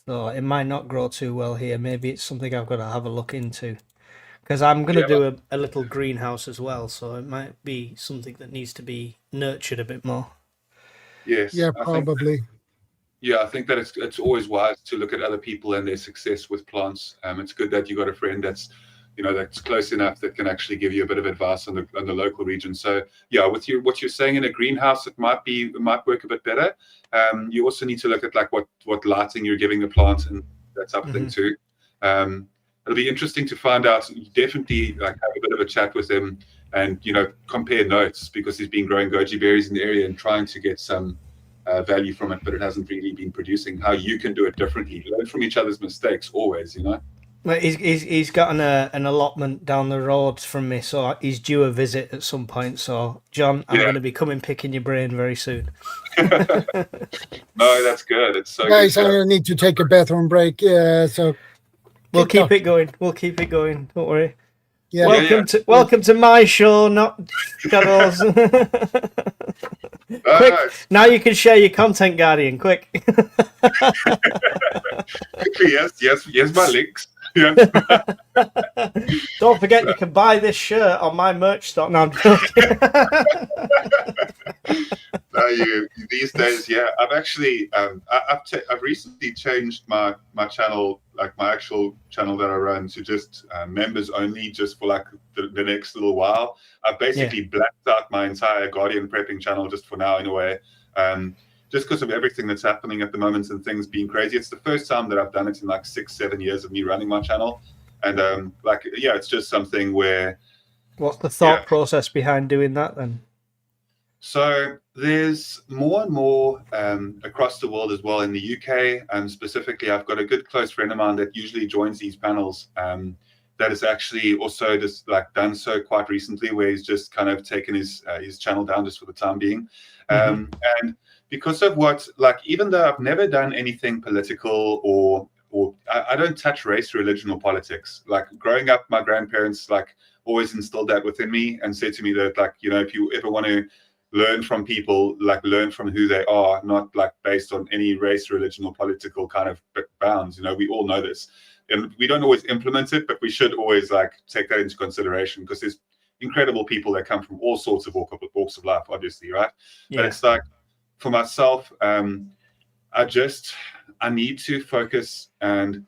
Speaker 3: So it might not grow too well here. Maybe it's something I've got to have a look into. Because I'm going to do a little greenhouse as well, so it might be something that needs to be nurtured a bit more.
Speaker 5: Yes.
Speaker 1: Yeah, probably.
Speaker 5: I think that it's always wise to look at other people and their success with plants. It's good that you got a friend that's, you know, that's close enough that can actually give you a bit of advice on the local region. So yeah, with what you're saying in a greenhouse, it might work a bit better. You also need to look at like what lighting you're giving the plant, and that's up thing too. It'll be interesting to find out. Definitely like have a bit of a chat with him and, you know, compare notes, because he's been growing goji berries in the area and trying to get some value from it, but it hasn't really been producing. How you can do it differently. Learn from each other's mistakes always, you know.
Speaker 3: Well, he's got an allotment down the road from me, so he's due a visit at some point. So, John, I'm going to be coming picking your brain very soon.
Speaker 5: No, that's good. It's so
Speaker 1: guys,
Speaker 5: good.
Speaker 1: I need to take a bathroom break. So
Speaker 3: we'll keep it going. We'll keep it going. Don't worry.
Speaker 1: Yeah.
Speaker 3: Welcome to my show, not Shadows. Quick, now you can share your content, Guardian. Quick.
Speaker 5: yes, my links. Yeah.
Speaker 3: Don't forget, you can buy this shirt on my merch stock. No, I'm joking.
Speaker 5: These days, yeah. I've actually, I've recently changed my channel, like my actual channel that I run, to just members only, just for like the next little while. I've basically blacked out my entire Guardian prepping channel just for now, in a way. Just because of everything that's happening at the moment and things being crazy. It's the first time that I've done it in like 6-7 years of me running my channel. And it's just something where...
Speaker 3: What's the thought process behind doing that then?
Speaker 5: So there's more and more across the world as well. In the UK, specifically, I've got a good close friend of mine that usually joins these panels that has actually also just like done so quite recently, where he's just kind of taken his channel down just for the time being. And because of even though I've never done anything political or I don't touch race, religion, or politics. Like growing up, my grandparents like always instilled that within me and said to me that, like, you know, if you ever want to learn from people, like learn from who they are, not like based on any race, religion, or political kind of bounds. You know, we all know this, and we don't always implement it, but we should always like take that into consideration, because there's incredible people that come from all sorts of walks of life, obviously, right? But it's like, for myself, I need to focus and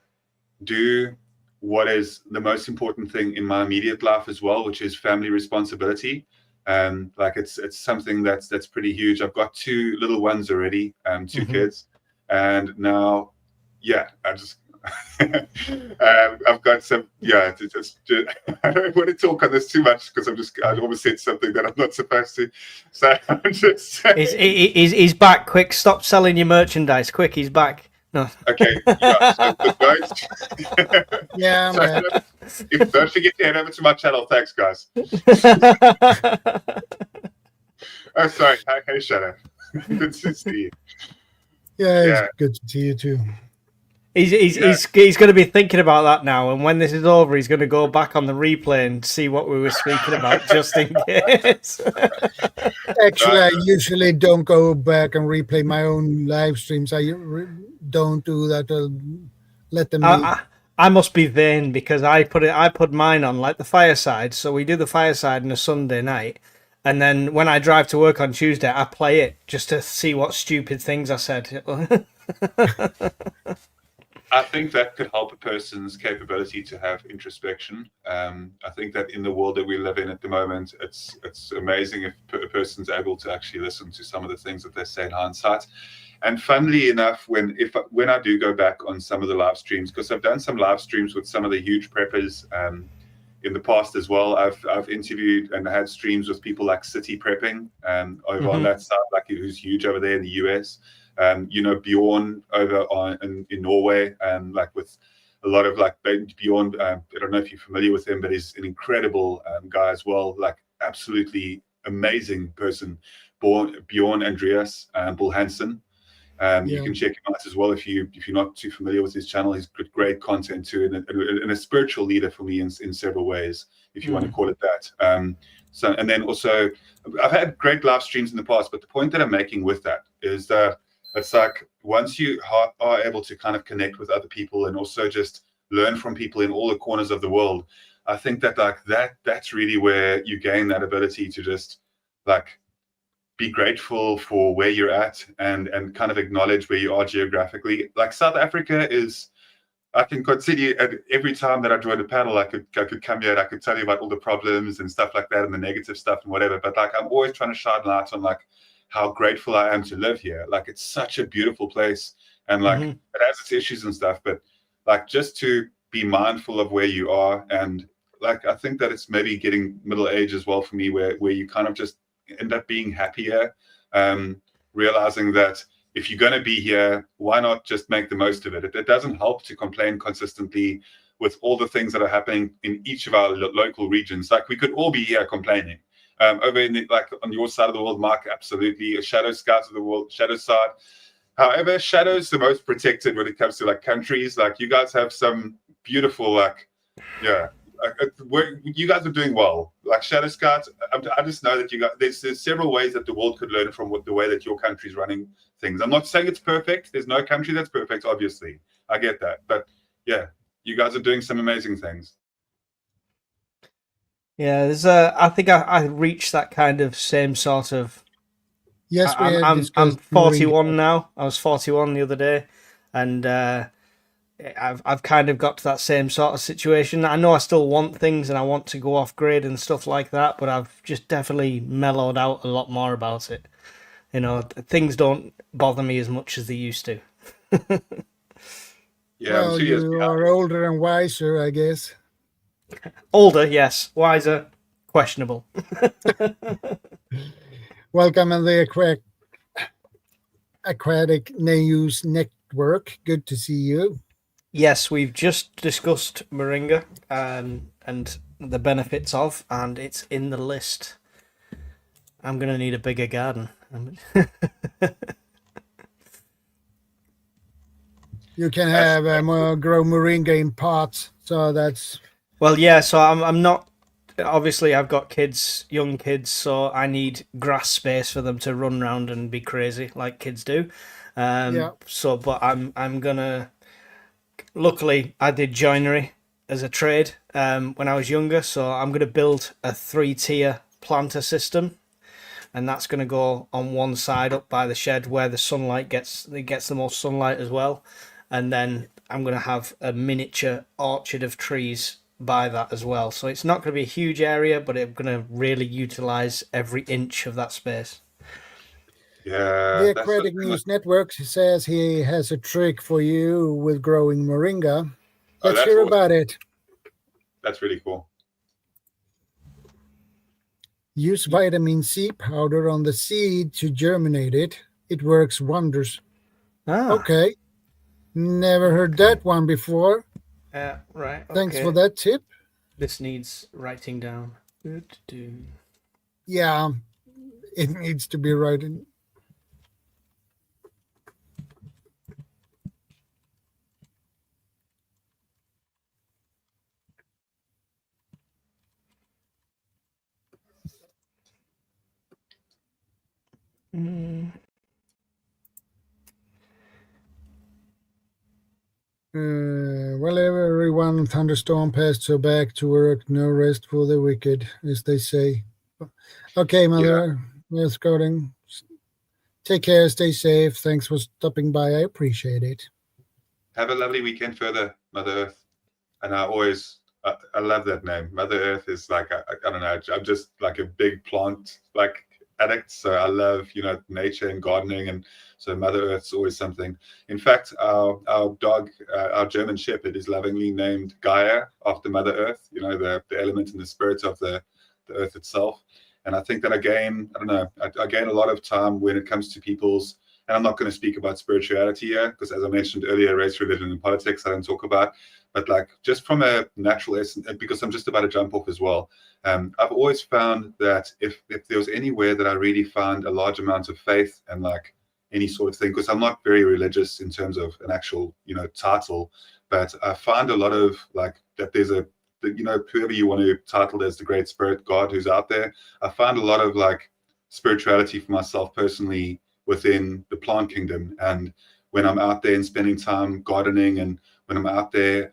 Speaker 5: do what is the most important thing in my immediate life as well, which is family responsibility. Like it's something that's pretty huge. I've got 2 little ones already, 2 kids, and now, I just I've got some. I don't want to talk on this too much, because I almost said something that I'm not supposed to. So I'm just.
Speaker 3: He's back. Quick, stop selling your merchandise. Quick, he's back. No.
Speaker 5: Okay. So
Speaker 1: yeah, man.
Speaker 5: Don't forget to head over to my channel. Thanks, guys. Oh, sorry. Hey, Shadow. Good to see you.
Speaker 1: Yeah, it's
Speaker 5: Yeah.
Speaker 1: good to see you too.
Speaker 3: He's going to be thinking about that now, and when this is over, he's going to go back on the replay and see what we were speaking about, just in case.
Speaker 1: Actually, I usually don't go back and replay my own live streams. Don't do that. Let them be.
Speaker 3: I must be vain because I put mine on like the fireside. So we do the fireside on a Sunday night, and then when I drive to work on Tuesday, I play it just to see what stupid things I said.
Speaker 5: I think that could help a person's capability to have introspection. I think that in the world that we live in at the moment, it's amazing if a person's able to actually listen to some of the things that they say in hindsight. And funnily enough, when I do go back on some of the live streams, because I've done some live streams with some of the huge preppers in the past as well. I've interviewed and had streams with people like City Prepping over on that side, like who's huge over there in the US. Bjorn over in Norway, like with a lot of like Bjorn. I don't know if you're familiar with him, but he's an incredible guy as well. Like absolutely amazing person. Bjorn Andreas Bull Hansen. You can check him out as well if you're not too familiar with his channel. He's got great content too, and a spiritual leader for me in several ways, if you want to call it that. And then also, I've had great live streams in the past, but the point that I'm making with that is that it's like once you are able to kind of connect with other people and also just learn from people in all the corners of the world, I think that that's really where you gain that ability to just like be grateful for where you're at and kind of acknowledge where you are geographically. Like South Africa is, I can consider every time that I joined a panel, I could come here and I could tell you about all the problems and stuff like that and the negative stuff and whatever. But like I'm always trying to shine light on like how grateful I am to live here. Like it's such a beautiful place and like it has its issues and stuff, but like just to be mindful of where you are. And like I think that it's maybe getting middle age as well for me where you kind of just end up being happier, realizing that if you're going to be here, why not just make the most of it? It doesn't help to complain consistently with all the things that are happening in each of our local regions. Like we could all be here complaining. Over in like on your side of the world, Mark, absolutely. A shadow scouts of the world, shadow side. However, shadow's the most protected when it comes to like countries. Like you guys have some beautiful like, yeah. You guys are doing well. Like Shadow Scouts, I just know that you got there's several ways that the world could learn from the way that your country's running things. I'm not saying it's perfect. There's no country that's perfect, obviously. I get that, but yeah, you guys are doing some amazing things.
Speaker 3: Yeah, I think I reached that kind of same sort of.
Speaker 1: Yes, we have
Speaker 3: I'm
Speaker 1: discussed
Speaker 3: 41 now. I was 41 the other day, and I've kind of got to that same sort of situation. I know I still want things and I want to go off grid and stuff like that, but I've just definitely mellowed out a lot more about it. You know, things don't bother me as much as they used to.
Speaker 5: Yeah,
Speaker 1: Well, you are older and wiser, I guess.
Speaker 3: Older, yes. Wiser, questionable.
Speaker 1: Welcome on the Aquatic News Network. Good to see you.
Speaker 3: Yes, we've just discussed moringa and the benefits of, and it's in the list. I'm going to need a bigger garden.
Speaker 1: You can have grow moringa in pots, so that's...
Speaker 3: Well, yeah, so I'm not... Obviously, I've got kids, young kids, so I need grass space for them to run around and be crazy like kids do. So, but I'm going to... Luckily, I did joinery as a trade when I was younger, so I'm going to build a 3-tier planter system, and that's going to go on one side up by the shed where the sunlight gets the most sunlight as well, and then I'm going to have a miniature orchard of trees by that as well. So it's not going to be a huge area, but I'm going to really utilize every inch of that space.
Speaker 5: Yeah,
Speaker 1: the Aquatic News Network says he has a trick for you with growing moringa. Let's hear about it.
Speaker 5: That's really cool.
Speaker 1: Use vitamin C powder on the seed to germinate it. It works wonders. Okay. Never heard that one before.
Speaker 3: Right. Okay.
Speaker 1: Thanks for that tip.
Speaker 3: This needs writing down.
Speaker 1: Yeah, it needs to be written. Well, everyone, thunderstorm passed, so back to work. No rest for the wicked, as they say. Okay, Mother. Yes, Gordon. Take care. Stay safe. Thanks for stopping by. I appreciate it.
Speaker 5: Have a lovely weekend further, Mother Earth. And I love that name. Mother Earth is like, I don't know, I'm just like a big plant like addict. So I love, nature and gardening. And so Mother Earth's always something. In fact, our dog, our German Shepherd, is lovingly named Gaia after Mother Earth, the element and the spirit of the earth itself. And I think that I gain a lot of time when it comes to people's, and I'm not going to speak about spirituality here, because as I mentioned earlier, race, religion, and politics, I don't talk about. But like just from a natural essence, because I'm just about to jump off as well, I've always found that if there was anywhere that I really found a large amount of faith and like any sort of thing, because I'm not very religious in terms of an actual, title, but I find a lot of like that there's whoever you want to title as the great spirit God who's out there, I find a lot of like spirituality for myself personally within the plant kingdom. And when I'm out there and spending time gardening, and when I'm out there,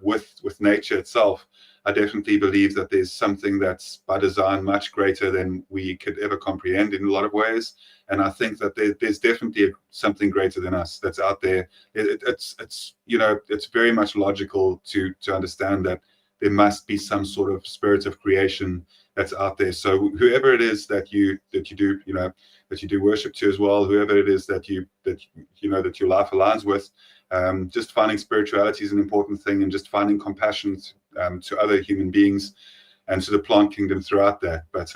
Speaker 5: with nature itself, I definitely believe that there's something that's by design much greater than we could ever comprehend in a lot of ways. And I think that there's definitely something greater than us that's out there. It's very much logical to understand that there must be some sort of spirit of creation that's out there. So whoever it is that you do worship to as well, whoever it is that your life aligns with, just finding spirituality is an important thing, and just finding compassion to other human beings and to the plant kingdom throughout that. But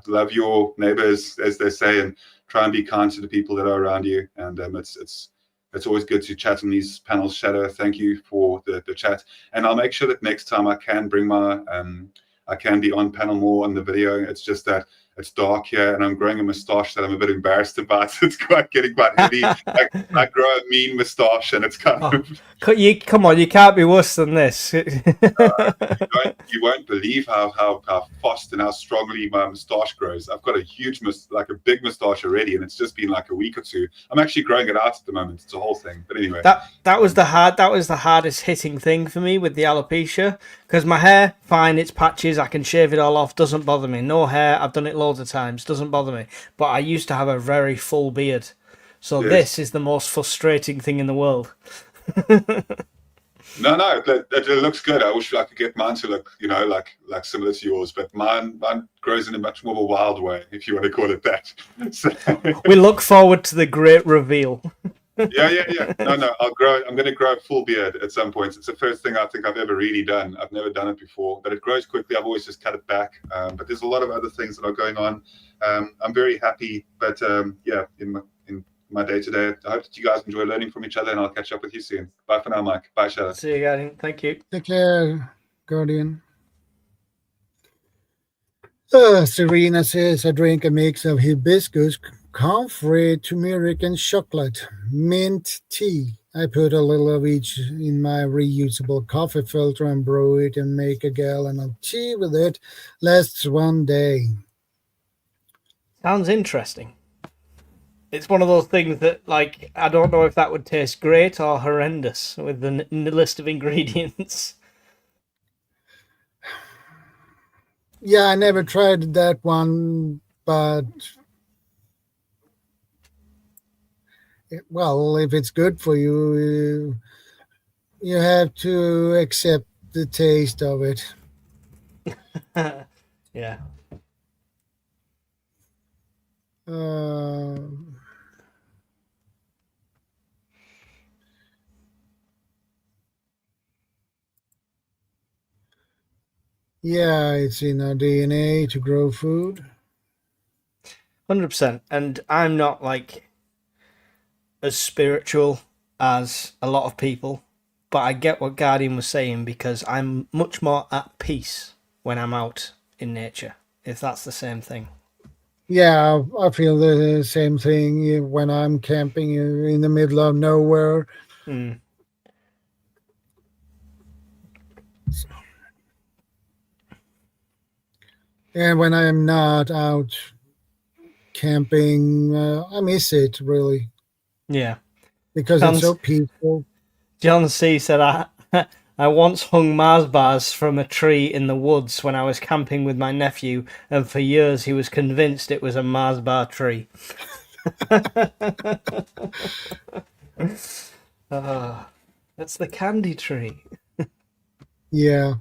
Speaker 5: love your neighbors, as they say, and try and be kind to the people that are around you. And it's always good to chat on these panels. Shadow, thank you for the chat, and I'll make sure that next time I can bring I can be on panel more on the video. It's just that it's dark here, and I'm growing a moustache that I'm a bit embarrassed about. It's getting quite heavy. I grow a mean moustache, and it's kind of.
Speaker 3: Come on, you can't be worse than this.
Speaker 5: You won't believe how fast and how strongly my moustache grows. I've got a huge a big moustache already, and it's just been like a week or two. I'm actually growing it out at the moment. It's a whole thing. But anyway,
Speaker 3: that was the hardest hitting thing for me with the alopecia, because my hair, fine, it's patches, I can shave it all off, doesn't bother me. No hair, I've done it loads of times, doesn't bother me. But I used to have a very full beard, so
Speaker 5: yes.
Speaker 3: This is the most frustrating thing in the world.
Speaker 5: No, it looks good. I wish I could get mine to look, like similar to yours, but mine grows in a much more of a wild way, if you want to call it that. So,
Speaker 3: we look forward to the great reveal.
Speaker 5: Yeah. No, I'm going to grow a full beard at some point. It's the first thing I think I've ever really done. I've never done it before, but it grows quickly. I've always just cut it back. But there's a lot of other things that are going on. I'm very happy, but in my day-to-day, I hope that you guys enjoy learning from each other, and I'll catch up with you soon. Bye for now, Mike. Bye, Shadow.
Speaker 3: See you, Guardian. Thank you.
Speaker 1: Take care, Guardian. Serena says, I drink a mix of hibiscus, comfrey, turmeric, and chocolate. Mint tea. I put a little of each in my reusable coffee filter and brew it and make a gallon of tea with it. Lasts one day.
Speaker 3: Sounds interesting. It's one of those things that, like, I don't know if that would taste great or horrendous with the list of ingredients.
Speaker 1: Yeah, I never tried that one, but well, if it's good for you, you have to accept the taste of it.
Speaker 3: Yeah.
Speaker 1: Yeah, it's in our DNA to grow food.
Speaker 3: 100%. And I'm not like as spiritual as a lot of people, but I get what Guardian was saying, because I'm much more at peace when I'm out in nature, if that's the same thing.
Speaker 1: Yeah, I feel the same thing when I'm camping in the middle of nowhere.
Speaker 3: Mm.
Speaker 1: And when I'm not out camping. I miss it really
Speaker 3: Yeah.
Speaker 1: because it's so peaceful.
Speaker 3: John C said, I once hung Mars bars from a tree in the woods when I was camping with my nephew, and for years he was convinced it was a Mars bar tree. That's the candy tree.
Speaker 1: Yeah.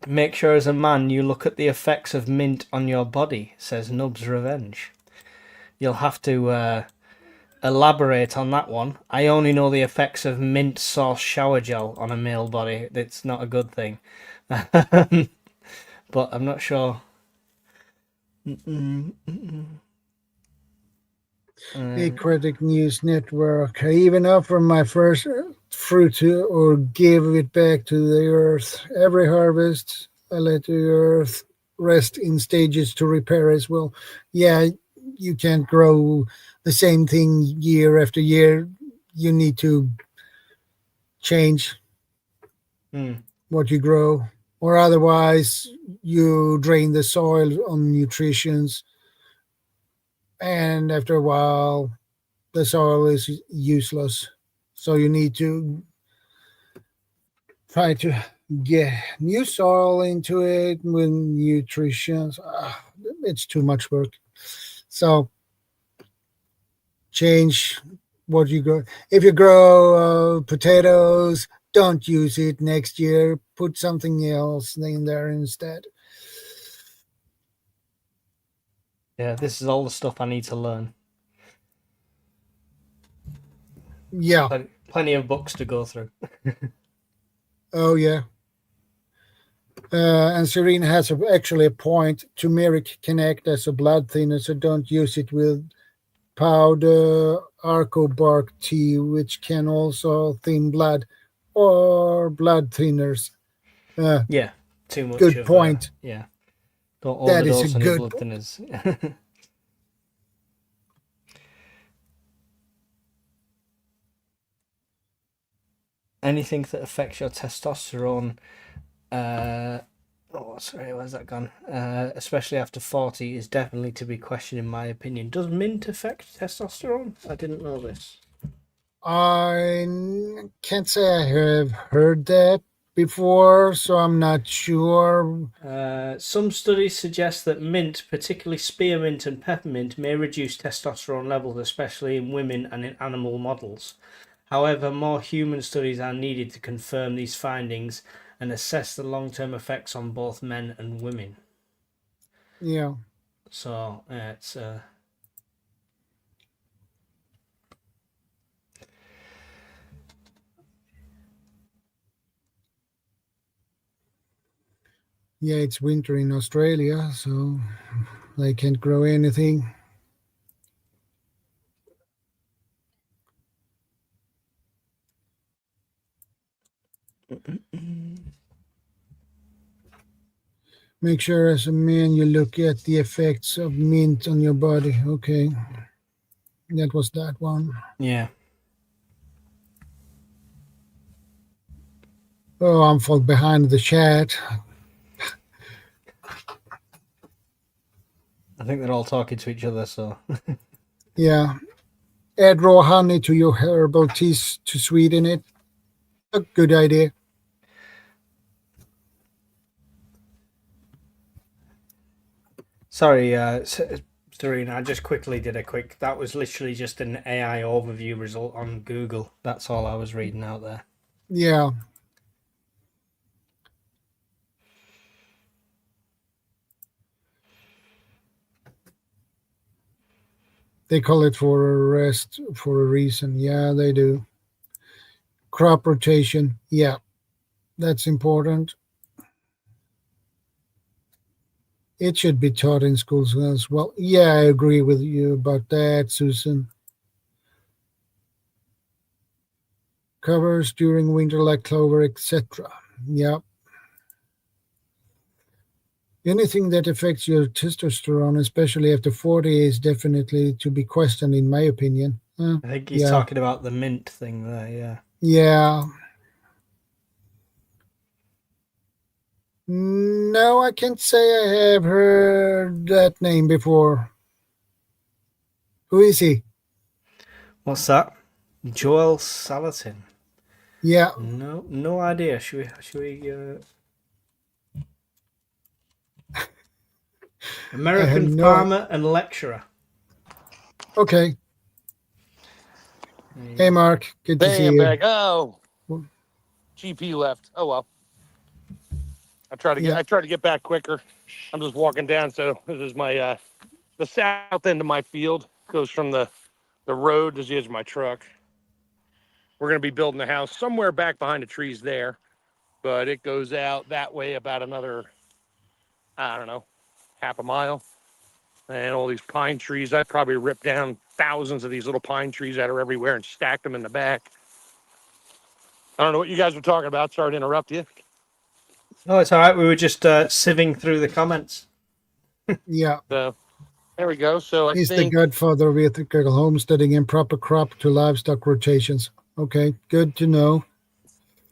Speaker 3: Make sure as a man you look at the effects of mint on your body, says Nub's Revenge. You'll have to elaborate on that one. I only know the effects of mint sauce shower gel on a male body. It's not a good thing. But I'm not sure.
Speaker 1: Aquatic News Network. I even offer my first fruit to, or give it back to the earth. Every harvest, I let the earth rest in stages to repair as well. Yeah, you can't grow the same thing year after year. You need to change what you grow, or otherwise you drain the soil on nutritions, and after a while the soil is useless. So you need to try to get new soil into it with nutrition. It's too much work. So change what you grow. If you grow potatoes, don't use it next year. Put something else in there instead.
Speaker 3: Yeah, this is all the stuff I need to learn.
Speaker 1: Yeah.
Speaker 3: Plenty of books to go through.
Speaker 1: Oh, yeah. And Serena has actually a point. Turmeric can act as a blood thinner, so don't use it with powder arco bark tea, which can also thin blood, or blood thinners.
Speaker 3: Yeah, too much.
Speaker 1: Good point.
Speaker 3: Yeah, don't
Speaker 1: That is
Speaker 3: overdose
Speaker 1: a
Speaker 3: on your
Speaker 1: good
Speaker 3: blood thinners. Anything that affects your testosterone, where's that gone? Especially after 40, is definitely to be questioned, in my opinion. Does mint affect testosterone? I didn't know this.
Speaker 1: I can't say I have heard that before, so I'm not sure.
Speaker 3: Some studies suggest that mint, particularly spearmint and peppermint, may reduce testosterone levels, especially in women and in animal models. However, more human studies are needed to confirm these findings and assess the long-term effects on both men and women.
Speaker 1: Yeah.
Speaker 3: So it's
Speaker 1: Yeah, it's winter in Australia, so they can't grow anything. Make sure as a man you look at the effects of mint on your body. Okay. That was that one.
Speaker 3: Yeah.
Speaker 1: Oh, I'm fall behind the chat.
Speaker 3: I think they're all talking to each other, so.
Speaker 1: Yeah. Add raw honey to your herbal teas to sweeten it. A good idea.
Speaker 3: Sorry, Serena, I just quickly did that was literally just an AI overview result on Google. That's all I was reading out there.
Speaker 1: Yeah. They call it for a rest for a reason. Yeah, they do. Crop rotation. Yeah, that's important. It should be taught in schools as well. Yeah, I agree with you about that, Susan. Covers during winter like clover, etc. Yeah. Anything that affects your testosterone, especially after 40, is definitely to be questioned, in my opinion.
Speaker 3: I think he's talking about the mint thing there, yeah.
Speaker 1: Yeah. No, I can't say I have heard that name before. Who is he?
Speaker 3: What's that? Joel Salatin.
Speaker 1: Yeah,
Speaker 3: No idea. Should we?
Speaker 1: I have
Speaker 3: American
Speaker 1: no idea.
Speaker 3: farmer and lecturer.
Speaker 1: Okay. Hey, Mark. Good to see
Speaker 4: Bam,
Speaker 1: you.
Speaker 4: bag. Oh, GP left. Oh well.
Speaker 1: Yeah.
Speaker 4: I try to get back quicker. I'm just walking down. So this is my the south end of my field. Goes from the road to the edge of my truck. We're gonna be building a house somewhere back behind the trees there, but it goes out that way about another, I don't know, half a mile. And all these pine trees, I probably ripped down thousands of these little pine trees that are everywhere and stacked them in the back. I don't know what you guys were talking about. Sorry to interrupt you.
Speaker 3: Oh, it's all right. We were just sieving through the comments.
Speaker 1: Yeah.
Speaker 4: So there we go. So I
Speaker 1: He's the
Speaker 4: think
Speaker 1: godfather of ethical homesteading and proper crop to livestock rotations. Okay, good to know.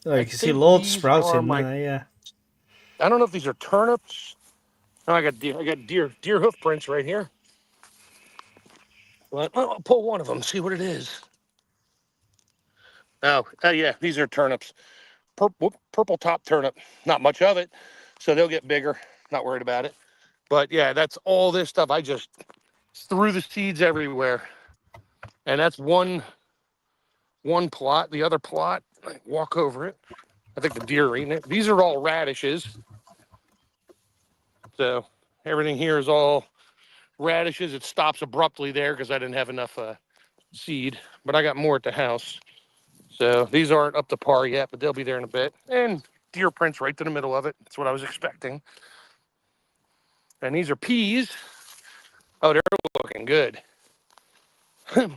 Speaker 3: Oh,
Speaker 4: I
Speaker 3: you can see
Speaker 4: think
Speaker 3: loads
Speaker 4: these are
Speaker 3: sprouting
Speaker 4: my.
Speaker 3: there. Yeah.
Speaker 4: I don't know if these are turnips. Oh, I got deer hoof prints right here. But I'll pull one of them, see what it is. Oh, yeah, these are turnips. Purple top turnip. Not much of it, so they'll get bigger. Not worried about it. But yeah, that's all this stuff. I just threw the seeds everywhere, and that's one plot. The other plot, I walk over it. I think the deer are eating it. These are all radishes. So everything here is all radishes. It stops abruptly there because I didn't have enough seed, but I got more at the house. So these aren't up to par yet, but they'll be there in a bit. And deer prints right to the middle of it. That's what I was expecting. And these are peas. Oh, they're looking good. I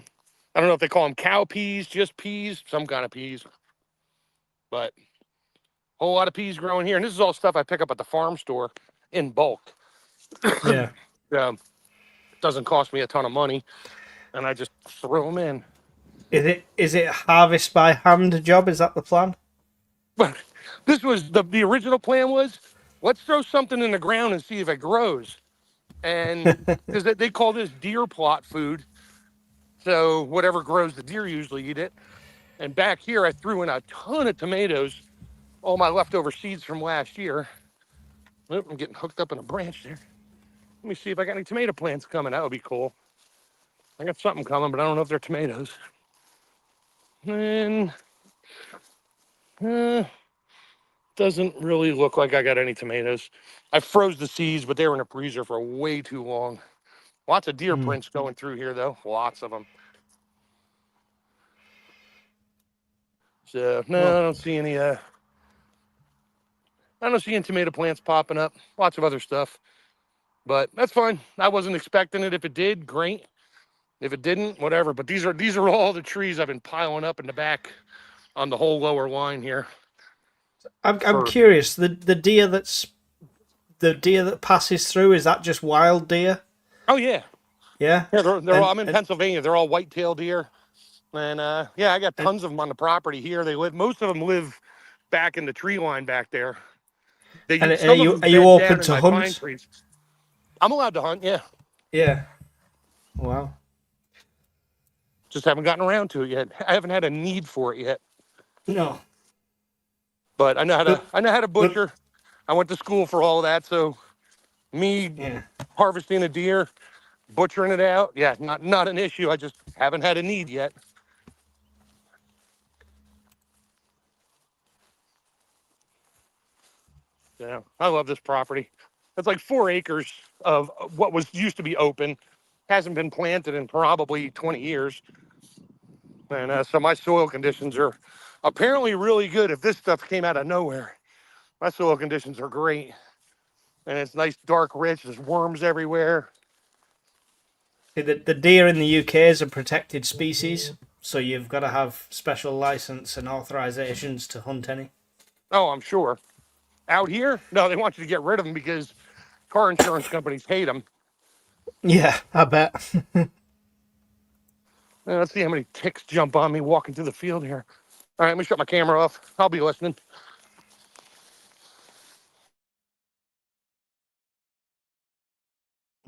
Speaker 4: don't know if they call them cow peas, just peas, some kind of peas. But a whole lot of peas growing here. And this is all stuff I pick up at the farm store in bulk.
Speaker 3: Yeah.
Speaker 4: It doesn't cost me a ton of money. And I just throw them in.
Speaker 3: Is it harvest by hand job? Is that the plan?
Speaker 4: But this was the original plan was, let's throw something in the ground and see if it grows. And because they call this deer plot food. So whatever grows, the deer usually eat it. And back here, I threw in a ton of tomatoes, all my leftover seeds from last year. Oop, I'm getting hooked up in a branch there. Let me see if I got any tomato plants coming. That would be cool. I got something coming, but I don't know if they're tomatoes. And doesn't really look like I got any tomatoes. I froze the seeds, but they were in a freezer for way too long. Lots of deer prints going through here, though. Lots of them. So no, I don't see any. I don't see any tomato plants popping up. Lots of other stuff, but that's fine. I wasn't expecting it. If it did, great. If it didn't, whatever. But these are all the trees I've been piling up in the back on the whole lower line here.
Speaker 3: I'm curious. The deer that passes through, is that just wild deer?
Speaker 4: Oh yeah,
Speaker 3: Yeah.
Speaker 4: yeah. They're all, I'm in Pennsylvania. They're all white-tailed deer, and yeah, I got tons of them on the property here. Most of them live back in the tree line back there.
Speaker 3: And
Speaker 4: Some of them
Speaker 3: are you
Speaker 4: bed
Speaker 3: open
Speaker 4: down in
Speaker 3: to
Speaker 4: my pine
Speaker 3: hunt?
Speaker 4: trees. I'm allowed to hunt, yeah.
Speaker 3: Yeah. Wow.
Speaker 4: Just haven't gotten around to it yet. I haven't had a need for it yet.
Speaker 3: No.
Speaker 4: But I know how to butcher. I went to school for all of that, so harvesting a deer, butchering it out, yeah, not an issue. I just haven't had a need yet. Yeah, I love this property. It's like 4 acres of what was used to be open, hasn't been planted in probably 20 years. And so my soil conditions are apparently really good. If this stuff came out of nowhere, my soil conditions are great. And it's nice, dark, rich. There's worms everywhere.
Speaker 3: The deer in the UK is a protected species, so you've got to have special license and authorizations to hunt any.
Speaker 4: Oh, I'm sure. Out here, no, they want you to get rid of them because car insurance companies hate them.
Speaker 3: Yeah, I bet.
Speaker 4: Let's see how many ticks jump on me walking through the field here. All right, let me shut my camera off. I'll be listening.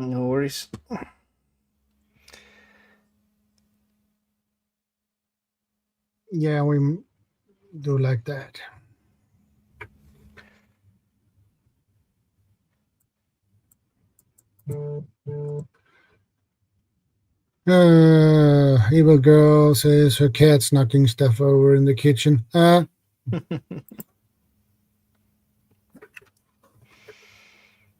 Speaker 3: No worries.
Speaker 1: Yeah, we do like that. Evil girl says her cat's knocking stuff over in the kitchen.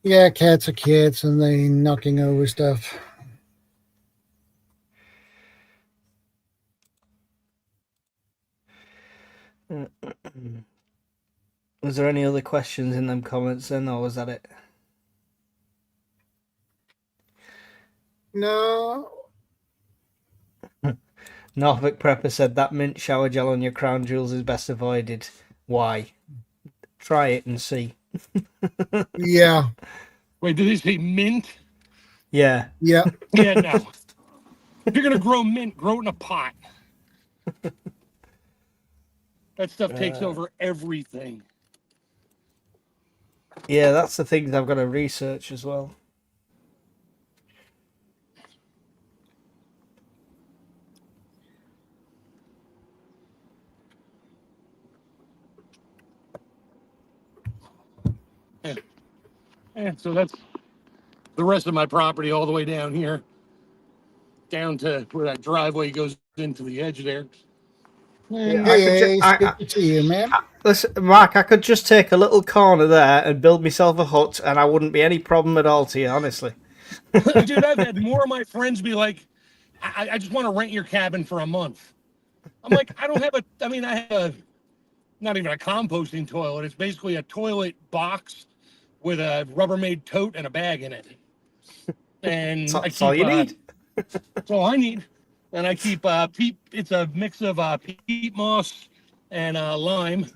Speaker 1: Yeah, cats are cats and they knocking over stuff.
Speaker 3: Was there any other questions in them comments then, or was that it?
Speaker 1: No.
Speaker 3: Norfolk Prepper said that mint shower gel on your crown jewels is best avoided. Why? Try it and see.
Speaker 1: Yeah.
Speaker 4: Wait, did they say mint?
Speaker 3: Yeah.
Speaker 1: Yeah.
Speaker 4: Yeah, no. If you're gonna grow mint, grow it in a pot. That stuff takes over everything.
Speaker 3: Yeah, that's the things I've got to research as well.
Speaker 4: And so that's the rest of my property all the way down here, down to where that driveway goes into the edge there. And
Speaker 1: Hey, Ace, good to see you, man.
Speaker 3: Listen, Mark, I could just take a little corner there and build myself a hut, and I wouldn't be any problem at all to you, honestly.
Speaker 4: dude, I've had more of my friends be like, I just want to rent your cabin for a month. I'm like, I don't have I have not even a composting toilet. It's basically a toilet box with a Rubbermaid tote and a bag in it. And
Speaker 3: That's all you need.
Speaker 4: That's all I need. And I keep peat. It's a mix of peat moss and lime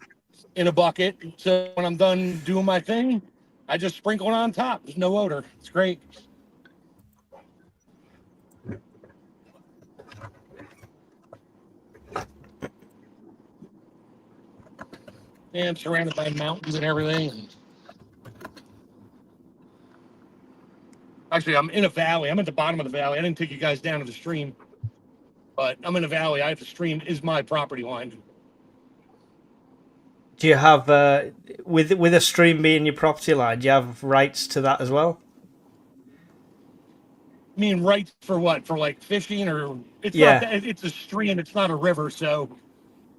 Speaker 4: in a bucket. So when I'm done doing my thing, I just sprinkle it on top. There's no odor. It's great. Yeah, I'm surrounded by mountains and everything. Actually, I'm in a valley. I'm at the bottom of the valley. I didn't take you guys down to the stream, but I'm in a valley. I have the stream is my property line.
Speaker 3: Do you have, with a stream being your property line, do you have rights to that as well?
Speaker 4: I mean, rights for what? For like fishing or it's
Speaker 3: Yeah.
Speaker 4: not that, it's a stream. It's not a river, so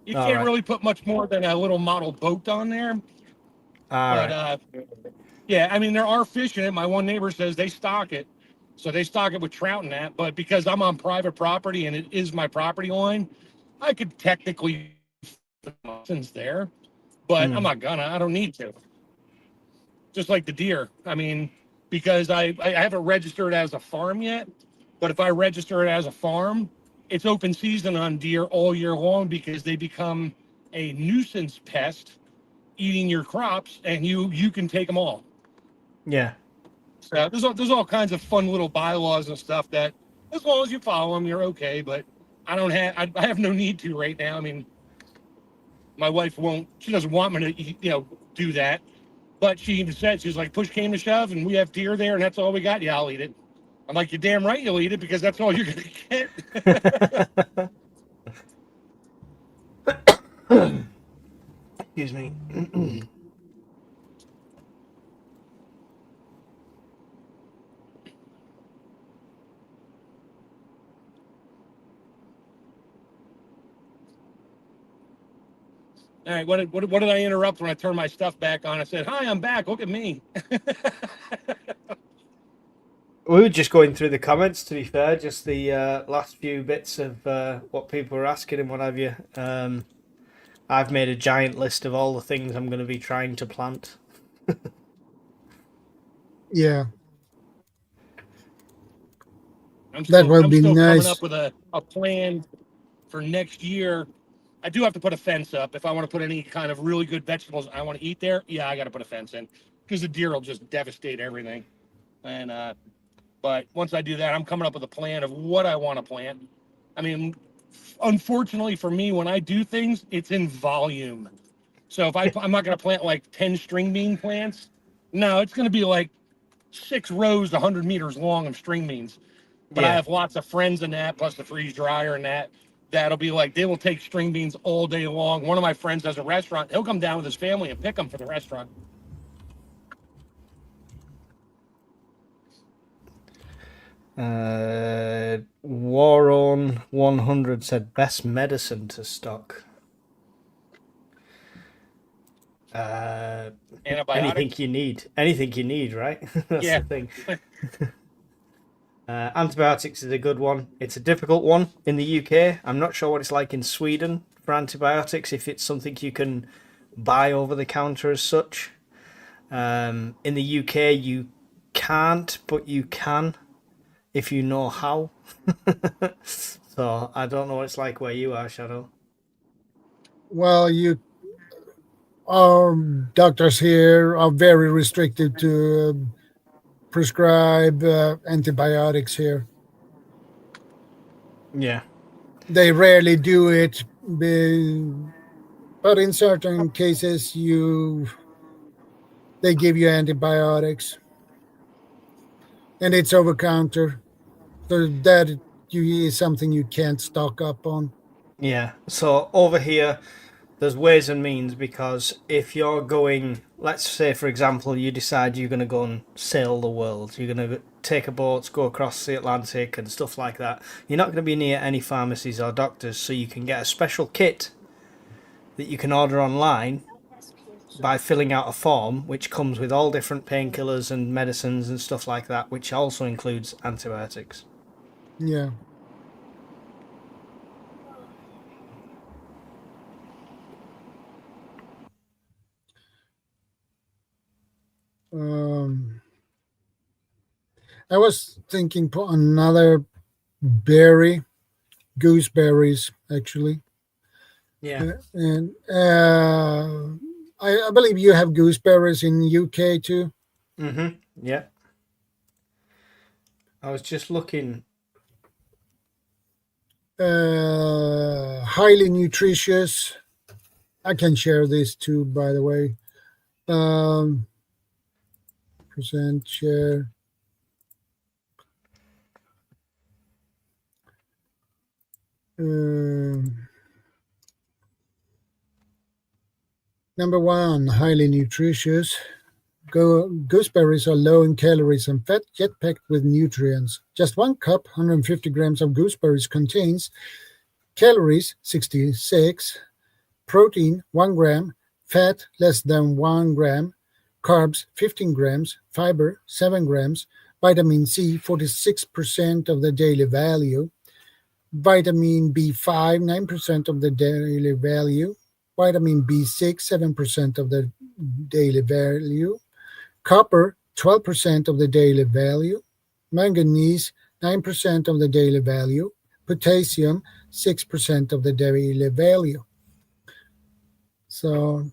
Speaker 4: you
Speaker 3: All
Speaker 4: can't
Speaker 3: right.
Speaker 4: really put much more than a little model boat on there.
Speaker 3: All
Speaker 4: But
Speaker 3: right.
Speaker 4: yeah, I mean, there are fish in it. My one neighbor says they stock it, so they stock it with trout and that. But because I'm on private property and it is my property line, I could technically since there, but I'm not gonna. I don't need to. Just like the deer. I mean, because I haven't registered as a farm yet, but if I register it as a farm, it's open season on deer all year long because they become a nuisance pest eating your crops, and you can take them all.
Speaker 3: Yeah.
Speaker 4: So there's all kinds of fun little bylaws and stuff that, as long as you follow them, you're okay. But I have no need to right now. I mean, my wife won't. She doesn't want me to do that. But she even said, she's like, push came to shove, and we have deer there, and that's all we got. Yeah, I'll eat it. I'm like, you're damn right you'll eat it because that's all you're gonna get.
Speaker 3: Excuse me.
Speaker 4: All right, what did I interrupt when I turned my stuff back on? I said, hi, I'm back. Look at me.
Speaker 3: We were just going through the comments, to be fair, just the last few bits of what people were asking and what have you. I've made a giant list of all the things I'm going to be trying to plant.
Speaker 1: Yeah.
Speaker 4: I'm
Speaker 1: That
Speaker 4: still,
Speaker 1: would
Speaker 4: I'm
Speaker 1: be
Speaker 4: still coming
Speaker 1: nice.
Speaker 4: up with a plan for next year. I do have to put a fence up if I want to put any kind of really good vegetables I want to eat there. Yeah, I got to put a fence in because the deer will just devastate everything. And but once I do that, I'm coming up with a plan of what I want to plant. I mean, unfortunately for me, when I do things, it's in volume. So if I'm not going to plant like 10 string bean plants. No, it's going to be like 6 rows 100 meters long of string beans. But I have lots of friends in that, plus the freeze dryer and that'll be like, they will take string beans all day long. One of my friends has a restaurant. He'll come down with his family and pick them for the restaurant.
Speaker 3: Waron 100 said best medicine to stock.
Speaker 4: Antibiotics.
Speaker 3: Anything you need, right? That's the thing. Antibiotics is a good one. It's a difficult one in the UK. I'm not sure what it's like in Sweden for antibiotics, if it's something you can buy over the counter as such. In the UK, you can't, but you can if you know how. So I don't know what it's like where you are, Shadow.
Speaker 1: Well, our doctors here are very restricted to prescribe antibiotics here.
Speaker 3: Yeah.
Speaker 1: They rarely do it, but in certain cases, they give you antibiotics, and it's over counter, so that is something you can't stock up on.
Speaker 3: Yeah. So over here, there's ways and means, because if you're going, let's say, for example, you decide you're going to go and sail the world, you're going to take a boat, go across the Atlantic and stuff like that, you're not going to be near any pharmacies or doctors, so you can get a special kit that you can order online by filling out a form which comes with all different painkillers and medicines and stuff like that, which also includes antibiotics.
Speaker 1: Yeah. I was thinking for another berry, gooseberries, actually.
Speaker 3: Yeah.
Speaker 1: And I believe you have gooseberries in UK too.
Speaker 3: Mm-hmm. Yeah. I was just looking.
Speaker 1: Highly nutritious. I can share this too, by the way. Present share. Number one, highly nutritious. Gooseberries are low in calories and fat, yet packed with nutrients. Just 1 cup, 150 grams of gooseberries contains calories, 66, protein, 1 gram, fat, less than 1 gram, carbs, 15 grams, fiber, 7 grams, vitamin C, 46% of the daily value, vitamin B5, 9% of the daily value, vitamin B6, 7% of the daily value, copper, 12% of the daily value, manganese, 9% of the daily value, potassium, 6% of the daily value. So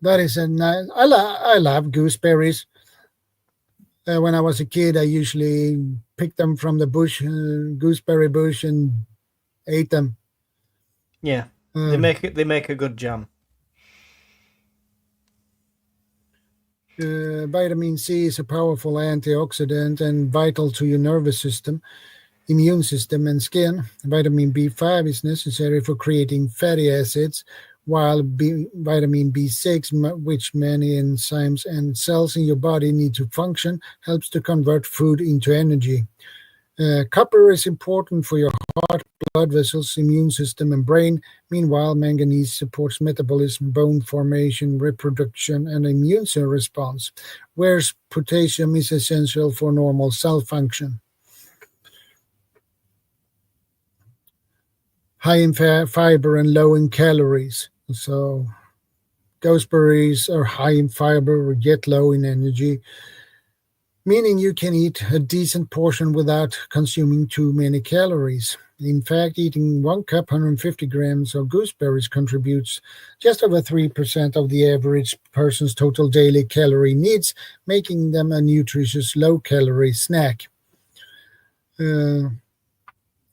Speaker 1: that is a nice. I love gooseberries. When I was a kid, I usually picked them from the bush, gooseberry bush, and ate them.
Speaker 3: Yeah, they make a good jam.
Speaker 1: Vitamin C is a powerful antioxidant and vital to your nervous system, immune system, and skin. Vitamin B5 is necessary for creating fatty acids, while vitamin B6, which many enzymes and cells in your body need to function, helps to convert food into energy. Copper is important for your heart, blood vessels, immune system, and brain. Meanwhile, manganese supports metabolism, bone formation, reproduction, and immune cell response, whereas potassium is essential for normal cell function. High in fiber and low in calories. So gooseberries are high in fiber, yet low in energy, meaning you can eat a decent portion without consuming too many calories. In fact, eating 1 cup, 150 grams of gooseberries contributes just over 3% of the average person's total daily calorie needs, making them a nutritious low-calorie snack.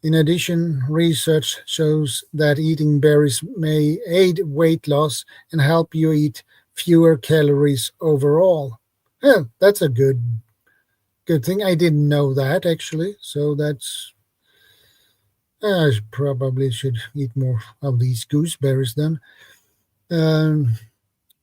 Speaker 1: In addition, research shows that eating berries may aid weight loss and help you eat fewer calories overall. Yeah, that's a good thing. I didn't know that actually. So that's probably should eat more of these gooseberries then. Um,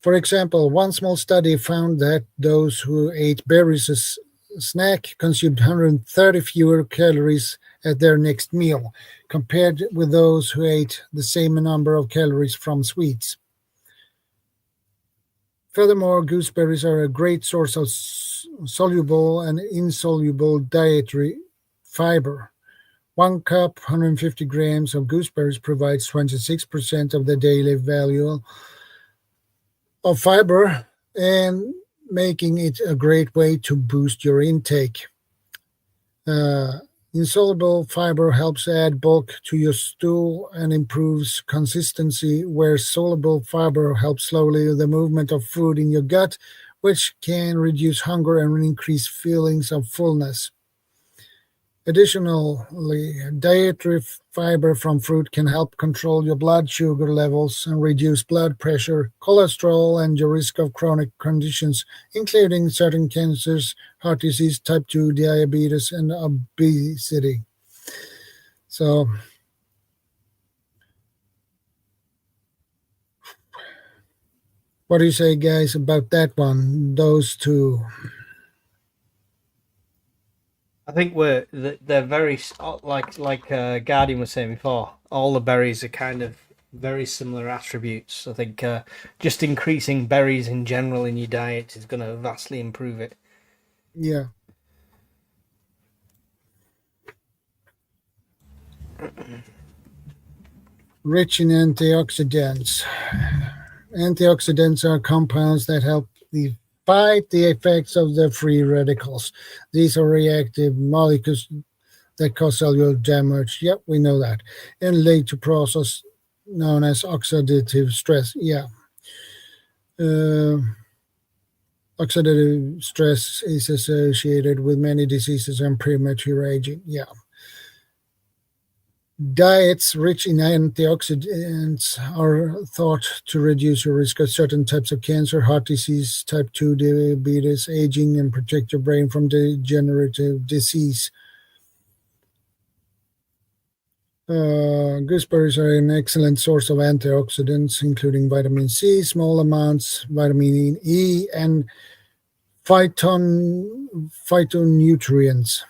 Speaker 1: for example, one small study found that those who ate berries as a snack consumed 130 fewer calories at their next meal compared with those who ate the same number of calories from sweets. Furthermore, gooseberries are a great source of soluble and insoluble dietary fiber. One cup, 150 grams of gooseberries provides 26% of the daily value of fiber and making it a great way to boost your intake. Uh, Insoluble fiber helps add bulk to your stool and improves consistency, where soluble fiber helps slowly the movement of food in your gut, which can reduce hunger and increase feelings of fullness. Additionally, dietary fiber from fruit can help control your blood sugar levels and reduce blood pressure, cholesterol, and your risk of chronic conditions, including certain cancers, heart disease, type 2 diabetes, and obesity. So, what do you say, guys, about that one? Those two.
Speaker 3: I think they're very like Guardian was saying before. All the berries are kind of very similar attributes. I think just increasing berries in general in your diet is going to vastly improve it.
Speaker 1: Yeah. Rich in antioxidants. Antioxidants are compounds that help fight the effects of the free radicals. These are reactive molecules that cause cellular damage. Yep, we know that. And lead to process known as oxidative stress. Yeah. Uh, Oxidative stress is associated with many diseases and premature aging. Yeah. Diets rich in antioxidants are thought to reduce your risk of certain types of cancer, heart disease, type 2 diabetes, aging, and protect your brain from degenerative disease. Gooseberries are an excellent source of antioxidants, including vitamin C, small amounts, vitamin E, and phytonutrients.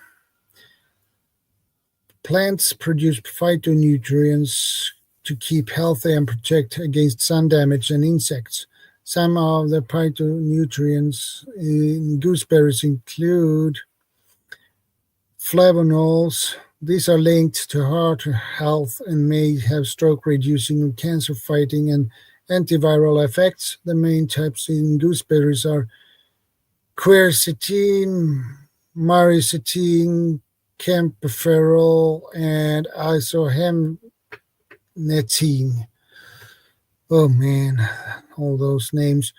Speaker 1: Plants produce phytonutrients to keep healthy and protect against sun damage and insects. Some of the phytonutrients in gooseberries include flavonols. These are linked to heart health and may have stroke reducing, cancer fighting, and antiviral effects. The main types in gooseberries are quercetin, myricetin, camphorol, and isohemnetine. Oh man, all those names.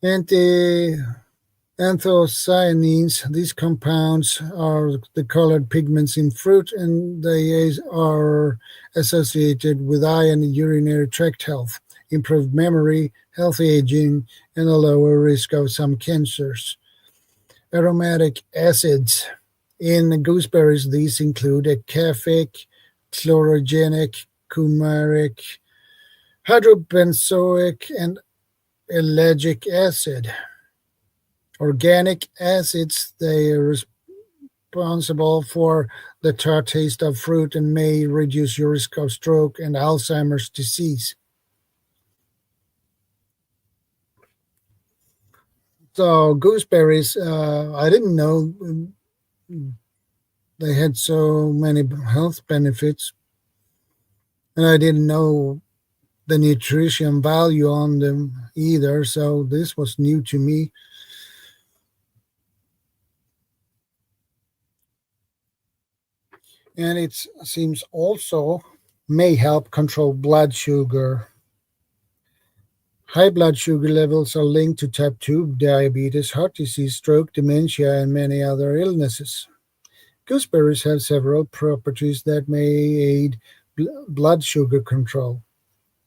Speaker 1: Anthocyanins, these compounds are the colored pigments in fruit and they are associated with eye and urinary tract health, improved memory, healthy aging, and a lower risk of some cancers. Aromatic acids. In gooseberries, these include a caffeic, chlorogenic, coumaric, hydrobenzoic, and ellagic acid. Organic acids, they are responsible for the tart taste of fruit and may reduce your risk of stroke and Alzheimer's disease. So gooseberries, I didn't know they had so many health benefits, and I didn't know the nutrition value on them either. So this was new to me. And it seems also may help control blood sugar. High blood sugar levels are linked to type 2 diabetes, heart disease, stroke, dementia, and many other illnesses. Gooseberries have several properties that may aid blood sugar control,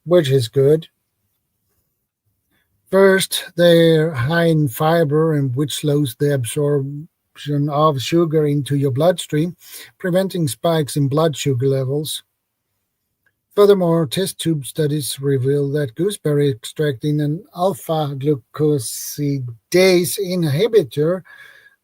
Speaker 1: which is good. First, they're high in fiber, and which slows the absorption of sugar into your bloodstream, preventing spikes in blood sugar levels. Furthermore, test tube studies reveal that gooseberry extract in an alpha glucosidase inhibitor.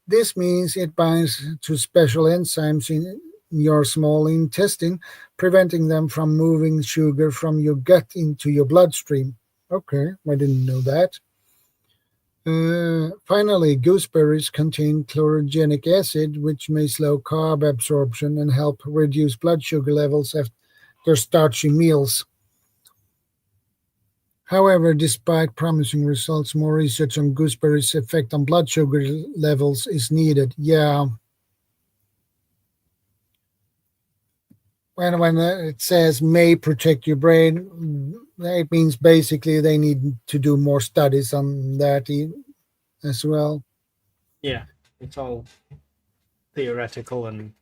Speaker 1: This means it binds to special enzymes in your small intestine, preventing them from moving sugar from your gut into your bloodstream. Okay, I didn't know that. Finally, gooseberries contain chlorogenic acid, which may slow carb absorption and help reduce blood sugar levels after starchy meals. However, despite promising results, more research on gooseberries' effect on blood sugar levels is needed. Yeah, when it says may protect your brain, it means basically they need to do more studies on that as well.
Speaker 3: Yeah, it's all theoretical and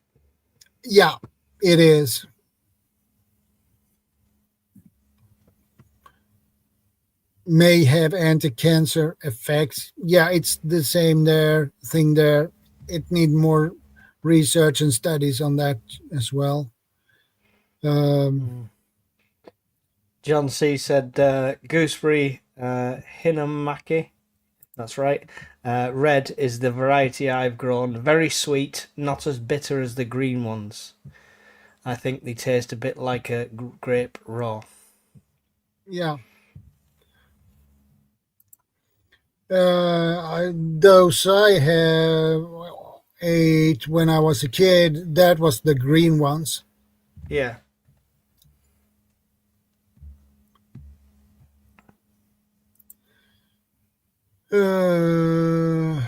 Speaker 1: Yeah, it is. May have anti-cancer effects. Yeah, it's the same thing there. It need more research and studies on that as well.
Speaker 3: John C said gooseberry hinamaki. That's right. Red is the variety I've grown. Very sweet, not as bitter as the green ones. I think they taste a bit like a grape raw.
Speaker 1: Yeah. Those I have ate when I was a kid, that was the green ones.
Speaker 3: Yeah.
Speaker 1: Uh,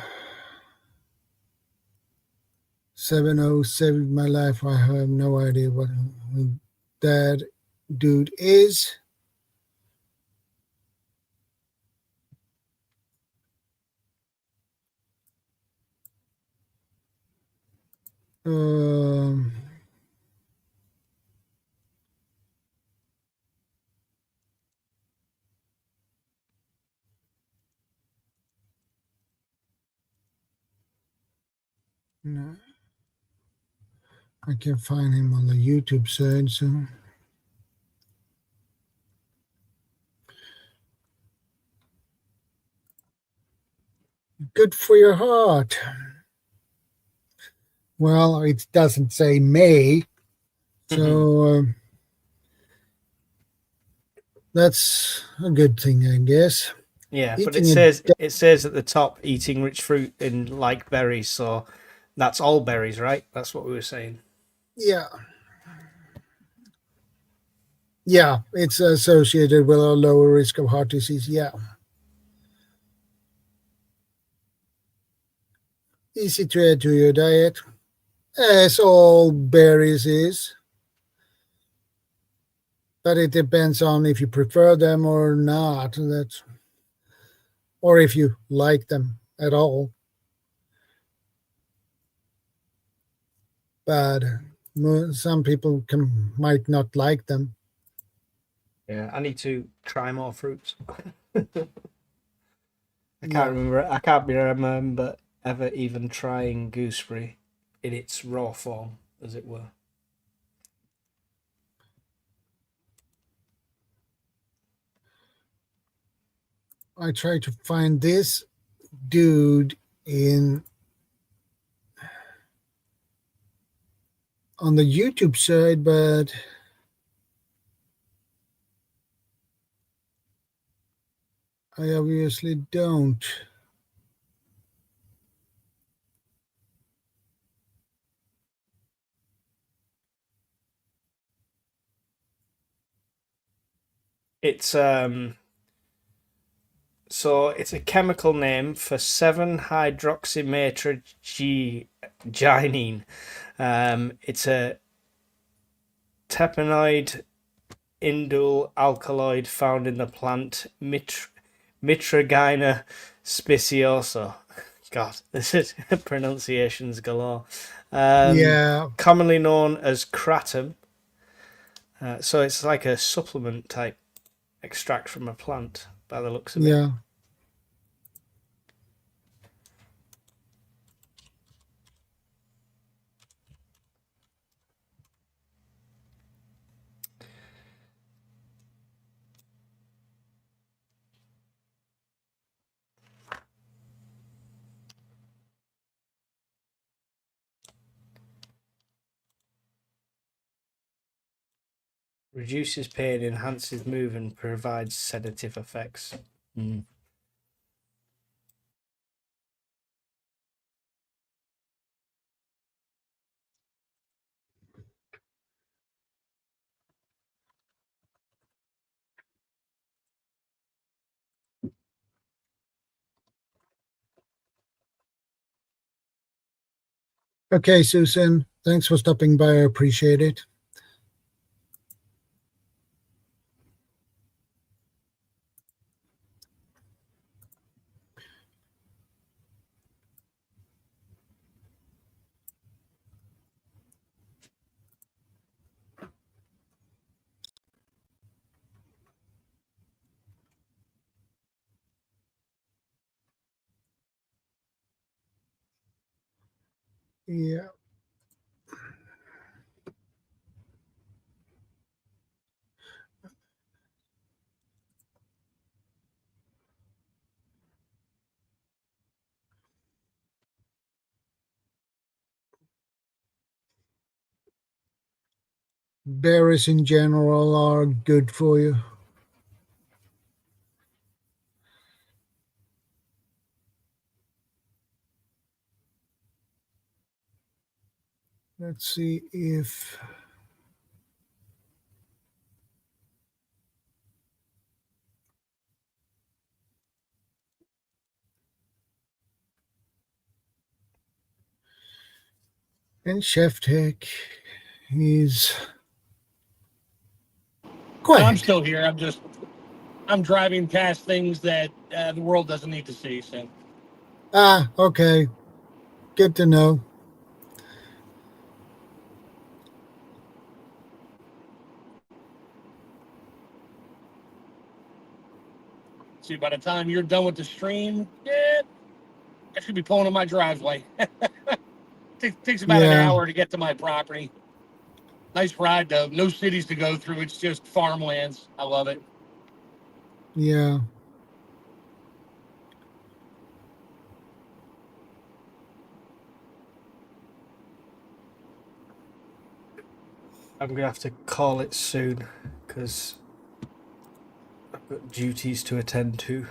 Speaker 1: 7-0 saved my life. I have no idea what that dude is. Um, no, I can't find him on the YouTube side, so. Good for your heart. Well, it doesn't say may, so that's a good thing, I guess.
Speaker 3: Yeah, but
Speaker 1: Eating
Speaker 3: it says at the top eating rich fruit in like berries, so that's all berries, right? That's what we were saying.
Speaker 1: Yeah. Yeah, it's associated with a lower risk of heart disease. Yeah. Easy to add to your diet, as all berries is. But it depends on if you prefer them or not. Or if you like them at all. But some people might not like them.
Speaker 3: Yeah, I need to try more fruits. I can't remember ever even trying gooseberry in its raw form, as it were.
Speaker 1: I try to find this dude on the YouTube side, but I obviously don't.
Speaker 3: It's so it's a chemical name for 7-hydroxymatrigynine. It's a terpenoid indole alkaloid found in the plant Mitragyna speciosa. God, this is pronunciations galore.
Speaker 1: Yeah.
Speaker 3: Commonly known as kratom. So it's like a supplement type extract from a plant by the looks of it.
Speaker 1: Yeah.
Speaker 3: Reduces pain, enhances movement, provides sedative effects. Mm.
Speaker 1: Okay, Susan, thanks for stopping by. I appreciate it. Yeah. Berries in general are good for you. Let's see if and Chef Tech is
Speaker 4: I'm
Speaker 1: quiet.
Speaker 4: still here. I'm driving past things that the world doesn't need to see. So
Speaker 1: Ah, okay. Good to know.
Speaker 4: see, by the time you're done with the stream, yeah, I should be pulling in my driveway. Takes about an
Speaker 1: Yeah,
Speaker 4: hour to get to my property. Nice ride though. No cities to go through. It's just farmlands. I love it.
Speaker 1: yeah.
Speaker 3: I'm going to have to call it soon because I've got duties to attend to.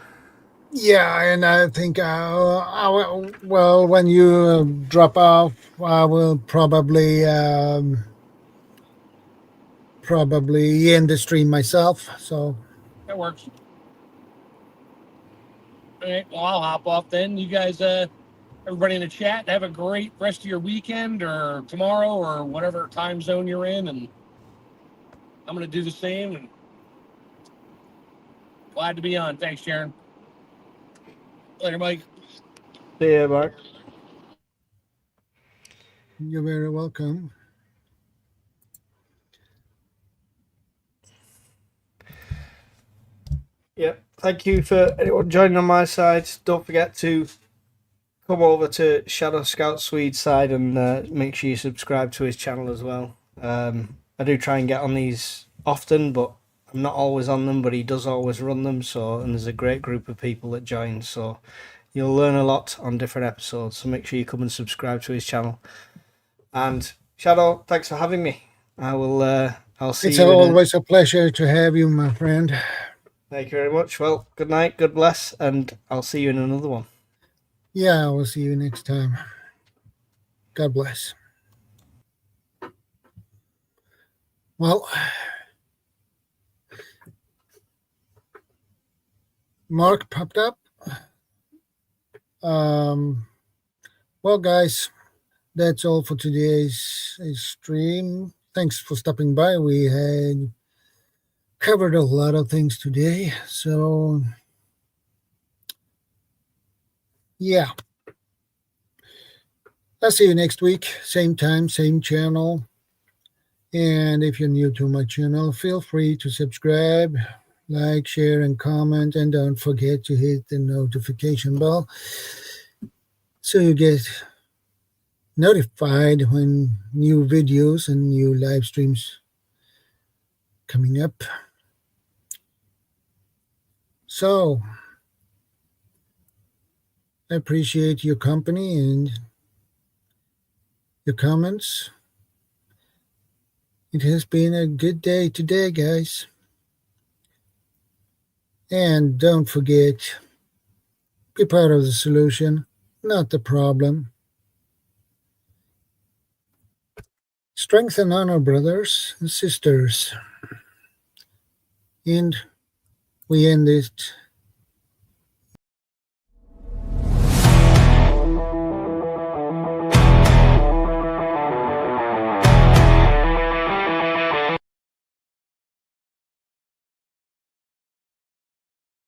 Speaker 1: Yeah, and I think well, when you drop off, I will probably end the stream myself. So
Speaker 4: That works. All right. Well, I'll hop off then. You guys, everybody in the chat, have a great rest of your weekend or tomorrow or whatever time zone you're in. And I'm going to do the same. And glad to be on. Thanks, Sharon. Later, Mike.
Speaker 3: See you, Mark.
Speaker 1: you're very welcome.
Speaker 3: Yep. Thank you for anyone joining on my side. Don't forget to come over to Shadow Scout Swede's side and make sure you subscribe to his channel as well. I do try and get on these often, but I'm not always on them, but he does always run them. So, and there's a great group of people that join. So you'll learn a lot on different episodes. So make sure you come and subscribe to his channel. And Shadow, thanks for having me. I'll see
Speaker 1: It's
Speaker 3: you
Speaker 1: always a pleasure to have you, my friend.
Speaker 3: Thank you very much. Well, good night, God bless, and I'll see you in another one.
Speaker 1: Yeah, I will see you next time. God bless. Well, Mark popped up. Well, guys, that's all for today's stream. Thanks for stopping by. We had covered a lot of things today. So, yeah. I'll see you next week. Same time, same channel. And if you're new to my channel, feel free to subscribe, like, share, and comment. And don't forget to hit the notification bell so you get notified when new videos and new live streams coming up. So, I appreciate your company and your comments. It has been a good day today, guys. And don't forget, be part of the solution, not the problem. Strength and honor, brothers and sisters. And we end it